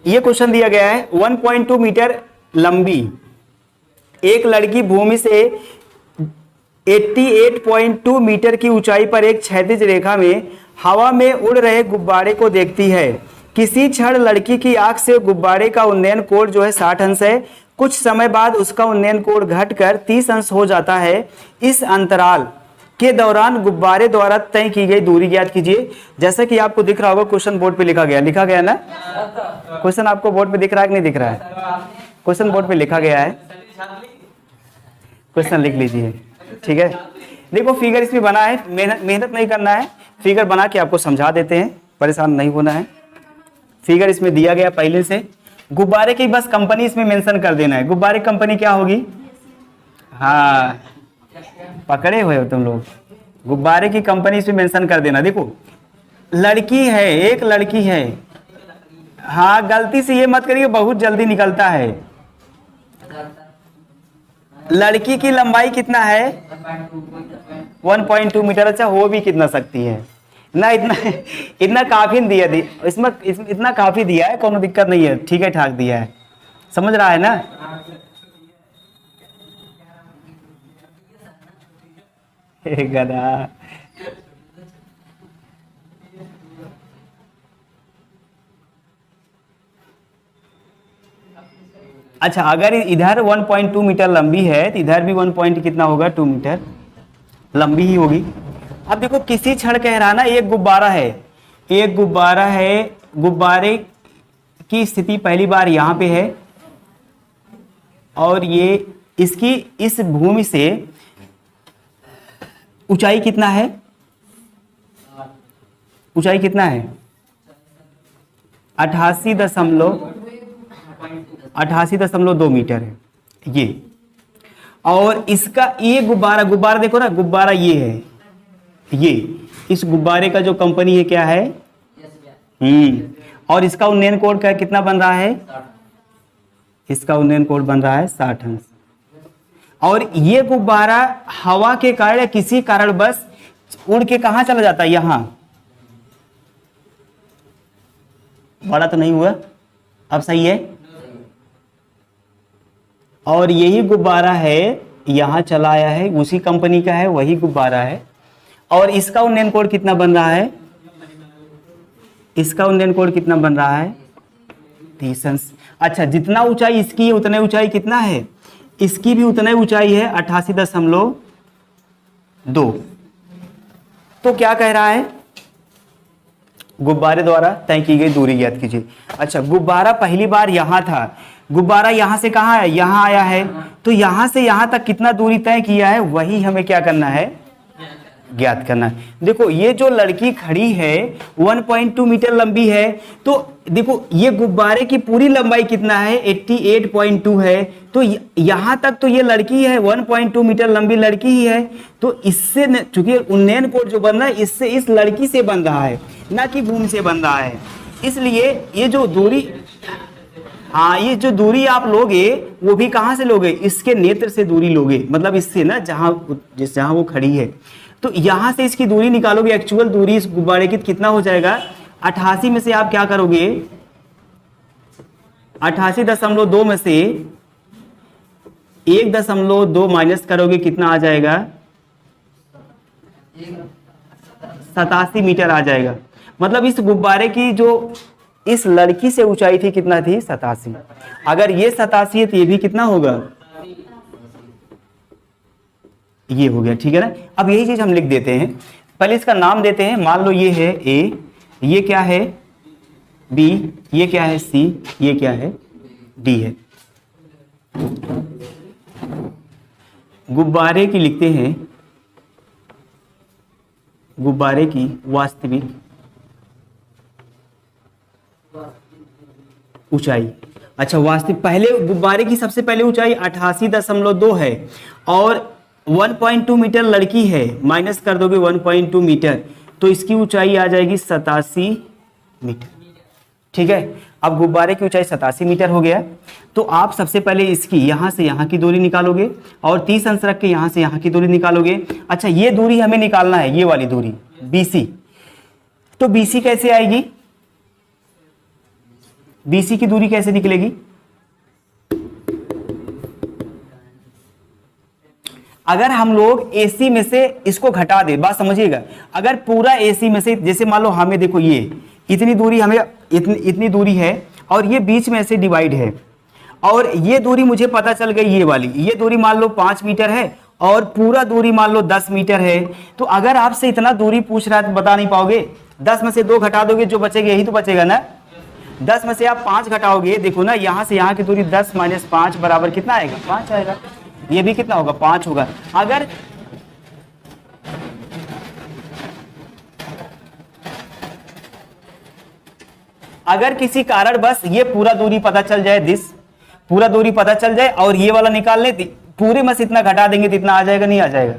ये क्वेश्चन दिया गया है 1.2 मीटर लंबी एक लड़की भूमि से 88.2 मीटर की ऊंचाई पर एक क्षैतिज रेखा में हवा में उड़ रहे गुब्बारे को देखती है। किसी क्षण लड़की की आंख से गुब्बारे का उन्नयन कोण जो है 60 अंश है, कुछ समय बाद उसका उन्नयन कोण घटकर 30 अंश हो जाता है। इस अंतराल के दौरान गुब्बारे द्वारा तय की गई दूरी ज्ञात कीजिए। जैसा कि आपको दिख रहा होगा क्वेश्चन बोर्ड पे लिखा गया ना, क्वेश्चन आपको बोर्ड पे दिख रहा है कि नहीं दिख रहा है, क्वेश्चन बोर्ड पे लिखा गया है, क्वेश्चन लिख लीजिए। ठीक है, देखो फिगर इसमें बना है, मेहनत नहीं करना है, फिगर बना के आपको समझा देते हैं, परेशान नहीं होना है। फिगर इसमें दिया गया पहले से, गुब्बारे की बस कंपनी इसमें मेंशन कर देना है। गुब्बारे कंपनी क्या होगी, हाँ पकड़े हुए हो तुम लोग, गुब्बारे की कंपनी इसमें मेंशन कर देना। देखो लड़की है, एक लड़की है, हाँ गलती से ये मत करिए, बहुत जल्दी निकलता है। लड़की की लंबाई कितना है 1.2 मीटर। अच्छा हो भी कितना सकती है ना, इतना काफी दिया इसमें इतना काफी दिया है, कोनो दिक्कत नहीं है, ठीक है ठाक दिया है, समझ रहा है ना। गधा अच्छा, अगर इधर 1.2 मीटर लंबी है तो इधर भी 1 पॉइंट कितना होगा 2 मीटर लंबी ही होगी। अब देखो किसी क्षण कह रहा ना, एक गुब्बारा है, एक गुब्बारा है, गुब्बारे की स्थिति पहली बार यहाँ पे है और ये इसकी इस भूमि से ऊंचाई कितना है, ऊंचाई कितना है 88.2 मीटर है ये। और इसका ये गुब्बारा, गुब्बारा देखो ना, गुब्बारा ये है, ये इस गुब्बारे का जो कंपनी है क्या है, और इसका उन्नयन कोड का कितना बन रहा है, इसका उन्नयन कोड बन रहा है 60 अंश। और ये गुब्बारा हवा के कारण या किसी कारण बस उड़ के कहां चला जाता है, यहां, बड़ा तो नहीं हुआ, अब सही है। और यही गुब्बारा है यहां चला आया है, उसी कंपनी का है, वही गुब्बारा है। और इसका उन्नयन कोड कितना बन रहा है, इसका उन्नयन कोड कितना बन रहा है 30 अंश। अच्छा, जितना ऊंचाई इसकी है उतना ऊंचाई कितना है, इसकी भी उतना ऊंचाई है 88.2। तो क्या कह रहा है, गुब्बारे द्वारा तय की गई दूरी ज्ञात कीजिए। अच्छा, गुब्बारा पहली बार यहां था, गुब्बारा यहां से कहां है, यहां आया है, तो यहां से यहां तक कितना दूरी तय किया है वही हमें क्या करना है, ज्ञात करना है। देखो ये जो लड़की खड़ी है 1.2 मीटर लंबी है, तो देखो ये गुब्बारे की पूरी लंबाई कितना है 88.2 है, तो यहां तक तो ये लड़की है, 1.2 मीटर लंबी लड़की ही है। तो इससे चूंकि उन्नयन कोड जो बन रहा है इससे इस लड़की से बन रहा है, ना कि भूमि से बन रहा है। इसलिए ये जो दूरी, हाँ ये जो दूरी आप लोगे वो भी कहां से लोगे, इसके नेत्र से दूरी लोगे, मतलब इससे ना जहां वो खड़ी है, तो यहां से इसकी दूरी निकालोगे। एक्चुअल दूरी इस गुब्बारे की कितना हो जाएगा, 88 में से आप क्या करोगे, 88.2 में से 1.2 माइनस करोगे, कितना आ जाएगा 87 मीटर आ जाएगा। मतलब इस गुब्बारे की जो इस लड़की से ऊंचाई थी कितना थी 87। अगर ये 87 है तो ये भी कितना होगा, ये हो गया, ठीक है ना। अब यही चीज हम लिख देते हैं, पहले इसका नाम देते हैं। मान लो ये है ए, ये क्या है बी, ये क्या है सी, ये क्या है डी है। गुब्बारे की लिखते हैं, गुब्बारे की वास्तविक ऊंचाई। अच्छा, वास्तविक पहले गुब्बारे की सबसे पहले ऊंचाई 88.2 है और 1.2 मीटर लड़की है, माइनस कर दोगे 1.2 मीटर, तो इसकी ऊंचाई आ जाएगी 87 मीटर, ठीक है। अब गुब्बारे की ऊंचाई 87 मीटर हो गया, तो आप सबसे पहले इसकी यहां से यहां की दूरी निकालोगे और 30 अंश रख के यहां से यहां की दूरी निकालोगे। अच्छा, ये दूरी हमें निकालना है, ये वाली दूरी BC, तो BC कैसे आएगी, BC की दूरी कैसे निकलेगी, अगर हम लोग AC में से इसको घटा दे, बात समझिएगा, अगर पूरा AC में से, जैसे मान लो हमें देखो ये इतनी दूरी, हमें इतनी दूरी है और ये बीच में से डिवाइड है, और ये दूरी मुझे पता चल गई, ये वाली ये दूरी मान लो 5 मीटर है और पूरा दूरी मान लो 10 मीटर है। तो अगर आपसे इतना दूरी पूछ रहा है तो बता नहीं पाओगे, 10 में से 2 घटा दोगे, जो बचेगा यही तो बचेगा ना। 10 में से आप 5 घटाओगे, देखो ना यहां से यहां की दूरी 10 - 5 बराबर कितना आएगा, 5 आएगा। ये भी कितना होगा, 5 होगा। अगर किसी कारण बस ये पूरा दूरी पता चल जाए, पूरा दूरी पता चल जाए और ये वाला निकाल ले, पूरे में से इतना घटा देंगे तो इतना आ जाएगा, नहीं आ जाएगा,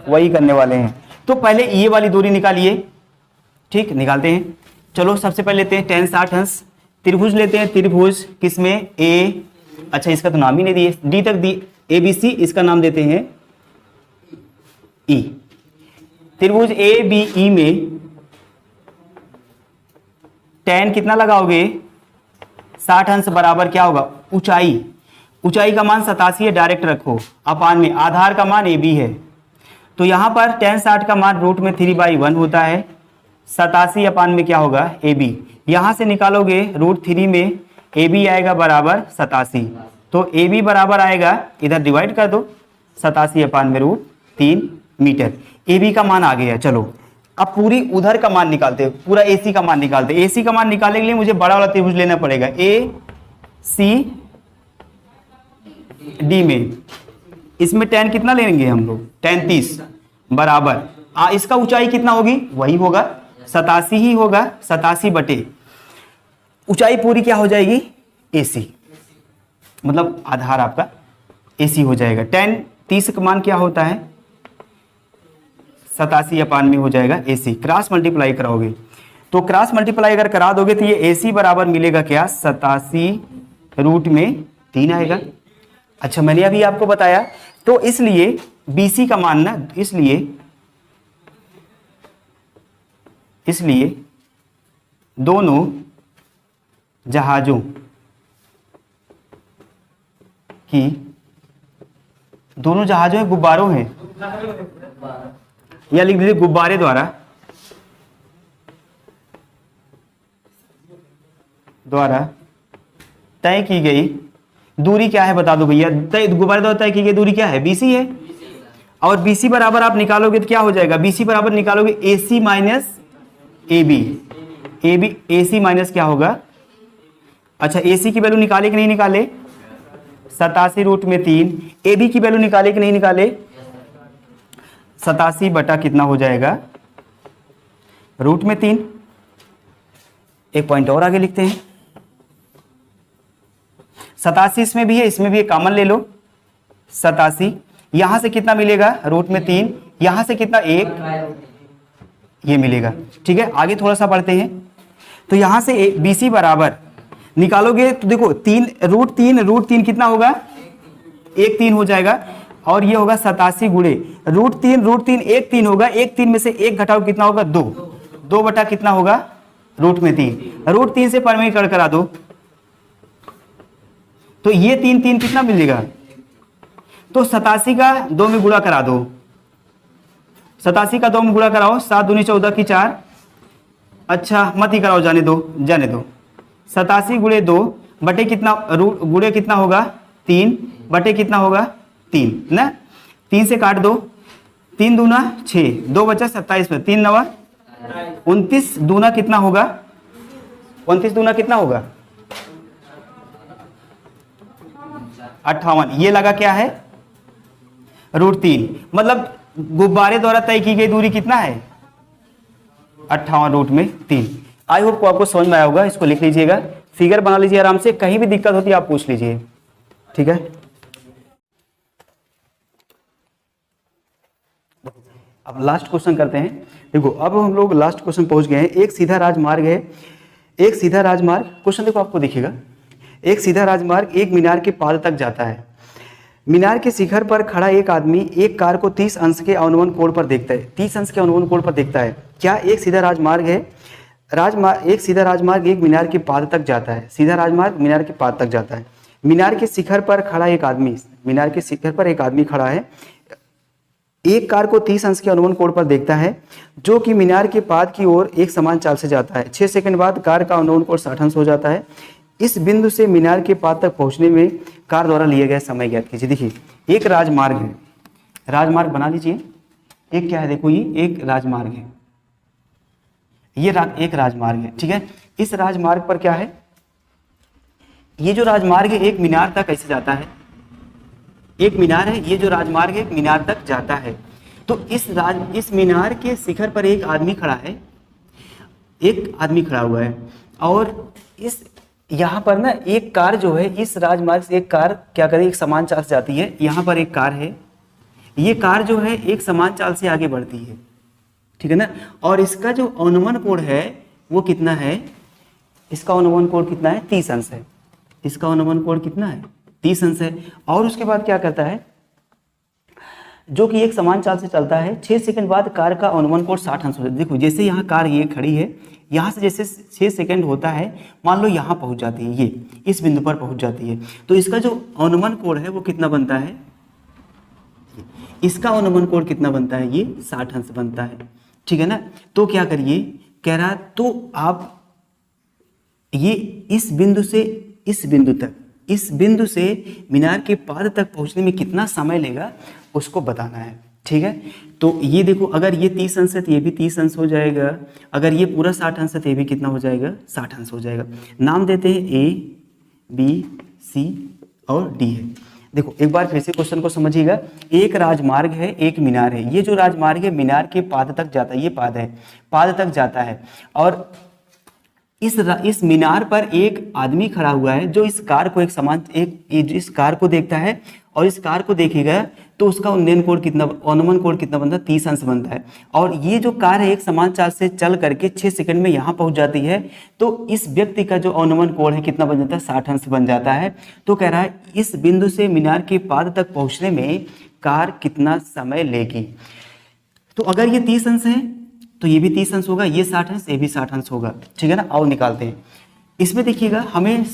वही करने वाले हैं। तो पहले ये वाली दूरी निकालिए, ठीक, निकालते हैं। चलो सबसे पहले लेते हैं tan 60 अंश, त्रिभुज लेते हैं, त्रिभुज किसमें ए, अच्छा इसका तो नाम ही नहीं दिए, डी तक दी, ABC, इसका नाम देते हैं E। त्रिभुज ABE में tan कितना लगाओगे 60 अंश बराबर क्या होगा, ऊंचाई, ऊंचाई का मान 87 है, डायरेक्ट रखो, अपान में आधार का मान AB है, तो यहां पर tan 60 का मान रूट में 3/1 होता है, 87 अपान में क्या होगा AB, यहां से निकालोगे रूट 3 में AB आएगा बराबर 87, तो AB बराबर आएगा, इधर डिवाइड कर दो, 87 अपान में रूट 3 मीटर। AB का मान आ गया। चलो अब पूरी उधर का मान निकालते हैं, पूरा AC का मान निकालते हैं। AC का मान निकालने के लिए मुझे बड़ा वाला त्रिभुज लेना पड़ेगा, ACD में, इसमें tan कितना लेंगे हम लोग, tan 30 बराबर, इसका ऊंचाई कितना होगी, वही होगा 87 ही होगा, 87 बटे ऊंचाई पूरी क्या हो जाएगी AC, मतलब आधार आपका AC हो जाएगा। tan 30 का मान क्या होता है 87 अपान में हो जाएगा AC। क्रॉस मल्टीप्लाई कराओगे तो क्रॉस मल्टीप्लाई अगर करा दोगे तो ये AC बराबर मिलेगा क्या 87√3 आएगा। अच्छा मैंने अभी आपको बताया तो इसलिए BC का मान ना इसलिए दोनों जहाजों गुब्बारों हैं या लिख दीजिए गुब्बारे द्वारा तय की गई दूरी क्या है बता दो भैया। गुब्बारे द्वारा तय की गई दूरी क्या है BC है और BC बराबर आप निकालोगे तो क्या हो जाएगा BC बराबर निकालोगे AC minus AB। AC minus क्या होगा अच्छा AC की वैल्यू निकाले कि नहीं निकाले 87√3। AB की वैल्यू निकाले कि नहीं निकाले 87 बटा कितना हो जाएगा √3। एक पॉइंट और आगे लिखते हैं 87 इसमें भी है कॉमन ले लो 87। यहां से कितना मिलेगा √3 यहां से कितना 1 ये मिलेगा। ठीक है आगे थोड़ा सा बढ़ते हैं तो यहां से BC बराबर निकालोगे तो देखो √3 कितना होगा 1 हो जाएगा और ये होगा 87 गुणे √3 1 3 होगा 1 3 में से 1 घटाओ कितना होगा 2 बटा कितना होगा √3 से परमीकरण करा दो तो ये 3 कितना मिलेगा तो 87 का 2 में गुणा करा दो 87 का 2 में गुणा कराओ 7 दूनी 14 की 4 अच्छा मत ही कराओ जाने दो 87 गुणे 2 बटे कितना गुणे कितना होगा 3 बटे कितना होगा 3 ना 3 से काट दो 3 दूना 6 2 बचा 27 में 3 नवा 29 दूना कितना होगा 29 दूना कितना होगा 58। ये लगा क्या है √3 मतलब गुब्बारे द्वारा तय की गई दूरी कितना है 58√3। आई होप को आपको समझ में आया होगा। इसको लिख लीजिएगा फिगर बना लीजिए आराम से कहीं भी दिक्कत होती है आप पूछ लीजिए। ठीक है अब लास्ट क्वेश्चन करते हैं। देखो अब हम लोग लास्ट क्वेश्चन पहुंच गए हैं। एक सीधा राजमार्ग है क्वेश्चन देखो आपको दिखेगा एक सीधा राजमार्ग एक मीनार के पाद तक जाता है। मीनार के शिखर पर खड़ा एक आदमी एक कार को 30 अंश के अवनमन कोण पर देखता है 30 अंश के अवनमन कोण पर देखता है। क्या एक सीधा राजमार्ग है एक सीधा राजमार्ग एक मीनार के पाद तक जाता है। सीधा राजमार्ग मीनार के पाद तक जाता है। मीनार के शिखर पर खड़ा एक आदमी खड़ा है एक कार को 30 अंश के अनुमान कोण पर देखता है जो कि मीनार के पाद की ओर एक समान चाल से जाता है। 6 सेकंड बाद कार का अनुमान कोण 60 अंश हो जाता है। इस बिंदु से मीनार के पाद तक पहुंचने में कार द्वारा लिए गए समय ज्ञात कीजिए। देखिए एक राजमार्ग है राजमार्ग बना लीजिए। एक क्या है देखो ये एक राजमार्ग है एक राजमार्ग है। ठीक है इस राजमार्ग पर क्या है ये जो राजमार्ग है एक मीनार तक कैसे जाता है एक मीनार है ये जो राजमार्ग है एक मीनार तक जाता है। तो इस मीनार के शिखर पर एक आदमी खड़ा हुआ है और इस यहाँ पर ना एक कार जो है इस राजमार्ग से एक कार क्या करे एक समान चाल से जाती है। यहाँ पर एक कार है ये कार जो है एक समान चाल से आगे बढ़ती है। ठीक है ना और इसका जो अनुमान कोण है वो कितना है इसका अनुमान कोण कितना है 30 अंश है। इसका अनुमान कोण कितना है 30 अंश है। और उसके बाद क्या करता है जो कि एक समान चाल से चलता है 6 सेकंड बाद कार का अनुमान कोण 60 अंश होता है। देखो जैसे यहाँ कार ये खड़ी है यहाँ से जैसे 6 सेकंड होता है मान लो यहाँ पहुँच जाती है ये इस बिंदु पर पहुँच जाती है तो इसका जो अनुमान कोण है वो कितना बनता है इसका अनुमान कोण कितना बनता है ये 60 अंश बनता है। ठीक है ना तो क्या करिए कह रहा तो आप ये इस बिंदु से इस बिंदु से मीनार के पाद तक पहुंचने में कितना समय लेगा उसको बताना है। ठीक है तो ये देखो अगर ये 30 अंश है तो ये भी 30 अंश हो जाएगा। अगर ये पूरा 60 अंश है तो ये भी कितना हो जाएगा 60 अंश हो जाएगा। नाम देते हैं A B C और D है। देखो एक बार फिर से क्वेश्चन को समझिएगा। एक राजमार्ग है एक मीनार है ये जो राजमार्ग है मीनार के पाद तक जाता है ये पाद है पाद तक जाता है और इस मीनार पर एक आदमी खड़ा हुआ है जो इस कार को इस कार को देखता है और इस कार को देखेगा तो उसका अनुमान कोण कितना बनता है, 30 अंश बनता है। और ये जो कार है एक समान चाल से चल करके 6 सेकंड में यहाँ पहुंच जाती है, तो इस व्यक्ति का जो अनुमान कोण है कितना बन जाता है, 60 अंश बन जाता है। तो कह रहा है इस बिंदु से मीनार के पाद तक पहुंचने में कार कितना समय लेगी। तो अगर ये 30 अंश है तो ये भी 30 अंश होगा, ये 60 अंश, ये भी 60 अंश होगा, ठीक है ना। और निकालते हैं। इसमें देखिएगा, हमें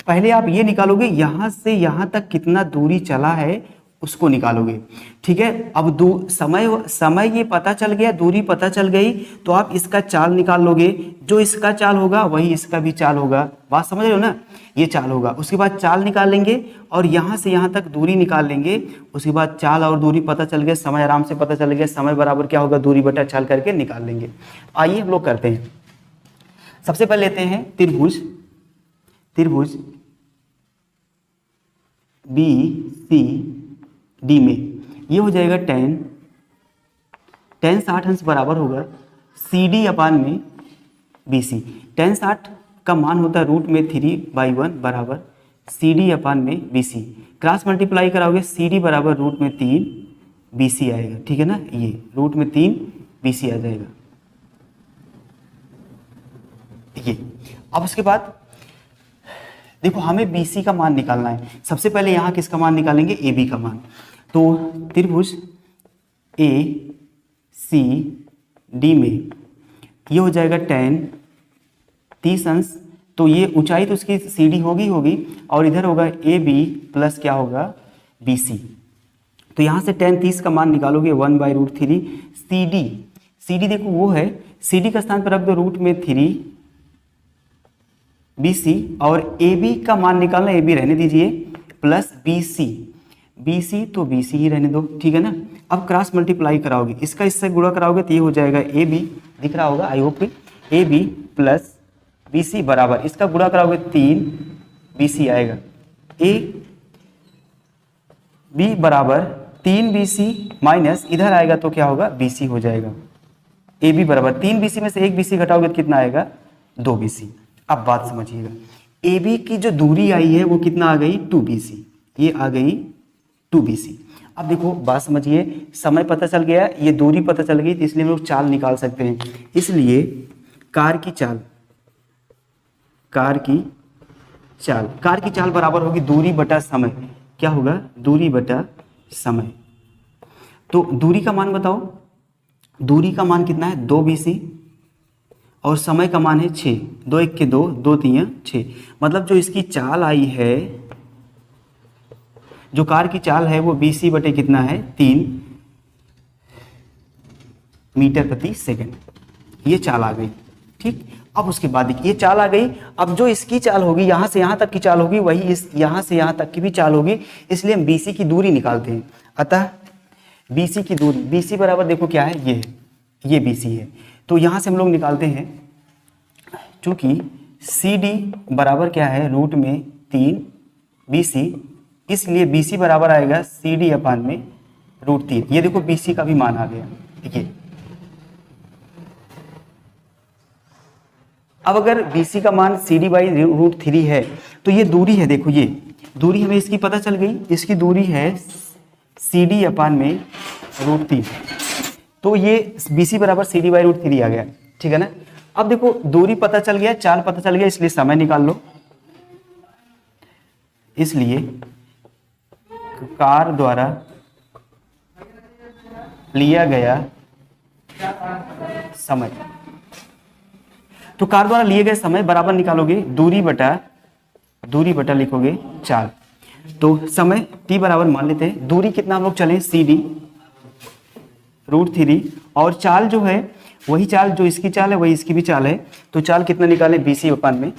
पहले आप ये निकालोगे यहाँ से यहाँ तक कितना दूरी चला है उसको निकालोगे, ठीक है। अब समय ये पता चल गया, दूरी पता चल गई, तो आप इसका चाल निकाल लोगे। जो इसका चाल होगा वही इसका भी चाल होगा, बात समझ रहे हो ना, ये चाल होगा। उसके बाद चाल निकाल लेंगे और यहाँ से यहाँ तक दूरी निकाल लेंगे। उसके बाद चाल और दूरी पता चल गया, समय आराम से पता चल गया, समय बराबर क्या होगा, दूरी बटा चाल करके निकाल लेंगे। आइए हम लोग करते हैं। सबसे पहले लेते हैं त्रिभुज बी सी डी में, ये हो जाएगा tan 60 अंश बराबर होगा सी डी अपान में बी सी। tan 60 का मान होता है √3/1 बराबर सी डी अपान में बी सी। क्रॉस मल्टीप्लाई कराओगे सी डी बराबर √3 बी सी आएगा, ठीक है ना। ये √3 बी सी आ जाएगा ये। अब उसके बाद देखो, हमें BC का मान निकालना है। सबसे पहले यहाँ किसका मान निकालेंगे, AB का मान। तो त्रिभुज ACD में ये हो जाएगा tan 30 अंश, तो ये ऊंचाई तो उसकी CD होगी और इधर होगा AB प्लस क्या होगा BC। तो यहाँ से tan 30 का मान निकालोगे 1/√3 CD देखो वो है, CD का स्थान पर रख दो √3 BC और AB का मान निकालना, AB रहने दीजिए प्लस BC तो BC ही रहने दो, ठीक है ना। अब क्रॉस मल्टीप्लाई कराओगे, इसका इससे गुणा कराओगे तो ये हो जाएगा AB, दिख रहा होगा आई होप कि, AB प्लस BC बराबर, इसका गुणा कराओगे 3 BC आएगा। AB बराबर 3 BC माइनस इधर आएगा तो क्या होगा, BC हो जाएगा। AB बराबर 3 BC में से 1 BC घटाओगे तो कितना आएगा, 2 BC। अब बात समझिएगा, AB की जो दूरी आई है वो कितना आ गई, 2 BC, ये आ गई 2 BC। अब देखो बात समझिए, समय पता चल गया, ये दूरी पता चल गई, तो इसलिए हम लोग चाल निकाल सकते हैं। इसलिए कार की चाल बराबर होगी दूरी बटा समय। क्या होगा, दूरी बटा समय। तो दूरी का मान बताओ, दूरी का मान कितना है, 2 BC और समय का मान है 6, 2 1 के 2, 2 3 6। मतलब जो इसकी चाल आई है, जो कार की चाल है वो BC बटे कितना है, 3 मीटर प्रति सेकंड, ये चाल आ गई, ठीक। अब उसके बाद ये चाल आ गई, अब जो इसकी चाल होगी, यहाँ से यहाँ तक की चाल होगी, वही इस यहाँ से यहाँ तक की भी चाल होगी, इसलिए हम BC की दूरी निकालते हैं। अतः BC की दूरी, BC बराबर देखो क्या है, ये BC है, तो यहाँ से हम लोग निकालते हैं, चूंकि CD बराबर क्या है, √3 BC, इसलिए BC बराबर आएगा CD अपान में √3। ये देखो BC का भी मान आ गया, देखिए। अब अगर BC का मान CD/√3 है तो ये दूरी है, देखो ये दूरी हमें इसकी पता चल गई, इसकी दूरी है CD अपान में √3, तो ये BC बराबर CD/√3 आ गया, ठीक है ना। अब देखो दूरी पता चल गया, चाल पता चल गया, इसलिए समय निकाल लो। इसलिए कार द्वारा लिया गया समय, तो कार द्वारा लिए गए समय बराबर निकालोगे दूरी बटा लिखोगे चाल। तो समय t बराबर मान लेते हैं, दूरी कितना हम लोग चले, CD √3, और चाल जो है वही चाल, जो इसकी चाल है वही इसकी भी चाल है, तो चाल कितना निकालें, BC अपान में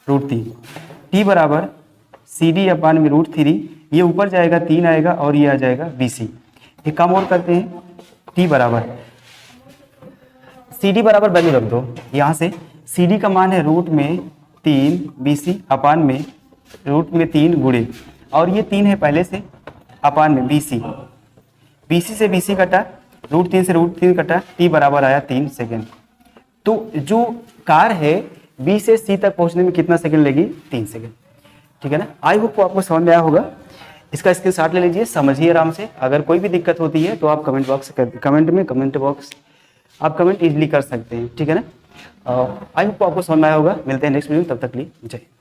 √3। t बराबर CD अपान में √3, ये ऊपर जाएगा 3 आएगा और ये आ जाएगा BC। एक काम और करते हैं, t बराबर CD बराबर वैल्यू रख दो, यहाँ से CD का मान है √3 BC अपान में √3 गुणे, और ये 3 है पहले से, अपान में BC से BC कटा, √3 से √3 कटा, t बराबर आया 3 सेकेंड। तो जो कार है बी से सी तक पहुंचने में कितना सेकंड लगी? 3 सेकंड। ठीक है ना। आई होप आपको समझ में आया होगा। इसका स्क्रीनशॉट ले लीजिए, समझिए आराम से। अगर कोई भी दिक्कत होती है तो आप कमेंट बॉक्स आप कमेंट इजीली कर सकते हैं। ठीक है ना। आई होप आपको समझ में आया होगा। मिलते हैं नेक्स्ट वीडियो, तब तक लिए जय हिंद।